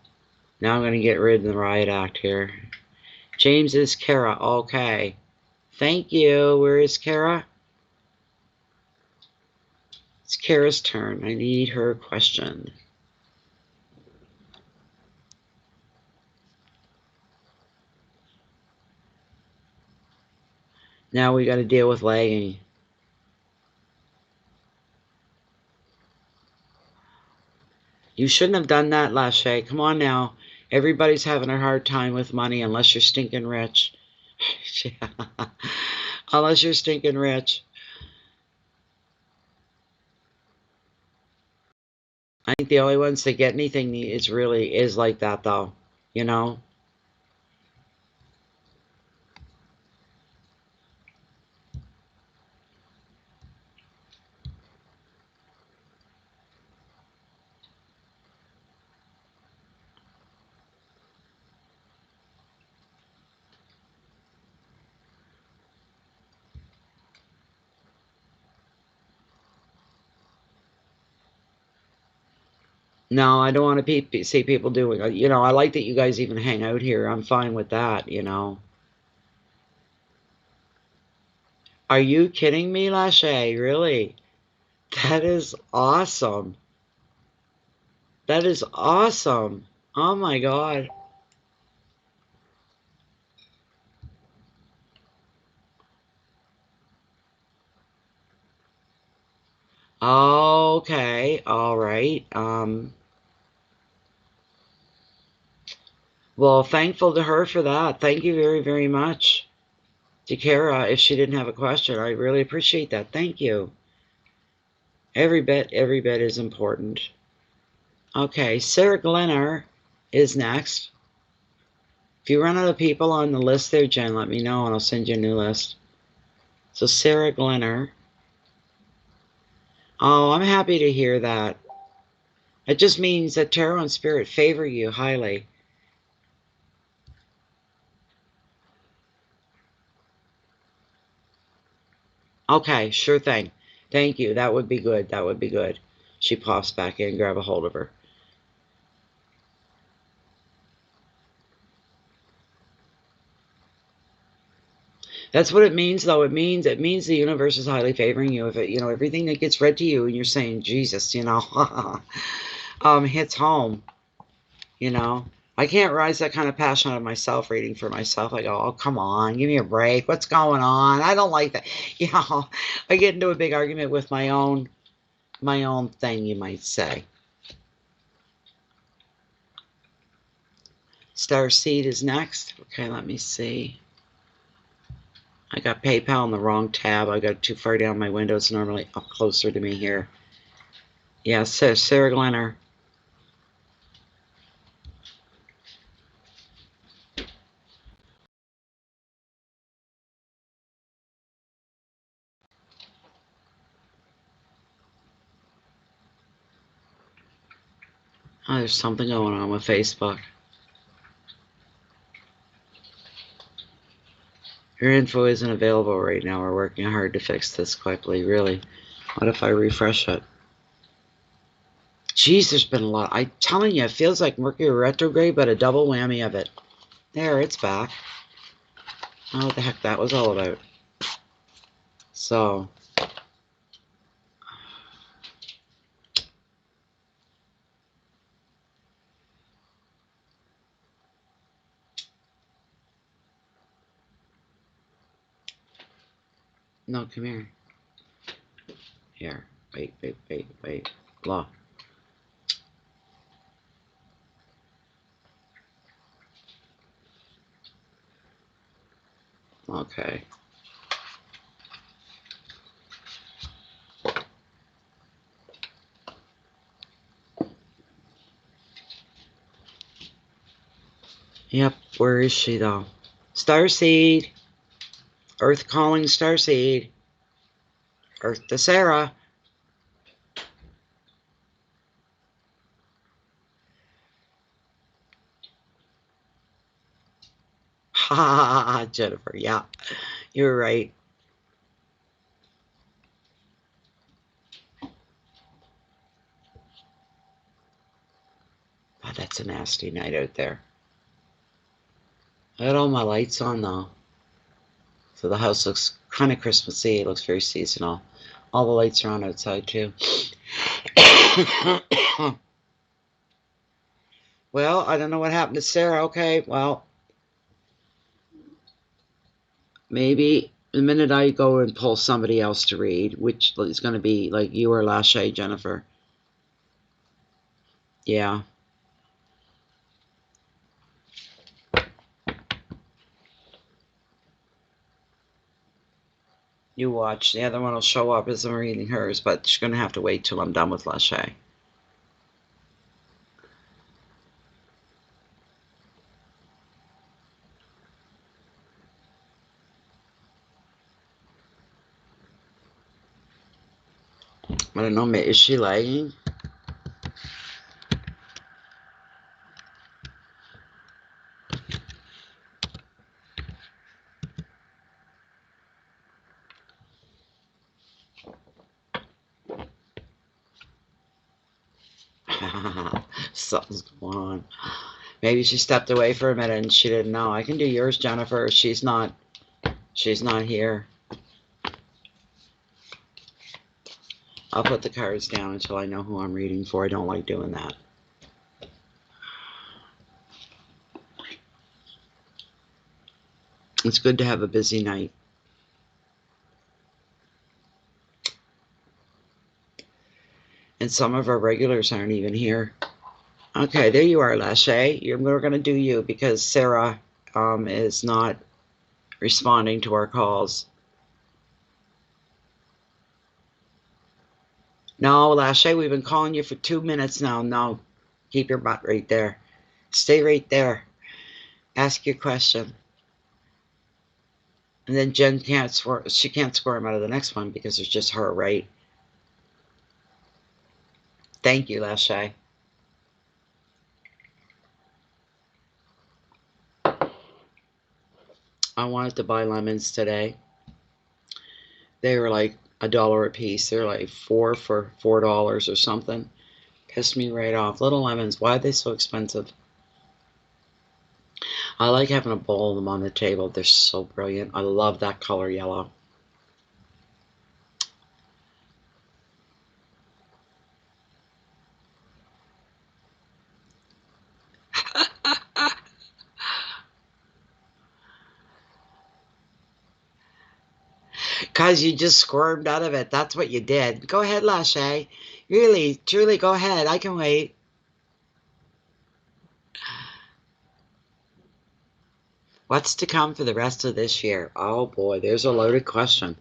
now I'm going to get rid of the riot act here. James is Kara. Okay. Thank you. Where is Kara? It's Kara's turn. I need her question. Now we got to deal with lagging. You shouldn't have done that, Lachey. Come on now. Everybody's having a hard time with money unless you're stinking rich. Unless you're stinking rich. I think the only ones that get anything is like that, though. No, I don't want to see people doing. I like that you guys even hang out here. I'm fine with that. Are you kidding me, Lachey? Really? That is awesome. That is awesome. Oh my God. Okay. All right. Well, thankful to her for that. Thank you very, very much. To Kara, if she didn't have a question, I really appreciate that. Thank you. Every bit is important. Okay, Sarah Glenner is next. If you run out of people on the list there, Jen, let me know and I'll send you a new list. So Sarah Glenner. Oh, I'm happy to hear that. It just means that Tarot and Spirit favor you highly. Okay, sure thing. Thank you. That would be good. That would be good. She pops back in, grab a hold of her. That's what it means, though. It means the universe is highly favoring you. If it, everything that gets read to you, and you're saying, Jesus, hits home. You know, I can't rise that kind of passion out of myself reading for myself. I go, oh, come on, give me a break. What's going on? I don't like that. I get into a big argument with my own thing, you might say. Starseed is next. Okay, let me see. I got PayPal in the wrong tab. I got it too far down my window. It's normally up closer to me here. Yeah, so Sarah Glenner. Oh, there's something going on with Facebook. Your info isn't available right now. We're working hard to fix this quickly, really. What if I refresh it? Jeez, there's been a lot. I'm telling you, it feels like Mercury retrograde, but a double whammy of it. There, it's back. I don't know what the heck that was all about. So, no, come here. Here, wait. Law. Okay. Yep, where is she though? Starseed. Earth calling Starseed. Earth to Sarah. Ha ha ha, Jennifer. Yeah, you're right. Oh, that's a nasty night out there. I got all my lights on though. So the house looks kind of Christmassy. It looks very seasonal. All the lights are on outside too. Well, I don't know what happened to Sarah. Okay, well, maybe the minute I go and pull somebody else to read, which is going to be like you or Lachey, Jennifer. Yeah. You watch. The other one will show up as I'm reading hers, but she's going to have to wait till I'm done with Lachey. I don't know. Is she lagging? Something's going on. Maybe she stepped away for a minute and she didn't know. I can do yours, Jennifer. She's not here. I'll put the cards down until I know who I'm reading for. I don't like doing that. It's good to have a busy night. And some of our regulars aren't even here. Okay, there you are, Lachey. We're going to do you because Sarah is not responding to our calls. No, Lachey, we've been calling you for 2 minutes now. No, keep your butt right there. Stay right there. Ask your question. And then Jen can't squirm out of the next one because it's just her, right? Thank you, Lachey. I wanted to buy lemons today. They were like $1 a piece. They're like 4 for $4 or something. Pissed me right off. Little lemons, why are they so expensive? I like having a bowl of them on the table. They're so brilliant. I love that color yellow. Cause you just squirmed out of it. That's what you did. Go ahead, Lachey. Really, truly, go ahead. I can wait. What's to come for the rest of this year? Oh boy, there's a loaded question.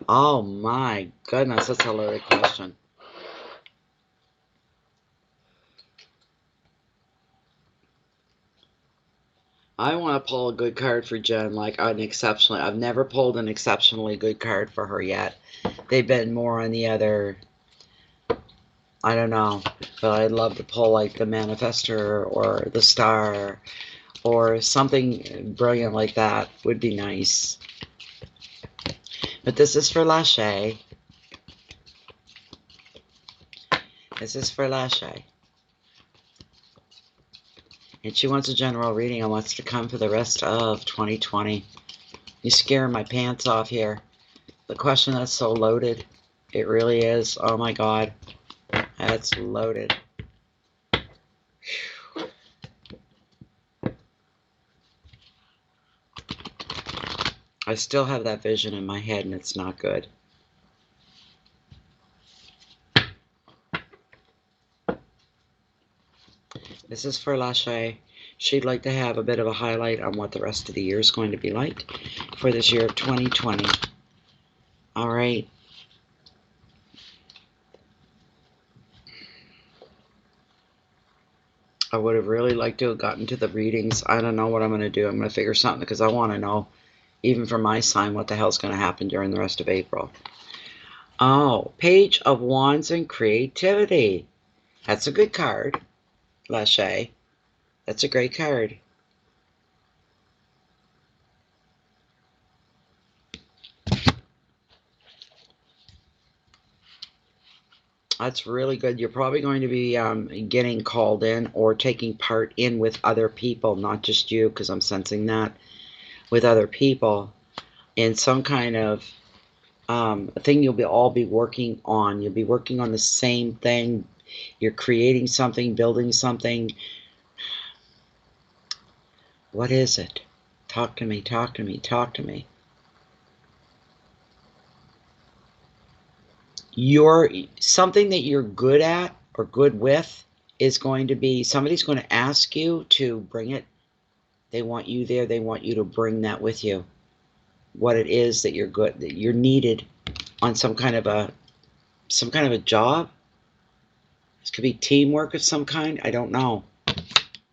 Oh my goodness, that's a loaded question. I want to pull a good card for Jen, like an exceptionally. I've never pulled an exceptionally good card for her yet. They've been more on the other. I don't know, but I'd love to pull like the Manifestor or the Star or something brilliant like that. Would be nice. But this is for Lachey. This is for Lachey. And she wants a general reading on what's to come for the rest of 2020. You're scaring my pants off here. The question that's so loaded. It really is. Oh my God. That's loaded. Whew. I still have that vision in my head and it's not good. This is for Lachey. She'd like to have a bit of a highlight on what the rest of the year is going to be like for this year of 2020. All right. I would have really liked to have gotten to the readings. I don't know what I'm going to do. I'm going to figure something because I want to know, even for my sign, what the hell's going to happen during the rest of April. Oh, Page of Wands and Creativity. That's a good card, Lachey. That's a great card. That's really good. You're probably going to be getting called in or taking part in with other people, not just you, because I'm sensing that, with other people in some kind of thing you'll all be working on. You'll be working on the same thing. You're creating something, building something. What is it? Talk to me, talk to me, talk to me. Something that you're good at or good with is going to be, somebody's going to ask you to bring it. They want you there. They want you to bring that with you. What it is that you're good, that you're needed on some kind of a job. This could be teamwork of some kind. I don't know.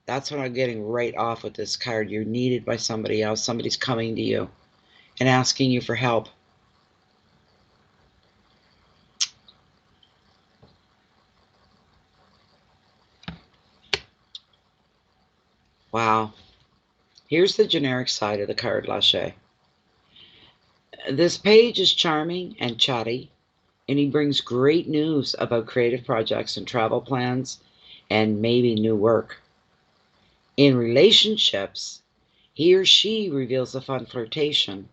That's what I'm getting right off with this card. You're needed by somebody else. Somebody's coming to you and asking you for help. Wow. Here's the generic side of the card, Lachey. This page is charming and chatty, and he brings great news about creative projects and travel plans and maybe new work. In relationships, he or she reveals a fun flirtation.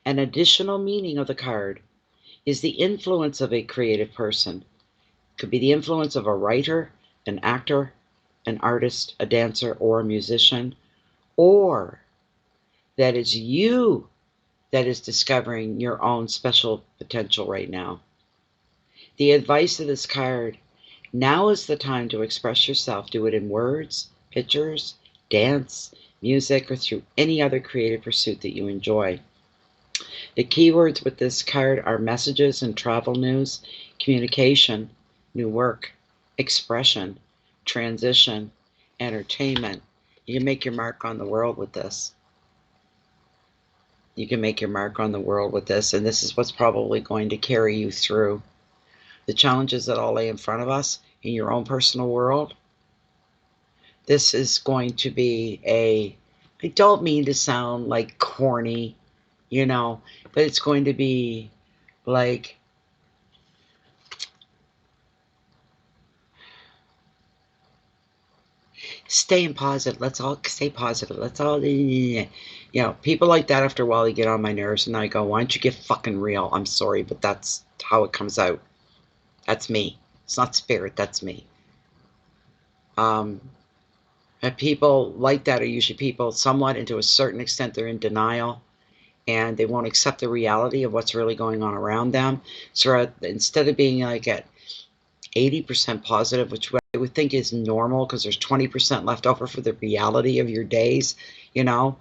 An additional meaning of the card is the influence of a creative person. It could be the influence of a writer, an actor, an artist, a dancer, or a musician, or that it's you that is discovering your own special potential right now. The advice of this card: now is the time to express yourself. Do it in words, pictures, dance, music, or through any other creative pursuit that you enjoy. The keywords with this card are messages and travel news, communication, new work, expression, transition, entertainment. You can make your mark on the world with this. You can make your mark on the world with this, and this is what's probably going to carry you through the challenges that all lay in front of us in your own personal world. This is going to be I don't mean to sound like corny, but it's going to be Like, staying positive. Let's all stay positive. Let's all, people like that after a while, they get on my nerves, and I go, why don't you get fucking real? I'm sorry, but that's how it comes out. That's me. It's not spirit, that's me. And people like that are usually people somewhat, and to a certain extent, they're in denial, and they won't accept the reality of what's really going on around them. So instead of being like at 80% positive, which I would think is normal because there's 20% left over for the reality of your days, you know.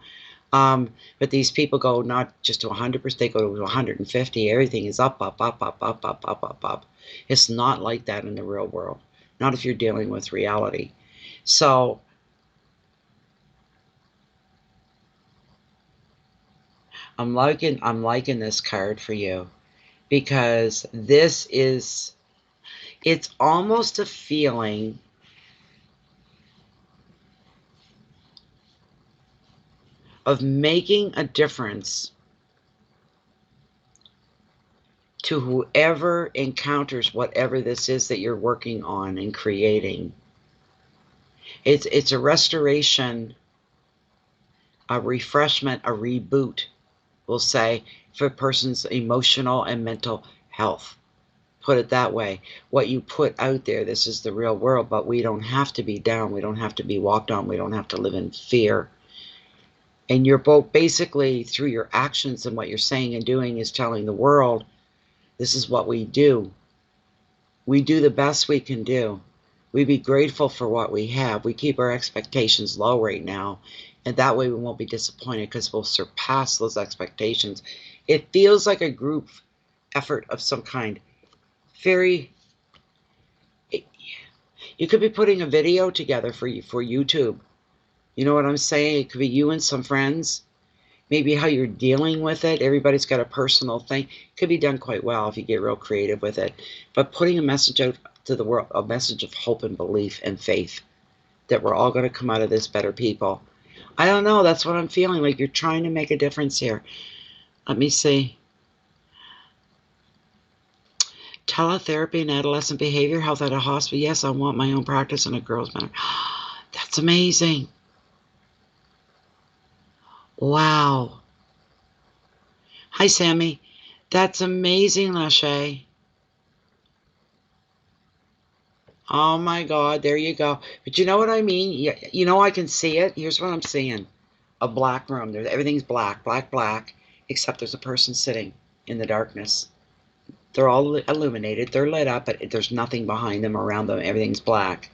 But these people go not just to 100%, they go to 150. Everything is up, up, up, up, up, up, up, up, up. It's not like that in the real world. Not if you're dealing with reality. So I'm liking this card for you because it's almost a feeling of making a difference to whoever encounters whatever this is that you're working on and creating. It's a restoration, a refreshment, a reboot, we'll say, for a person's emotional and mental health. Put it that way. What you put out there, this is the real world, but we don't have to be down. We don't have to be walked on. We don't have to live in fear. And you're both basically, through your actions and what you're saying and doing, is telling the world, this is what we do. We do the best we can do. We be grateful for what we have. We keep our expectations low right now, and that way we won't be disappointed because we'll surpass those expectations. It feels like a group effort of some kind. You could be putting a video together for YouTube. You know what I'm saying? It could be you and some friends. Maybe how you're dealing with it. Everybody's got a personal thing. It could be done quite well if you get real creative with it. But putting a message out to the world, a message of hope and belief and faith that we're all going to come out of this better people. I don't know. That's what I'm feeling. Like you're trying to make a difference here. Let me see. Teletherapy and adolescent behavior health at a hospital. Yes, I want my own practice and a girls' mentor. That's amazing. Wow. Hi, Sammy. That's amazing, Lachey. Oh my God, there you go. But you know what I mean? You know I can see it. Here's what I'm seeing. A black room. There's everything's black, black, black, except there's a person sitting in the darkness. They're all illuminated. They're lit up, but there's nothing behind them, around them. Everything's black.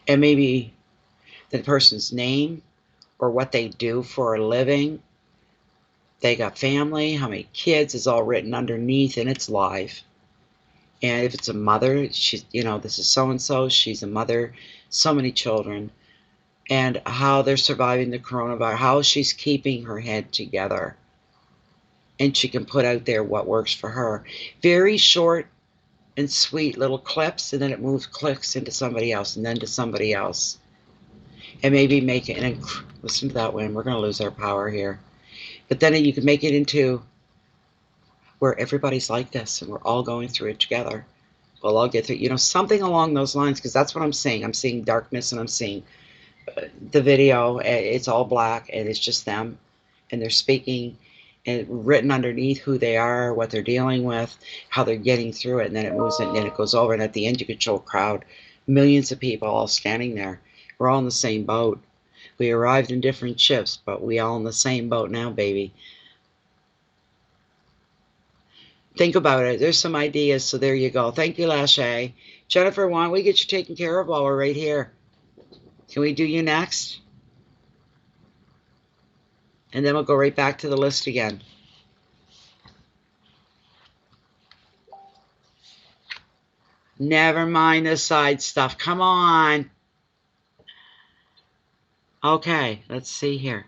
And maybe the person's name or what they do for a living. They got family, how many kids is all written underneath, and it's live. And if it's a mother, she's, this is so-and-so, she's a mother, so many children, and how they're surviving the coronavirus, how she's keeping her head together. And she can put out there what works for her. Very short and sweet little clips, and then it moves, clicks into somebody else, and then to somebody else. And maybe make it, and listen to that wind, we're going to lose our power here. But then you can make it into where everybody's like this, and we're all going through it together. We'll all get through, something along those lines, because that's what I'm seeing. I'm seeing darkness, and I'm seeing the video. It's all black, and it's just them, and they're speaking, and written underneath who they are, what they're dealing with, how they're getting through it, and then it moves, and then it goes over, and at the end you could show a crowd, millions of people all standing there. We're all in the same boat. We arrived in different ships, but we all in the same boat now, baby. Think about it. There's some ideas, so there you go. Thank you, Lachey. Jennifer, why don't we get you taken care of while we're right here? Can we do you next? And then we'll go right back to the list again. Never mind the side stuff. Come on. Okay, let's see here.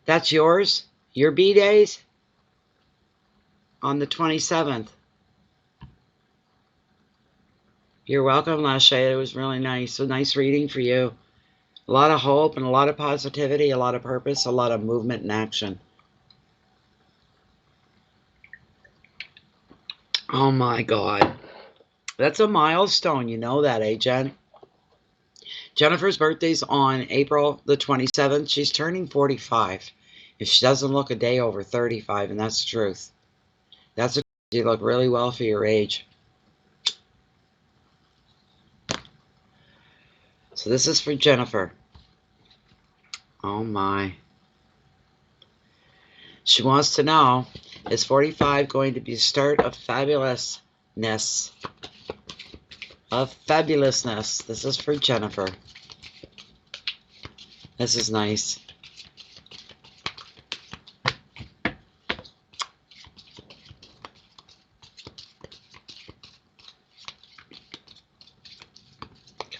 That's yours? Your B-days? On the 27th. You're welcome, Lashay. It was really nice. A nice reading for you. A lot of hope and a lot of positivity, a lot of purpose, a lot of movement and action. Oh my God. That's a milestone. You know that, eh, Jen? Jennifer's birthday's on April the 27th. She's turning 45. If she doesn't look a day over 35, and that's the truth. You look really well for your age. So this is for Jennifer. Oh my. She wants to know, is 45 going to be the start of fabulousness? Of fabulousness. This is for Jennifer. This is nice.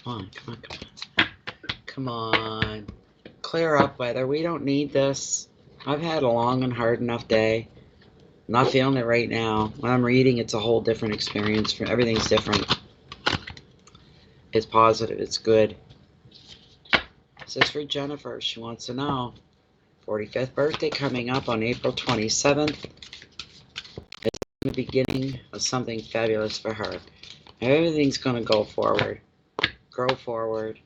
Come on, come on, come on. Come on. Clear up, weather. We don't need this. I've had a long and hard enough day. I'm not feeling it right now. When I'm reading, it's a whole different experience. Everything's different. It's positive. It's good. This is for Jennifer. She wants to know. 45th birthday coming up on April 27th. It's the beginning of something fabulous for her. Everything's going to go forward. Grow forward.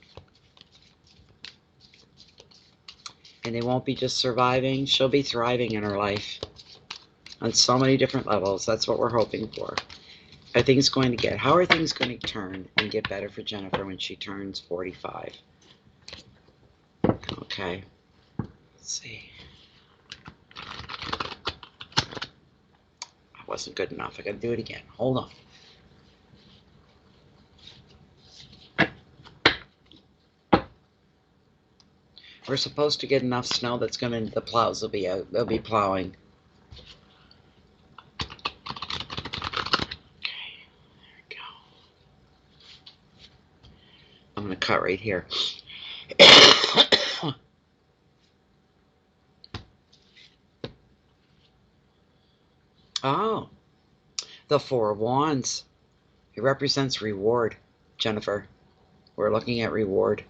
And it won't be just surviving. She'll be thriving in her life. On so many different levels. That's what we're hoping for. How are things going to turn and get better for Jennifer when she turns 45? Okay. Let's see. That wasn't good enough. I gotta do it again. Hold on. We're supposed to get enough snow that's the plows will be out. They'll be plowing. I'm going to cut right here. Oh, the Four of Wands. It represents reward, Jennifer. We're looking at reward.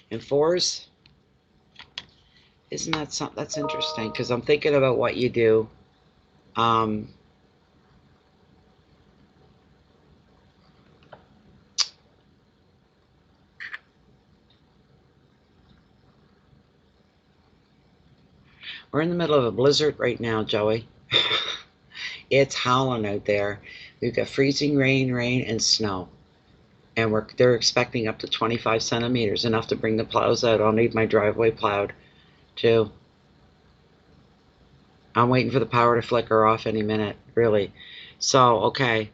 And fours, isn't that something that's interesting? Because I'm thinking about what you do. We're in the middle of a blizzard right now, Joey. It's howling out there. We've got freezing rain, and snow. And they're expecting up to 25 centimeters, enough to bring the plows out. I'll need my driveway plowed, too. I'm waiting for the power to flicker off any minute, really. So, okay.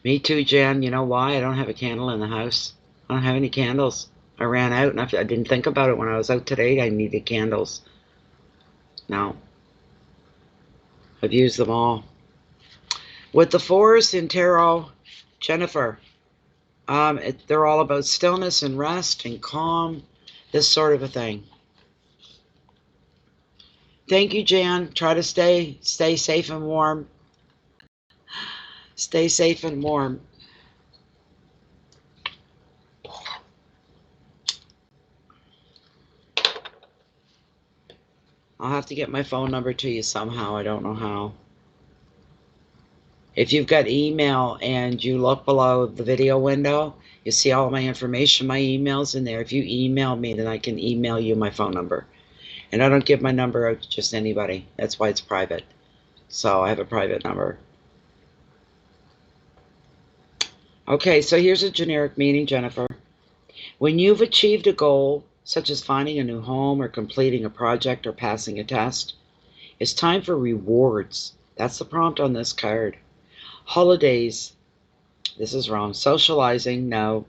Me too, Jan. You know why? I don't have a candle in the house. I don't have any candles. I ran out, and I didn't think about it when I was out today. I needed candles. No. I've used them all. With the fours in tarot, Jennifer, they're all about stillness and rest and calm, this sort of a thing. Thank you, Jan. Try to stay safe and warm. Stay safe and warm. I'll have to get my phone number to you somehow. I don't know how. If you've got email and you look below the video window, you see all my information. My email's in there. If you email me, then I can email you my phone number. And I don't give my number out to just anybody. That's why it's private. So I have a private number. Okay, so here's a generic meaning, Jennifer. When you've achieved a goal, such as finding a new home or completing a project or passing a test, it's time for rewards. That's the prompt on this card. Holidays, this is wrong. Socializing, no.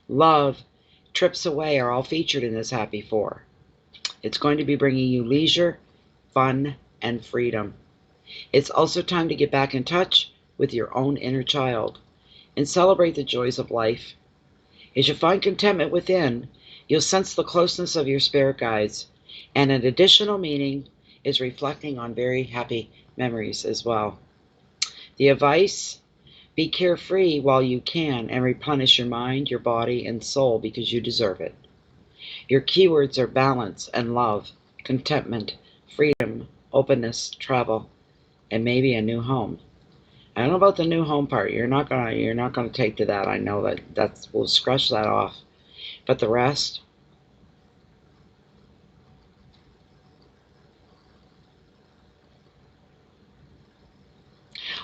Love, trips away are all featured in this Happy Four. It's going to be bringing you leisure, fun, and freedom. It's also time to get back in touch with your own inner child and celebrate the joys of life. As you find contentment within, You'll sense the closeness of your spirit guides, and an additional meaning is reflecting on very happy memories as well. The advice: be carefree while you can and replenish your mind, your body, and soul because you deserve it. Your keywords are balance and love, contentment, freedom, openness, travel, and maybe a new home. I don't know about the new home part. You're not gonna take to that. I know that we'll scratch that off. But the rest,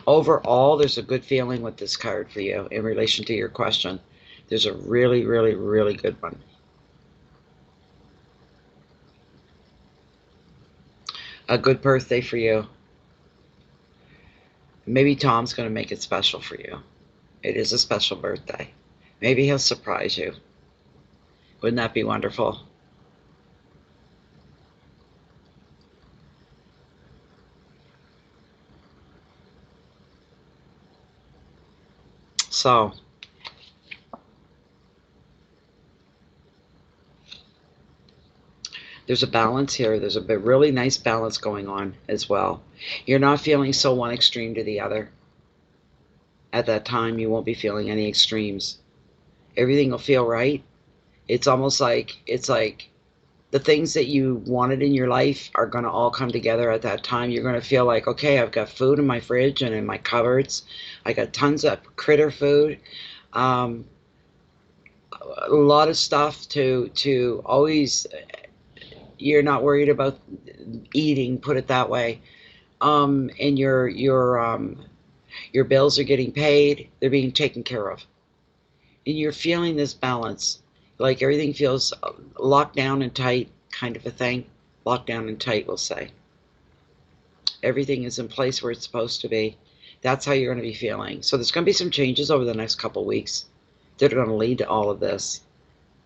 overall, there's a good feeling with this card for you in relation to your question. There's a really, really, really good one. A good birthday for you. Maybe Tom's going to make it special for you. It is a special birthday. Maybe he'll surprise you. Wouldn't that be wonderful? So, there's a balance here. There's a really nice balance going on as well. You're not feeling so one extreme to the other. At that time, you won't be feeling any extremes. Everything will feel right. It's almost like, the things that you wanted in your life are going to all come together at that time. You're going to feel like, okay, I've got food in my fridge and in my cupboards. I got tons of critter food. A lot of stuff to always, you're not worried about eating, put it that way. And your bills are getting paid. They're being taken care of. And you're feeling this balance. Like everything feels locked down and tight, kind of a thing. Locked down and tight, we'll say. Everything is in place where it's supposed to be. That's how you're going to be feeling. So there's going to be some changes over the next couple weeks that are going to lead to all of this,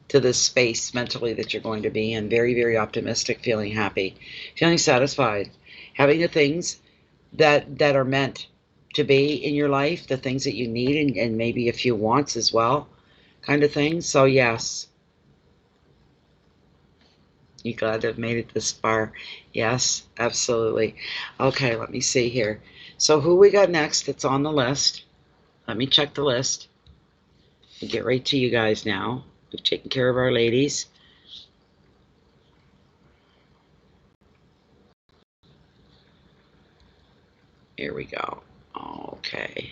to this space mentally that you're going to be in. Very, very optimistic, feeling happy, feeling satisfied, having the things that are meant to be in your life, the things that you need, and maybe a few wants as well, kind of thing. So yes, you glad to have made it this far? Yes, absolutely. Okay, let me see here. So who we got next that's on the list? Let me check the list and get right to you guys now. We've taken care of our ladies. Here we go. Okay.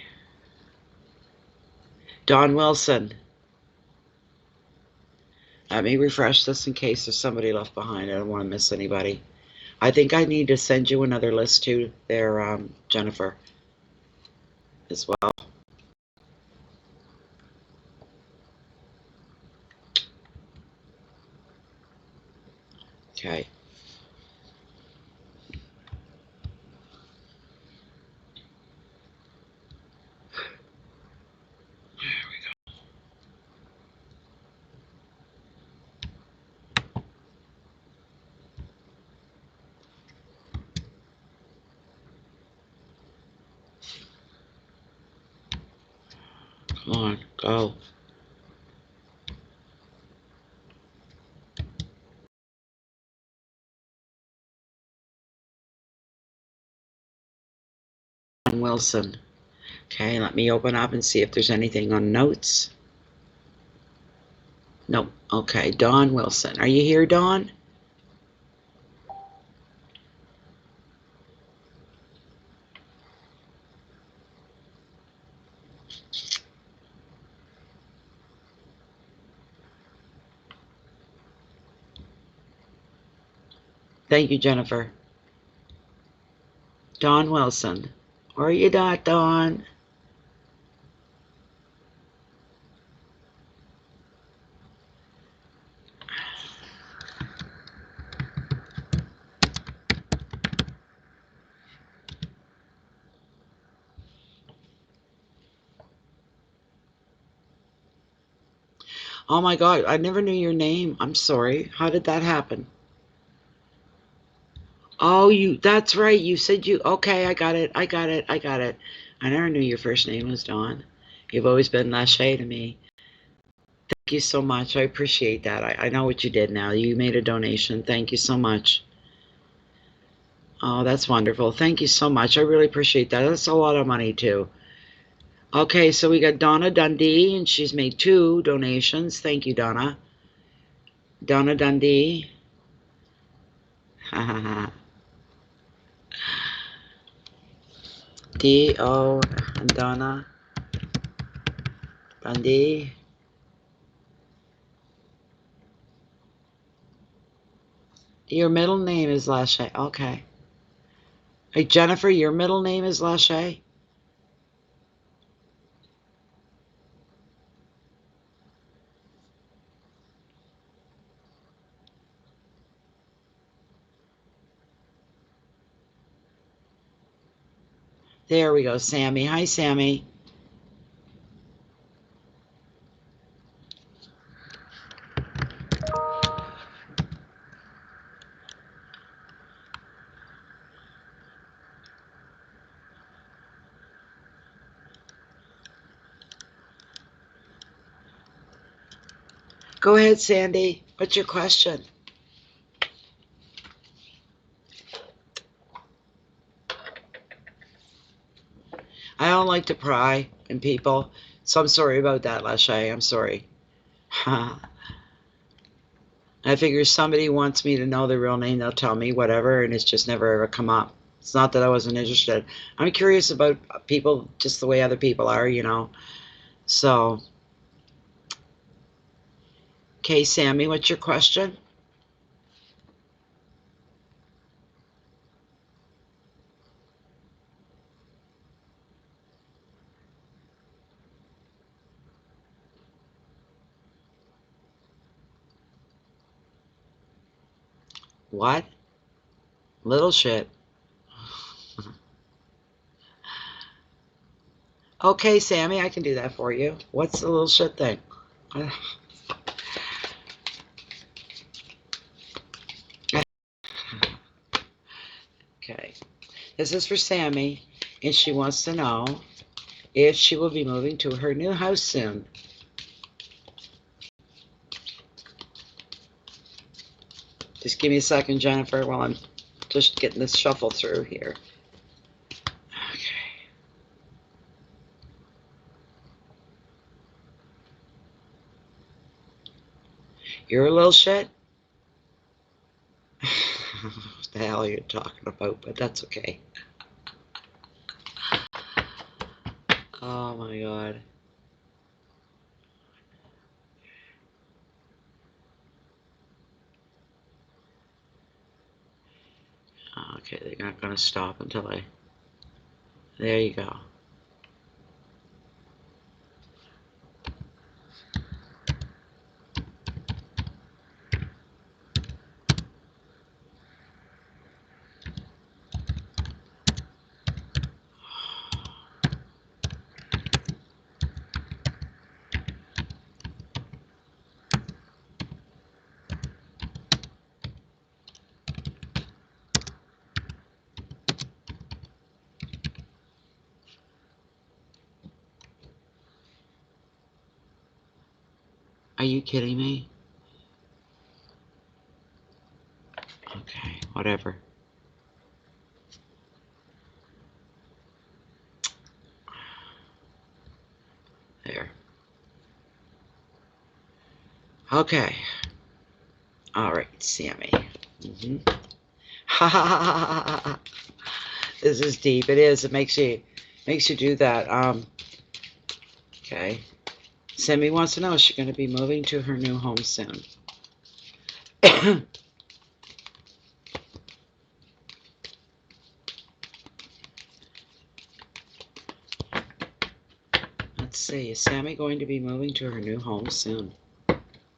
Dawn Wilson. Let me refresh this in case there's somebody left behind. I don't want to miss anybody. I think I need to send you another list too there, Jennifer, as well. Okay. Come on, go. Wilson. Okay, let me open up and see if there's anything on notes. Nope. Okay, Dawn Wilson. Are you here, Dawn? Thank you, Jennifer. Dawn Wilson. Where are you at, Dawn? Oh my God, I never knew your name. I'm sorry. How did that happen? Oh, that's right. You said okay, I got it. I never knew your first name was Dawn. You've always been Lachey to me. you so much. I appreciate that. I know what you did now. You made a donation. Thank you so much. Oh, that's wonderful. Thank you so much. I really appreciate that. That's a lot of money, too. Okay, so we got Donna Dundee, and she's made 2 donations. Thank you, Donna. Donna Dundee. D-O, Donna Dundee. Your middle name is Lachey. Okay. Hey, Jennifer, your middle name is Lachey? There we go, Sammy. Hi, Sammy. Go ahead, Sandy. What's your question? I don't like to pry in people, so I'm sorry about that, Lachey. I'm sorry. I figure somebody wants me to know their real name, they'll tell me whatever, and it's just never ever come up. It's not that I wasn't interested. I'm curious about people just the way other people are, you know. So, okay, Sammy, what's your question? What? Little shit. Okay, Sammy, I can do that for you. What's the little shit thing? Okay. This is for Sammy, and she wants to know if she will be moving to her new house soon. Just give me a second, Jennifer, while I'm just getting this shuffle through here. Okay. You're a little shit? What the hell are you talking about? But that's okay. Oh my god. Okay, they're not going to stop until I... There you go. Are you kidding me? Okay, whatever. There. Okay. All right, Sammy. Ha ha ha ha ha. This is deep. It is. It makes you do that. Okay. Sammy wants to know, is she going to be moving to her new home soon? Let's see. Is Sammy going to be moving to her new home soon?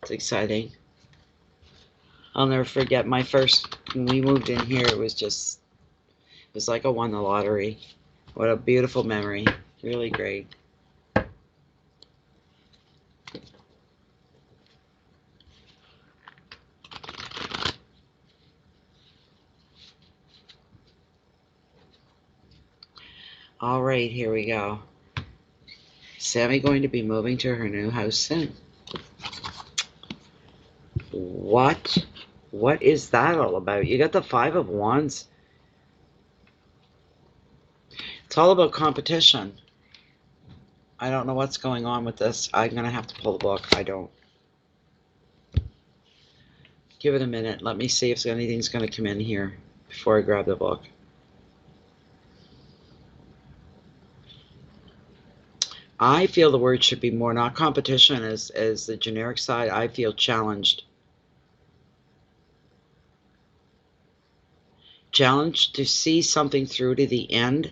It's exciting. I'll never forget my first, when we moved in here, it was like I won the lottery. What a beautiful memory. Really great. All right, here we go. Sammy going to be moving to her new house soon. What? What is that all about? You got the Five of Wands. It's all about competition. I don't know what's going on with this. I'm going to have to pull the book. I don't. Give it a minute. Let me see if anything's going to come in here before I grab the book. I feel the word should be more, not competition as the generic side. I feel challenged. Challenged to see something through to the end.